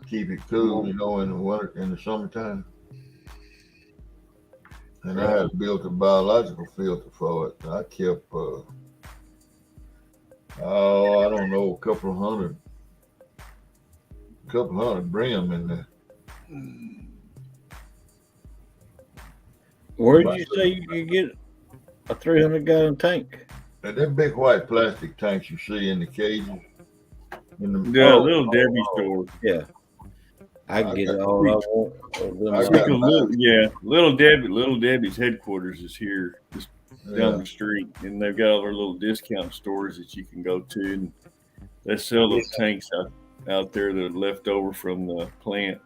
Keep it cool, in the winter, in the summertime. And I had built a biological filter for it. I kept, I don't know, a couple hundred brim in there. Where did you say you could get a 300-gallon tank? They're big white plastic tanks you see in the cages. Little Debbie store. Yeah. I can get it all I want. Little Debbie's headquarters is here, just down the street, and they've got all their little discount stores that you can go to, and they sell those tanks out there that are left over from the plant.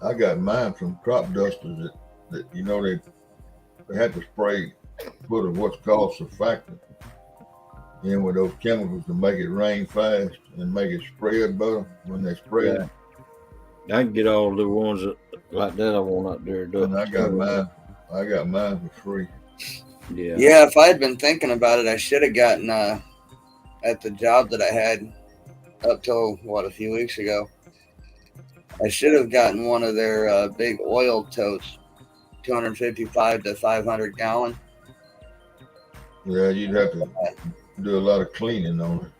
I got mine from crop dusters that they had to spray, put what's called surfactant in with those chemicals to make it rain fast and make it spread better when they spray it. I can get all the ones like that I want out there. And I got mine for free. Yeah. Yeah, if I had been thinking about it, I should have gotten at the job that I had up till a few weeks ago. I should have gotten one of their big oil totes, 255 to 500 gallon. Yeah, you'd have to do a lot of cleaning on it.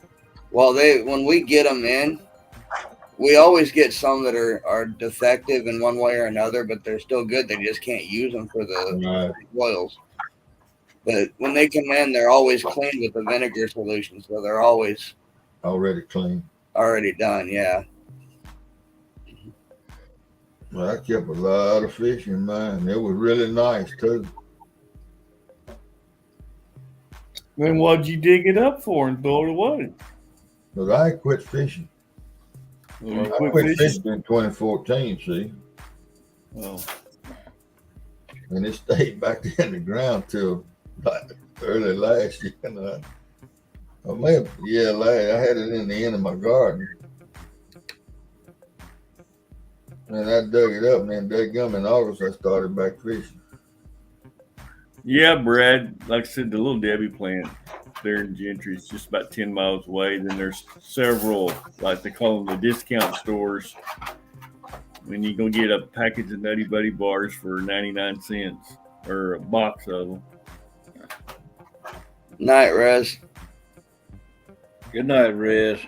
Well, when we get them in, we always get some that are defective in one way or another, but they're still good. They just can't use them for the oils. But when they come in, they're always cleaned with the vinegar solution, so they're always Already clean. Already done, yeah. Well, I kept a lot of fish in mine. It was really nice too. Then what'd you dig it up for and throw it away? Because I quit fishing. Well, you I quit quit fishing? fishing in 2014, see? Oh. And it stayed back in the ground till like early last year. And I had it in the end of my garden. And I dug it up, and then dadgum in August I started back fishing. Yeah, Brad. Like I said, the Little Debbie plant there in Gentry is just about 10 miles away. Then there's several, like they call them the discount stores. When you go get a package of Nutty Buddy bars for 99 cents or a box of them. Night, Rez. Good night, Rez.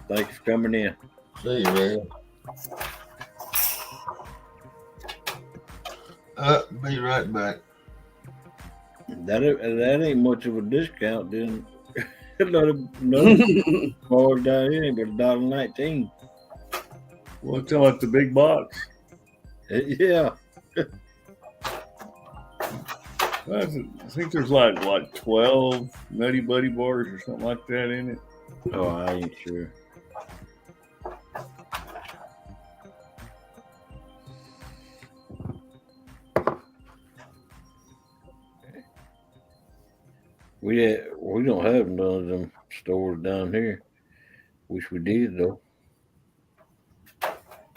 Thank you for coming in. See you, man. Be right back. That ain't much of a discount, then. Another bar down here ain't but $1.19. Well, it's about the big box. Yeah. I think there's like 12 Nutty Buddy bars or something like that in it. Oh, I ain't sure. We don't have none of them stores down here. Wish we did though.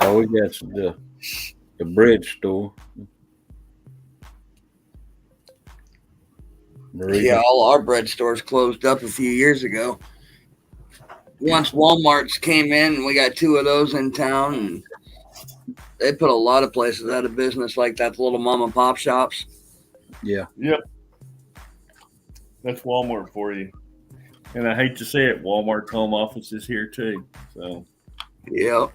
Oh, we got the bread store. Yeah, all our bread stores closed up a few years ago. Once Walmart's came in, we got 2 of those in town, and they put a lot of places out of business, like that little mom and pop shops. Yeah. Yep. That's Walmart for you. And I hate to say it, Walmart's home office is here too. So. Yep.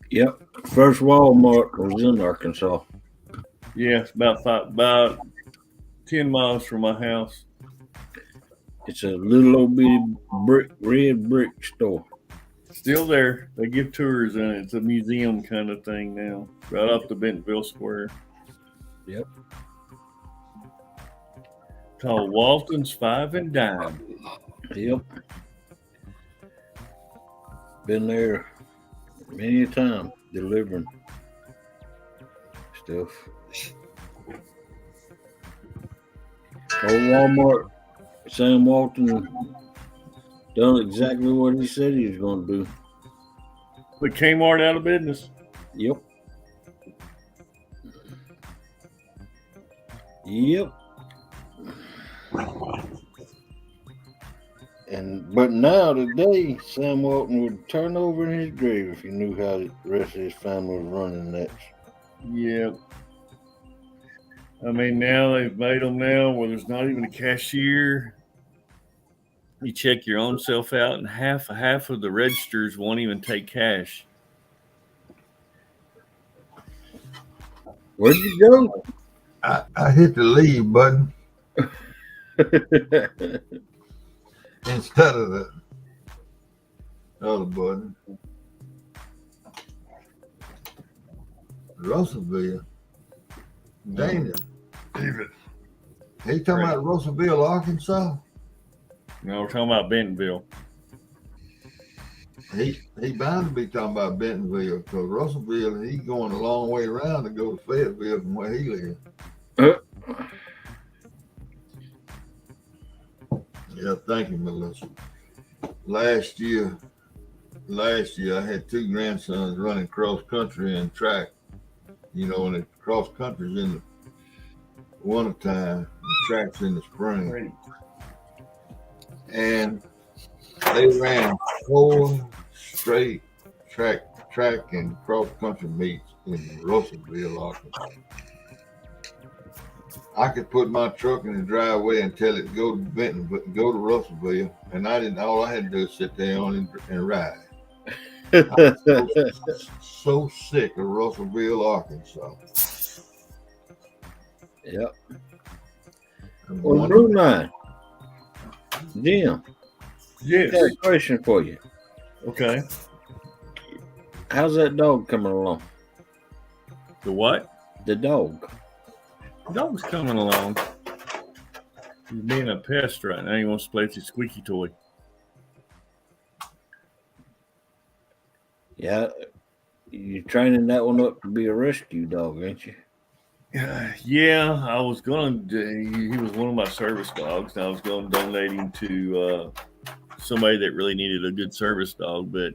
Yep. First Walmart was in Arkansas. Yeah, it's about 10 miles from my house. It's a little old bitty red brick store. Still there. They give tours in it. It's a museum kind of thing now. Right off the Bentonville Square. Yep. Called Walton's 5 and Dime. Yep. Been there many a time delivering stuff. Old Walmart, Sam Walton done exactly what he said he was going to do. Put Kmart out of business. Yep. Yep. But now today, Sam Walton would turn over in his grave if he knew how the rest of his family was running that. Yeah. I mean, now they've made them now where there's not even a cashier. You check your own self out, and half of the registers won't even take cash. Where'd you go? I hit the leave button instead of the other button. Russellville. Daniel. David. He talking about Russellville, Arkansas? No, we're talking about Bentonville. He bound to be talking about Bentonville because Russellville, he's going a long way around to go to Fayetteville from where he lives. Yeah, thank you, Melissa. Last year I had 2 grandsons running cross country and track. You know, and the cross country's in the wintertime, the track's in the spring. Great. And they ran 4 straight track and cross country meets in Russellville, Arkansas. I could put my truck in the driveway and tell it go to Benton, but go to Russellville, and all I had to do is sit down and ride. I'm so sick of Russellville, Arkansas. Yep. Well, Brunei, Jim, Yes. Got a question for you. Okay. How's that dog coming along? The what? The dog. The dog's coming along. He's being a pest right now. He wants to play with his squeaky toy. Yeah. You're training that one up to be a rescue dog, ain't you? Yeah, I was going to. He was one of my service dogs, and I was going to donate him to somebody that really needed a good service dog. But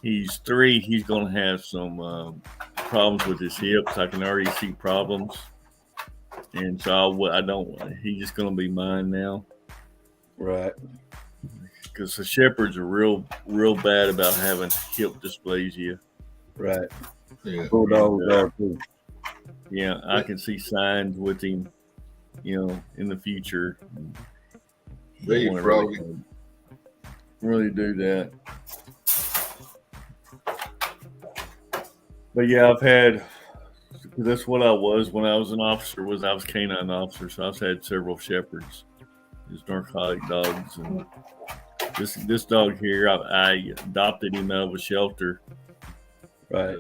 he's 3. He's going to have some problems with his hips. I can already see problems, and so I don't. He's just going to be mine now. Right. Because the shepherds are real bad about having hip dysplasia. Right. Yeah. Bulldogs are too. Yeah, I can see signs with him, in the future. They Don't wanna probably really do that. But yeah, I've had. That's what I was when I was an officer. I was canine officer, so I've had several shepherds, just narcotic dogs, and this dog here, I adopted him out of a shelter. Right.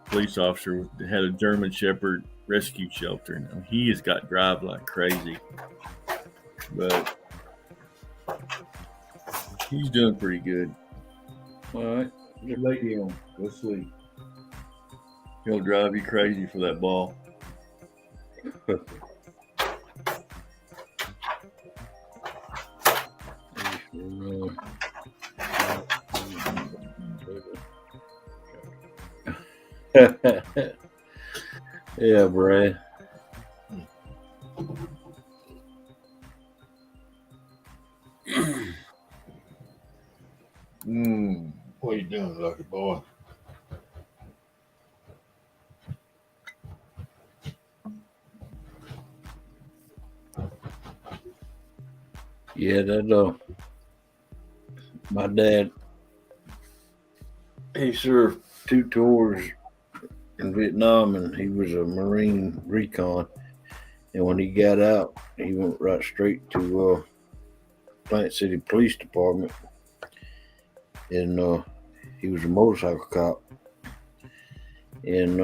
Police officer had a German Shepherd rescue shelter. Now he has got drive like crazy, but he's doing pretty good. All right. Just lay down, go sleep. He'll drive you crazy for that ball. Yeah, Brad. What are you doing, lucky boy? Yeah, that my dad, he served 2 tours in Vietnam, and he was a Marine recon. And when he got out, he went right straight to Plant City Police Department, and he was a motorcycle cop. And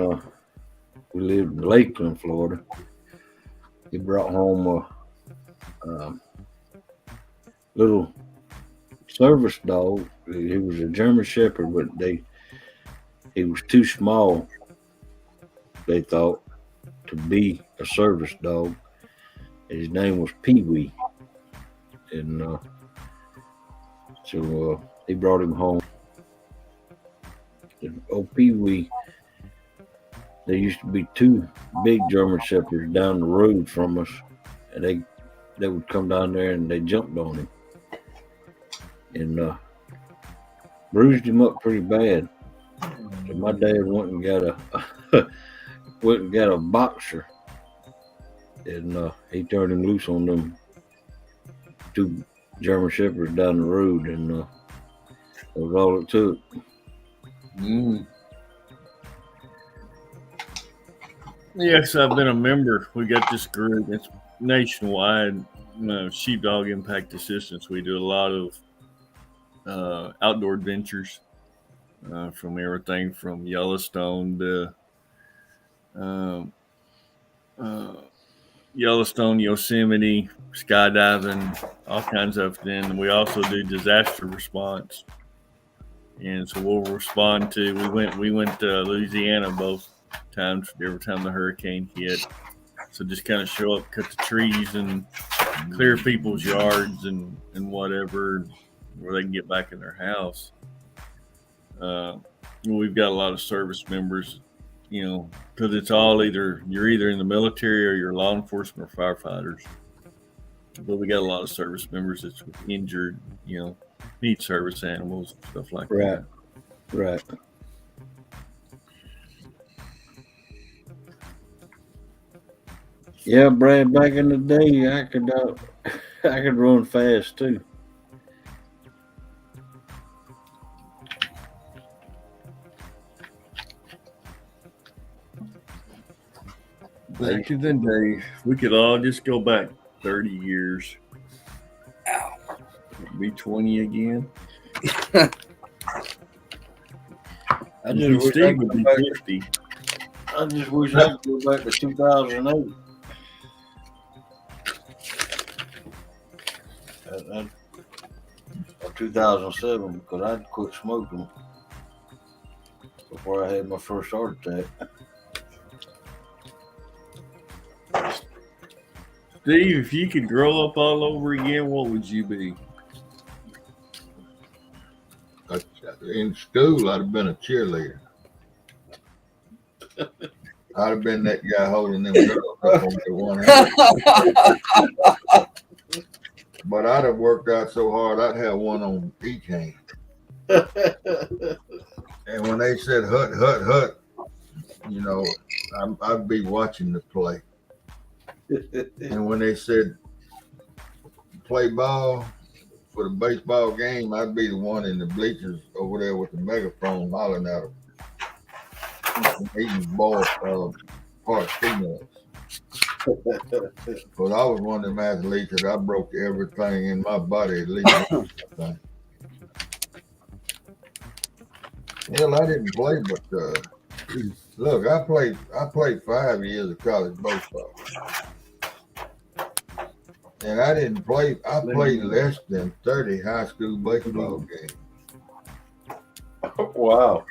we lived in Lakeland, Florida. He brought home a little service dog. He was a German Shepherd, but he was too small, they thought, to be a service dog. His name was Pee Wee. And so he brought him home. And old Pee Wee, there used to be 2 big German Shepherds down the road from us, and they would come down there and they jumped on him and bruised him up pretty bad. So my dad went and got a boxer, and he turned him loose on them 2 German Shepherds down the road, and that was all it took. Yes, I've been a member. We got this group. It's nationwide. Sheepdog Impact Assistance. We do a lot of outdoor adventures, from everything from Yellowstone to Yellowstone, Yosemite, skydiving, all kinds of. Then we also do disaster response, and so we'll respond to. We went to Louisiana both times. Every time the hurricane hit, so just kind of show up, cut the trees, and clear people's yards and whatever, where they can get back in their house. We've got a lot of service members, because it's all you're either in the military or you're law enforcement or firefighters. But we got a lot of service members that's injured, need service animals, stuff like that. Right. Yeah, Brad. Back in the day, I could run fast too. Back in the day, we could all just go back 30 years. Ow. be 20 again. I just wish I Steve could would be go back. 50. I just wish I could go back to 2008. Or 2007, because I'd quit smoking before I had my first heart attack. Steve, if you could grow up all over again, what would you be? In school, I'd have been a cheerleader. I'd have been that guy holding them girls up on their one hand. But I'd have worked out so hard, I'd have one on each hand. And when they said hut, hut, hut, you know, I'd be watching the play. And when they said play ball for the baseball game, I'd be the one in the bleachers over there with the megaphone hollering at them. Eating Boar part peanuts. But I was one of them athletes that I broke everything in my body at least one time. Hell, I didn't play, but look, I played 5 years of college baseball. And I didn't play, I played less than 30 high school baseball games. Wow.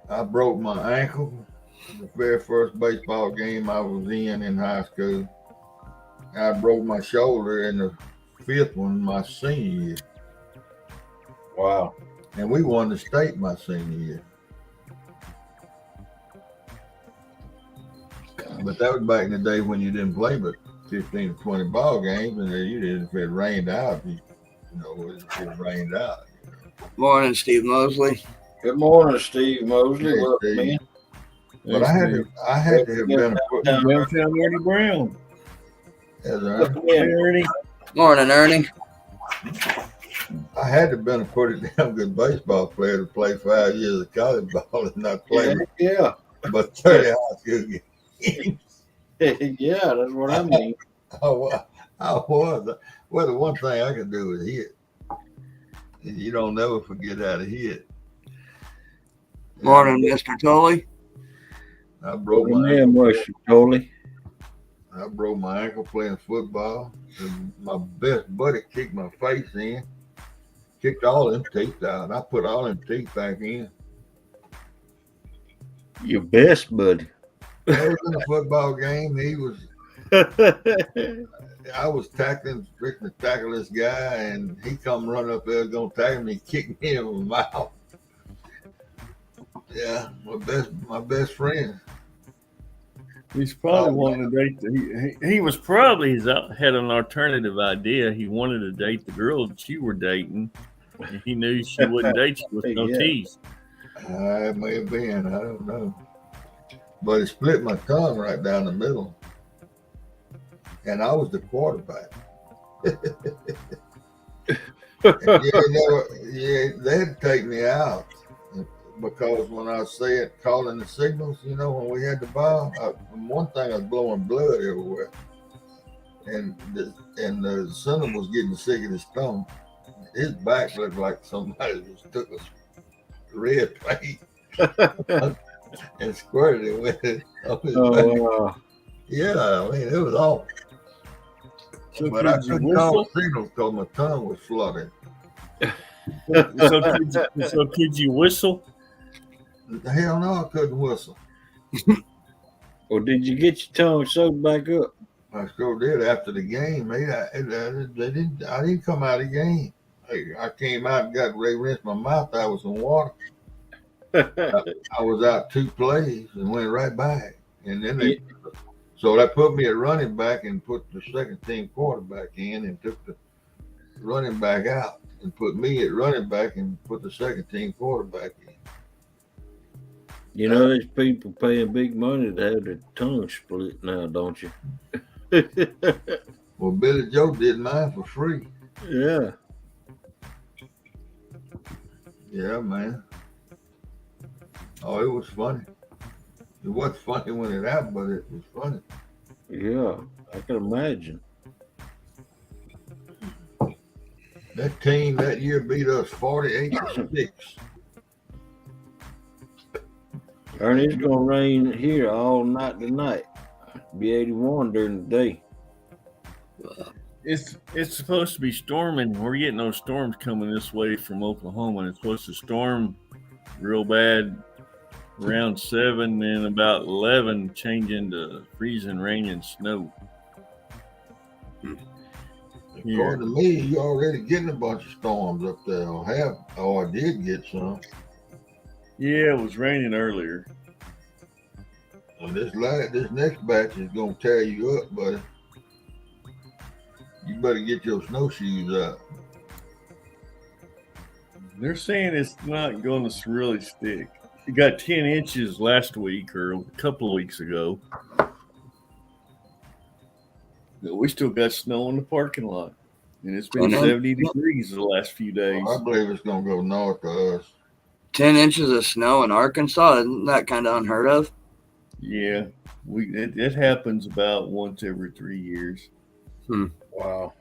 I broke my ankle the very first baseball game I was in high school. I broke my shoulder in the 5th one my senior year. Wow. And we won the state my senior year. But that was back in the day when you didn't play but 15 or 20 ball games, and you didn't, if it rained out, it rained out. Morning, Steve Mosley. Good morning, Steve Mosley. Hey, Welcome Steve. in. But I had to have been Downtown Ernie Brown. Welcome in. Ernie. Morning, Ernie. I had to have been a pretty damn good baseball player to play 5 years of college ball and not play Yeah. but 30 high school games. Yeah, that's what I mean. I was. Well, the one thing I could do is hit. And you don't never forget how to hit. Morning, Mr. Tully. I broke Welcome my in, ankle. Mr. Tully. I broke my ankle playing football. And my best buddy kicked my face in. Kicked all them teeth out. I put all them teeth back in. Your best buddy. I was in a football game. I was tackling, freaking to tackle this guy, and he come running up there, gonna tackle me, kick me in the mouth. Yeah, my best friend. He's probably wanting to date. He was probably had an alternative idea. He wanted to date the girl that you were dating. And he knew she wouldn't date you with no teeth. It may have been. I don't know. But it split my tongue right down the middle. And I was the quarterback. They had to take me out. Because when I said calling the signals, when we had the ball, one thing I was blowing blood everywhere. And the center was getting sick of his thumb. His back looked like somebody just took a red paint and squirted it with it up his back. Yeah, I mean, it was awful. So but I couldn't call the signals because my tongue was flooded. So could you whistle? Hell no, I couldn't whistle. Or did you get your tongue sewed back up? I sure did after the game. I didn't come out of the game. I came out and they rinsed my mouth out with some water. I was out 2 plays and went right back. And then they put me at running back and put the second team quarterback in and took the running back out and put me at running back and put the second team quarterback in. There's people paying big money to have their tongue split now, don't you? Well, Billy Joe did mine for free. Yeah. Yeah, man. Oh, it was funny. It wasn't funny when it happened, but it was funny. Yeah, I can imagine. That team that year beat us 48-6. Ernie, it's gonna rain here all night tonight. Be 81 during the day. It's supposed to be storming. We're getting those storms coming this way from Oklahoma, and it's supposed to storm real bad around 7, and about 11 change into freezing rain and snow. According to me, you already getting a bunch of storms up there. I did get some. Yeah, it was raining earlier. And this next batch is gonna tear you up, buddy. You better get your snowshoes out. They're saying it's not going to really stick. It got 10 inches last week or a couple of weeks ago. But we still got snow in the parking lot. And it's been 70 degrees the last few days. Well, I believe it's going to go north to us. 10 inches of snow in Arkansas? Isn't that kind of unheard of? Yeah. It happens about once every 3 years. Wow.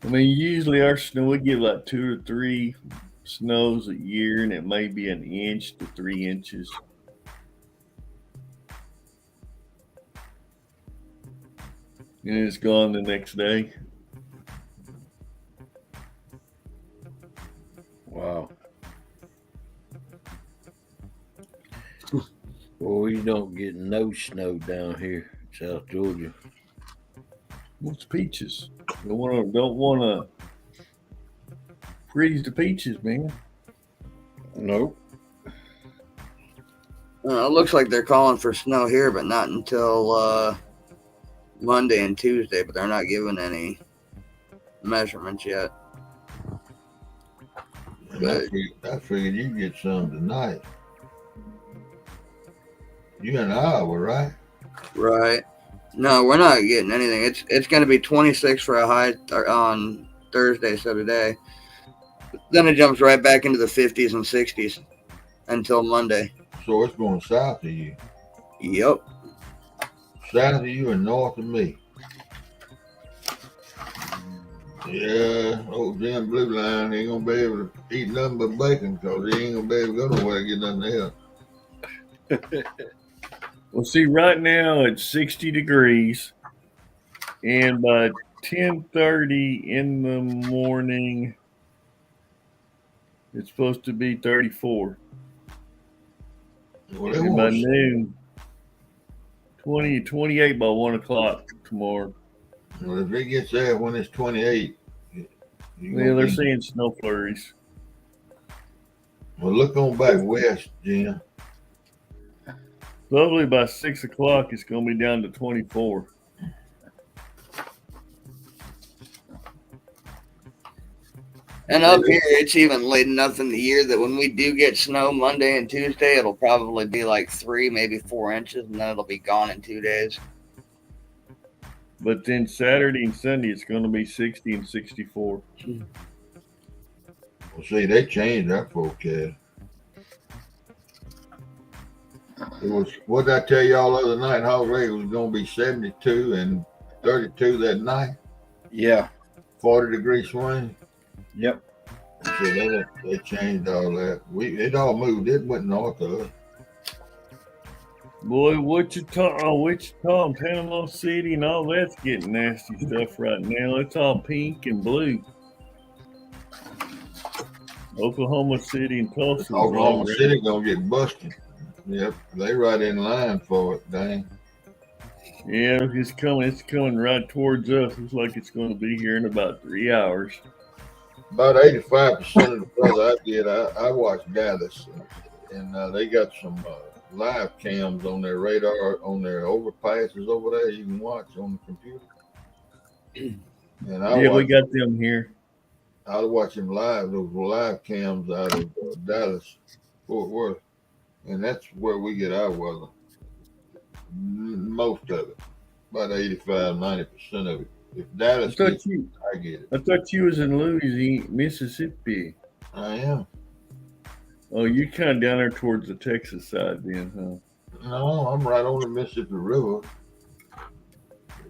I mean, usually our snow, we get like 2 or 3 snows a year, and it may be 1 inch to 3 inches. And it's gone the next day. Wow. Well, we don't get no snow down here in South Georgia. What's peaches? Don't want to freeze the peaches, man. Nope. It looks like they're calling for snow here, but not until Monday and Tuesday, but they're not giving any measurements yet. I figured you'd get some tonight. You in Iowa, right? Right. No, we're not getting anything. It's going to be 26 for a high on Thursday, so today. Then it jumps right back into the 50s and 60s until Monday. So it's going south of you. Yep. South of you and north of me. Yeah, old Jim Blue Line ain't going to be able to eat nothing but bacon because he ain't going to be able to go nowhere to get nothing else. Well, see, right now it's 60 degrees, and by 10:30 in the morning, it's supposed to be 34. Well, And by noon, 28 by 1 o'clock tomorrow. Well, if it gets there when it's 28, They're saying snow flurries. Well, look on back west, Jim. Probably by 6 o'clock, it's going to be down to 24. And up here, it's even late enough in the year that when we do get snow Monday and Tuesday, it'll probably be like 3, maybe 4 inches, and then it'll be gone in 2 days. But then Saturday and Sunday, it's going to be 60 and 64. Well, see, they changed that forecast. It was, what did I tell y'all the other night? How it was going to be 72 and 32 that night? Yeah. 40-degree swing? Yep. So they changed all that. It all moved. It went north of us. Boy, Wichita, and Panama City, and all that's getting nasty stuff right now. It's all pink and blue. Oklahoma City and Tulsa. Oklahoma City gonna get busted. Yep, they right in line for it. Dang. Yeah, it's coming right towards us. Looks like it's going to be here in about 3 hours. About 85% of the weather I get, I watch Dallas, and they got some live cams on their radar, on their overpasses over there. You can watch on the computer. And we got them here. I was watching those live cams out of Dallas, Fort Worth, and that's where we get our weather. Most of it, about 85-90% of it. If Dallas gets it, I get it. I thought you was in Louisiana, Mississippi. I am. Oh, you kind of down there towards the Texas side then, huh? No, I'm right on the Mississippi River.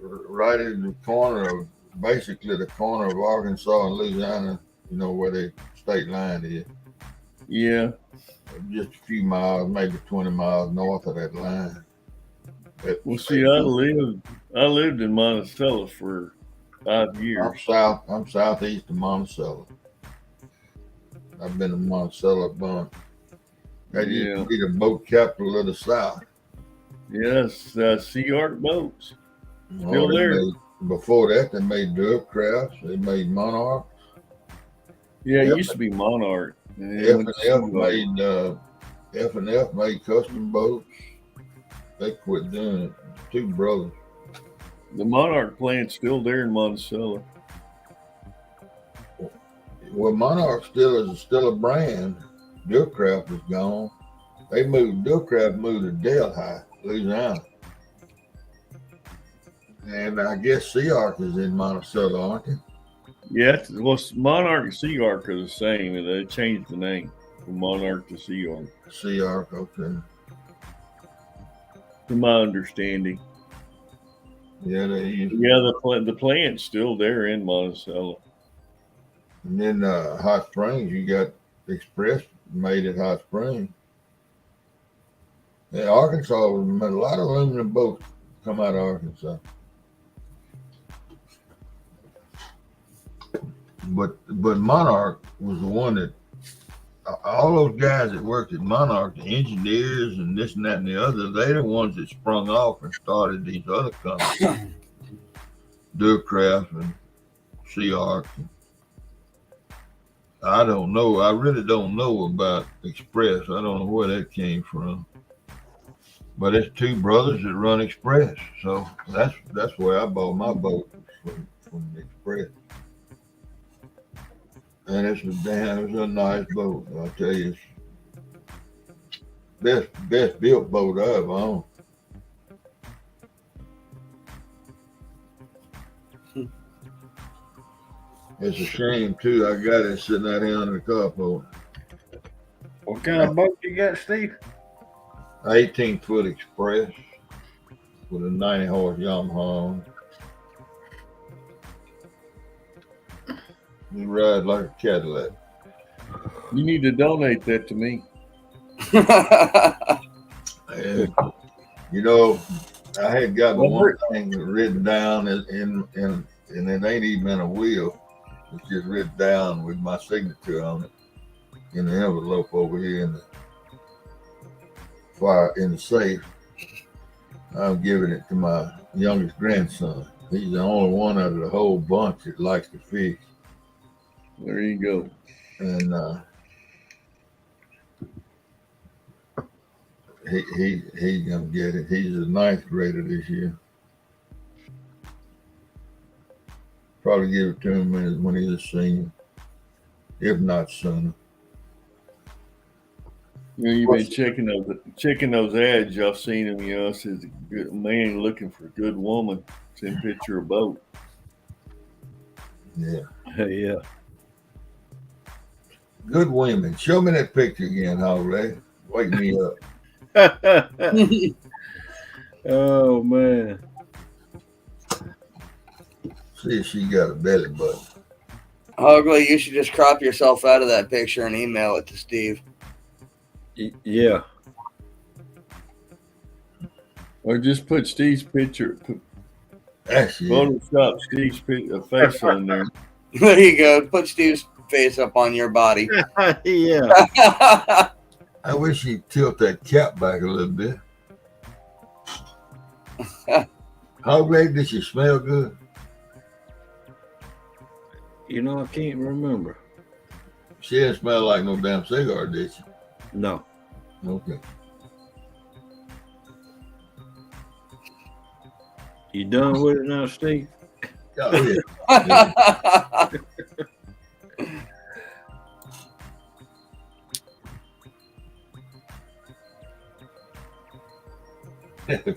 right in the corner of basically the corner of Arkansas and Louisiana. You know where the state line is. Yeah. Just a few miles, maybe 20 miles north of that line. Well, see, I lived in Monticello for 5 years. I'm southeast of Monticello. I've been to Monticello a bunch. That used to be the boat capital of the South. Yes, Sea Ark boats. Still there. Before that, they made dove crafts. They made monarchs. Yeah, it used to be Monarch. F&F made custom boats. They quit doing it. Two brothers. The Monarch plant's still there in Monticello. Well, Monarch still a brand. Dovecraft is gone. Dovecraft moved to Delhi, Louisiana. And I guess Sea Ark is in Monticello, aren't they? Yeah, well, Monarch and Sea Ark are the same, and they changed the name from Monarch to Sea Ark. Sea Ark, okay. From my understanding. Yeah, the plant's still there in Monticello. And then Hot Springs, you got Express made at Hot Springs. Yeah, Arkansas, a lot of aluminum boats come out of Arkansas. But Monarch was the one that all those guys that worked at Monarch, the engineers and this and that and the other, they're the ones that sprung off and started these other companies, Dovecraft and Sea Ark. I don't know. I really don't know about Express. I don't know where that came from. But it's two brothers that run Express, so that's where I bought my boat from Express. And it was a nice boat. I'll tell you, it's best built boat I've owned. It's a shame too. I got it sitting out here under the carport. What kind of boat you got, Steve? 18-foot Express with a 90-horse Yamaha. You ride like a Cadillac. You need to donate that to me. And, you know, I had got one thing written down and it ain't even in a will. It's just written down with my signature on it in the envelope over here in the safe. I'm giving it to my youngest grandson. He's the only one out of the whole bunch that likes to fish. There you go. And he's gonna get it. He's a 9th grader this year. Probably give it to him when he's a senior, if not sooner. You know, you've been checking those ads. Y'all seen them? You know, it says a man looking for a good woman. Send picture of boat. Yeah. Yeah. Good women. Show me that picture again, Howard. Wake me up. Oh man. See if she got a belly button. Ugly, you should just crop yourself out of that picture and email it to Steve. Yeah. Or just put Steve's picture. Actually, Photoshop Steve's face on there. There you go. Put Steve's face up on your body. Yeah. I wish he'd tilt that cap back a little bit. How great did she smell good? You know, I can't remember. She didn't smell like no damn cigar, did she? No. Okay. You done with it now, Steve? Oh, yeah.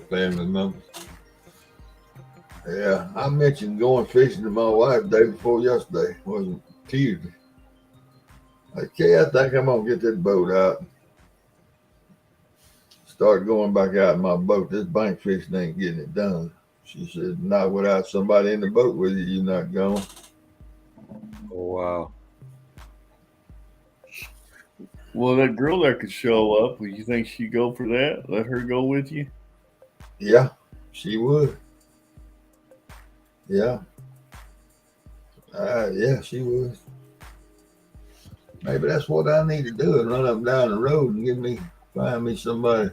Family members. Yeah, I mentioned going fishing to my wife day before yesterday. It wasn't Tuesday. Okay, I think I'm gonna get that boat out. Start going back out in my boat. This bank fishing ain't getting it done. She said, not without somebody in the boat with you, you're not going. Oh, wow. Well, that girl there could show up. Would you think she'd go for that? Let her go with you? Yeah, she would. Yeah. Yeah, she would. Maybe that's what I need to do, is run up and down the road and find me somebody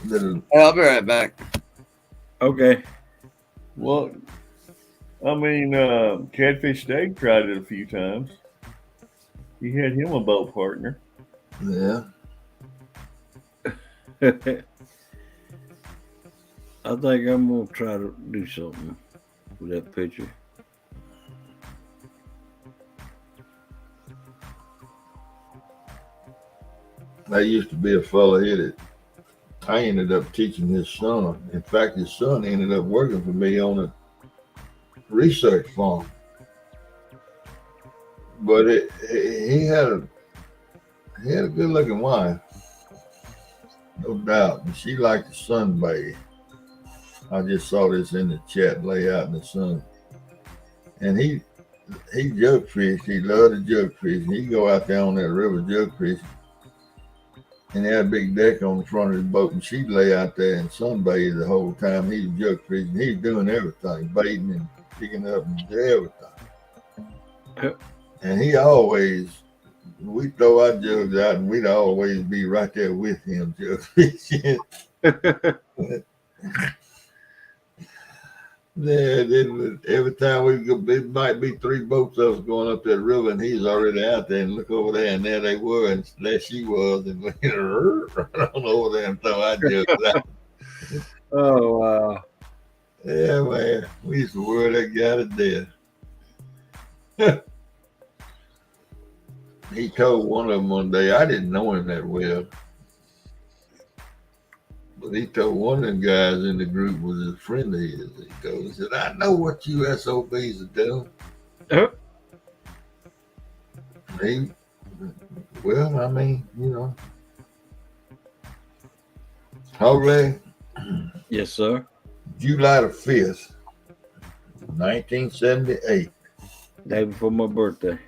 that'll. Hey, I'll be right back. Okay. Well, I mean, Catfish Dave tried it a few times. He had him a boat partner. Yeah. I think I'm going to try to do something with that picture. There used to be a fella here that I ended up teaching his son. In fact, his son ended up working for me on a research farm. But he had a good-looking wife, no doubt. And she liked to sunbathe. I just saw this in the chat, lay out in the sun. And he jug fished. He loved to jug fish. And he'd go out there on that river jug fish. And he had a big deck on the front of his boat, and she'd lay out there and sunbathe the whole time. He was jug fishing. He was doing everything, baiting and picking up and everything. And we'd throw our jugs out, and we'd always be right there with him jug fishing. Every time we go, it might be 3 boats of us going up that river, and he's already out there, and look over there, and there they were, and there she was, and we run over there and throw our jugs out. Oh, wow. Yeah, man. We used to wear that guy to death. He told one of them one day, I didn't know him that well, but he told one of them guys in the group was his friend of his. He said, I know what you SOBs are doing. Well, I mean, you know. Holy. Yes, sir. July the 5th, 1978. Day before my birthday.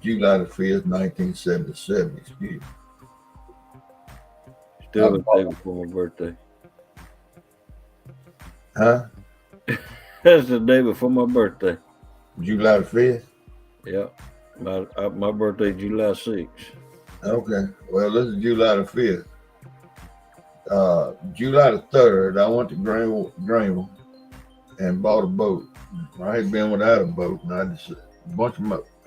July the 5th, 1977, excuse me. Still the day before my birthday. Huh? That's the day before my birthday. July the 5th? Yep. My birthday, July 6th. Okay. Well, this is July the 5th. July the 3rd, I went to Greenville and bought a boat. I had been without a boat, and a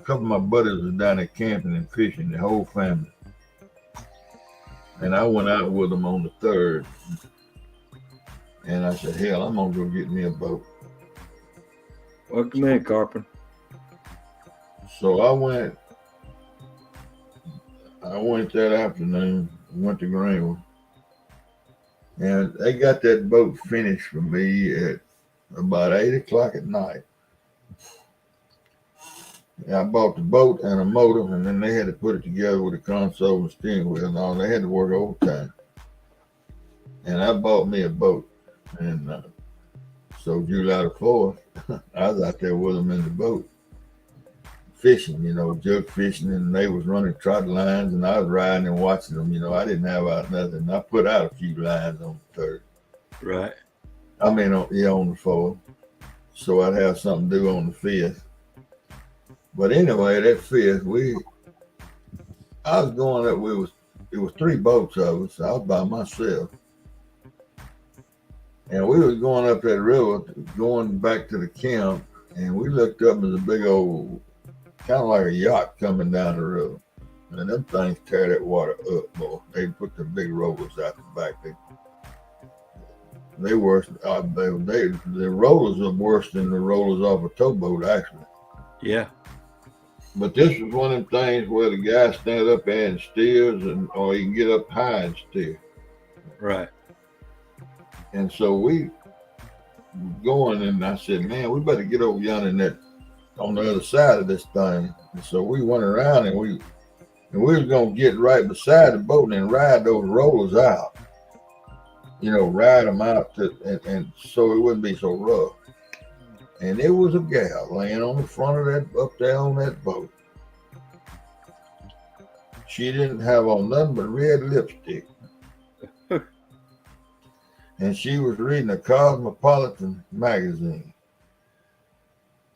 couple of my buddies was down there camping and fishing, the whole family. And I went out with them on the 3rd. And I said, hell, I'm going to go get me a boat. Welcome in, Carpenter. So I went that afternoon, went to Greenville. And they got that boat finished for me at about 8 o'clock at night. And I bought the boat and a motor, and then they had to put it together with a console and steering wheel and all. They had to work overtime. And I bought me a boat. And so July the 4th, I was out there with them in the boat, fishing, jug fishing, and they was running trot lines, and I was riding and watching them. I didn't have out nothing. I put out a few lines on the 3rd. Right. I mean, on the 4th. So I'd have something to do on the 5th. But anyway, that 5th, I was going up, it was 3 boats of us. I was by myself. And we was going up that river, going back to the camp, and we looked up as a big old, kind of like a yacht coming down the river. And them things tear that water up, boy. They put the big rollers out the back. They worse. The rollers are worse than the rollers off a towboat, actually. Yeah. But this was one of them things where the guy stand up there and steers, or he can get up high and steer. Right. And so we going, and I said, man, we better get over yonder on the other side of this thing. And so we went around, and we was going to get right beside the boat and ride those rollers out. ride them out and so it wouldn't be so rough. And there was a gal laying on the front of that, up there on that boat. She didn't have on nothing but red lipstick. And she was reading a Cosmopolitan magazine.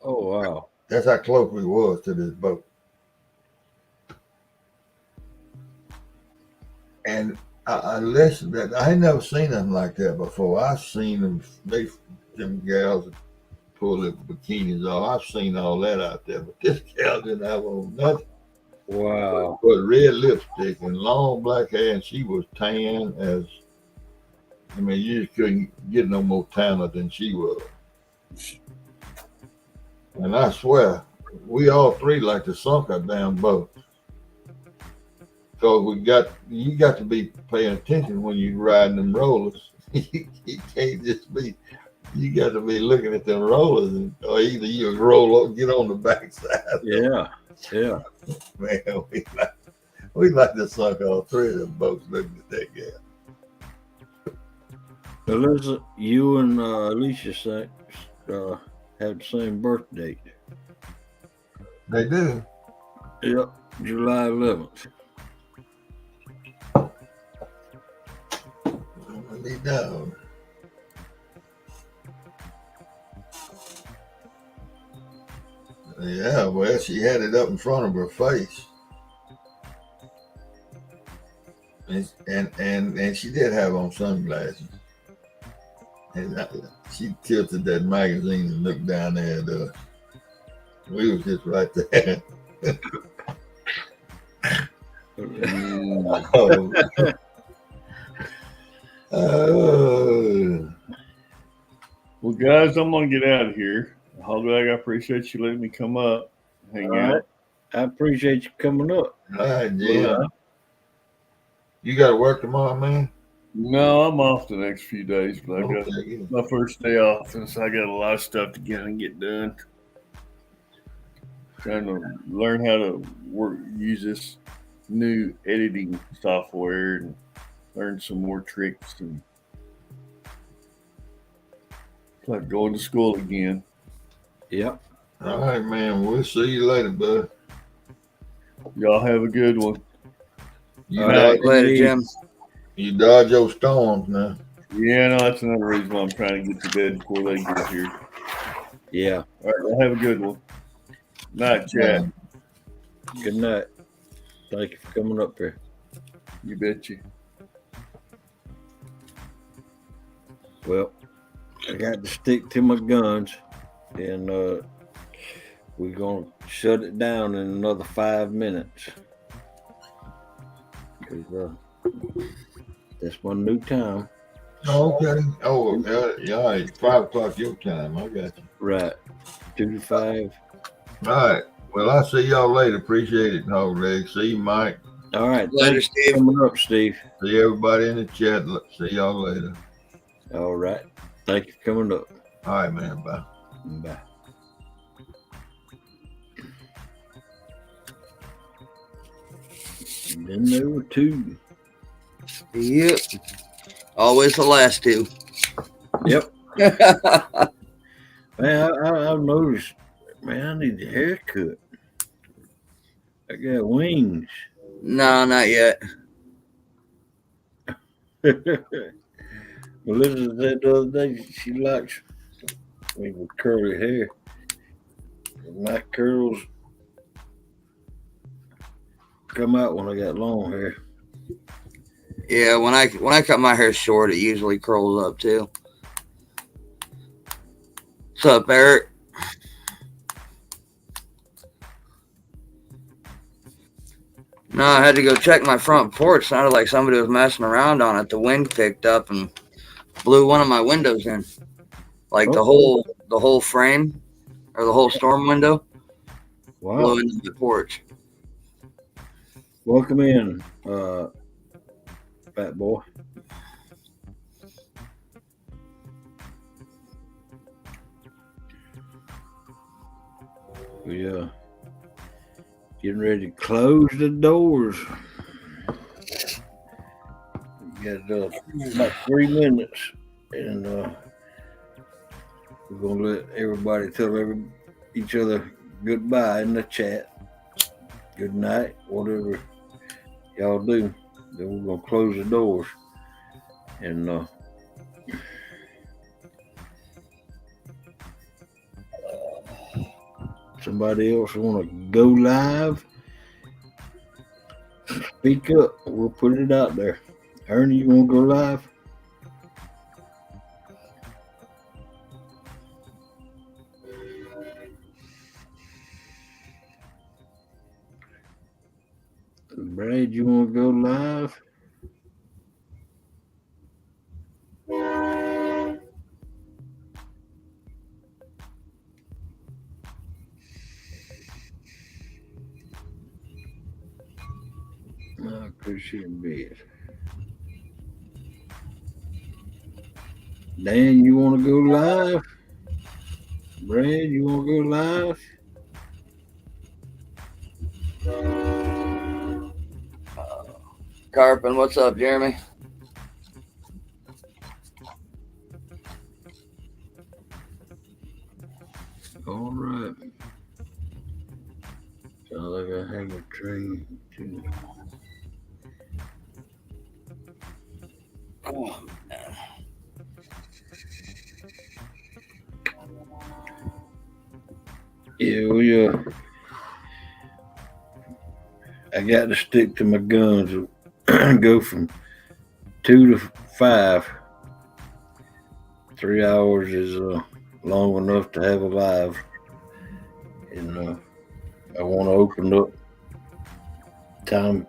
Oh, wow. That's how close we was to this boat. And I listened to that. I ain't never seen nothing like that before. I've seen them gals pull their bikinis off. I've seen all that out there, but this gal didn't have on nothing. Wow. But red lipstick and long black hair, and she was tan as, you just couldn't get no more tanner than she was. And I swear, we all three like to sunk our damn boat. Because you got to be paying attention when you riding them rollers. You can't just be, you got to be looking at them rollers, or either you roll up, get on the backside. Yeah. Man, we like to sunk all three of them boats looking at that gal. Elizabeth, you and Alicia have the same birth date. They do. Yep, July 11th. They do. Yeah, well, she had it up in front of her face. And she did have on sunglasses. And she tilted that magazine and looked down there at us. We was just right there. Well, guys, I'm gonna get out of here. Holdwag, I appreciate you letting me come up, hang out. I appreciate you coming up. All right, Jim. You got to work tomorrow, man? No, I'm off the next few days, but I got my first day off, and so I got a lot of stuff to get done. Trying to learn how to use this new editing software and learn some more tricks, and it's like going to school again. Yep. All right, man. We'll see you later, bud. Y'all have a good one. You later, Jim. You dodge your storms now. Yeah, no, that's another reason why I'm trying to get to bed before they get here. Yeah. All right, well, have a good one. Night, Chad. Good night. Thank you for coming up here. You betcha. Well, I got to stick to my guns, and we're going to shut it down in another 5 minutes. Because that's my new time. Okay. Oh, yeah, it's 5 o'clock your time. I got you. Right. 2 to 5. All right. Well, I'll see y'all later. Appreciate it, Hog Leg. See you, Mike. All right. Later, Steve. Coming up, Steve. See everybody in the chat. See y'all later. All right. Thank you for coming up. All right, man. Bye. Bye. And then there were 2. Yep. Always the last 2. Yep. Man, I've noticed, man, I need a haircut. I got wings. No, not yet. Melissa said the other day she likes me with curly hair. My curls come out when I got long hair. Yeah, when I cut my hair short, it usually curls up too. What's up, Eric? No, I had to go check my front porch. Sounded like somebody was messing around on it. The wind picked up and blew one of my windows in. Like the whole frame or the whole storm window. Wow. Blew into the porch. Welcome in, fat boy. We getting ready to close the doors. got about 3 minutes, and we're gonna let everybody tell each other goodbye in the chat. Good night, whatever y'all do. Then we're gonna close the doors, and somebody else want to go live? Speak up. We'll put it out there. Ernie, you want to go live? Brad, you want to go live? I appreciate it. Dan, you want to go live? Brad, you want to go live? Carpin, what's up, Jeremy? All right. Sounds like I have a train too. Oh, man. Yeah, I got to stick to my guns. Go from 2 to 5. 3 hours is long enough to have a live, and I want to open up time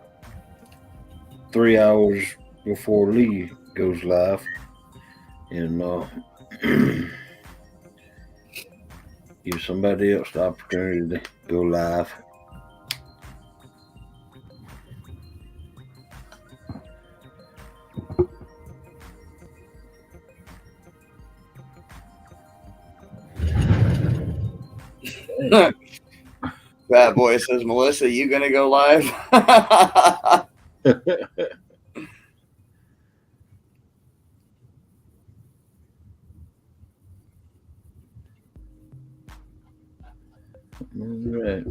3 hours before Lee goes live, and give somebody else the opportunity to go live. Bad boy says, Melissa, you gonna go live? All right.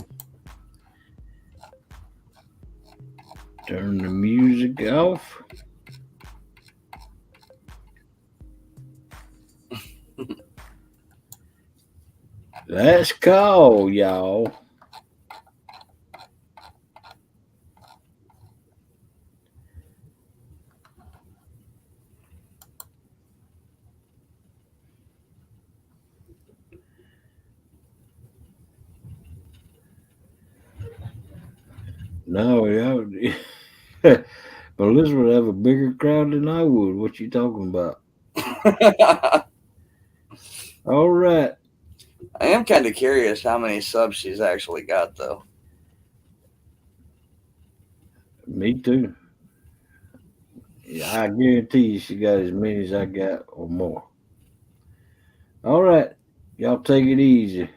Turn the music off. Let's go, y'all. No, yeah. But Elizabeth would have a bigger crowd than I would. What you talking about? All right. I am kind of curious how many subs she's actually got, though. Me too. Yeah, I guarantee you she got as many as I got or more. All right. Y'all take it easy.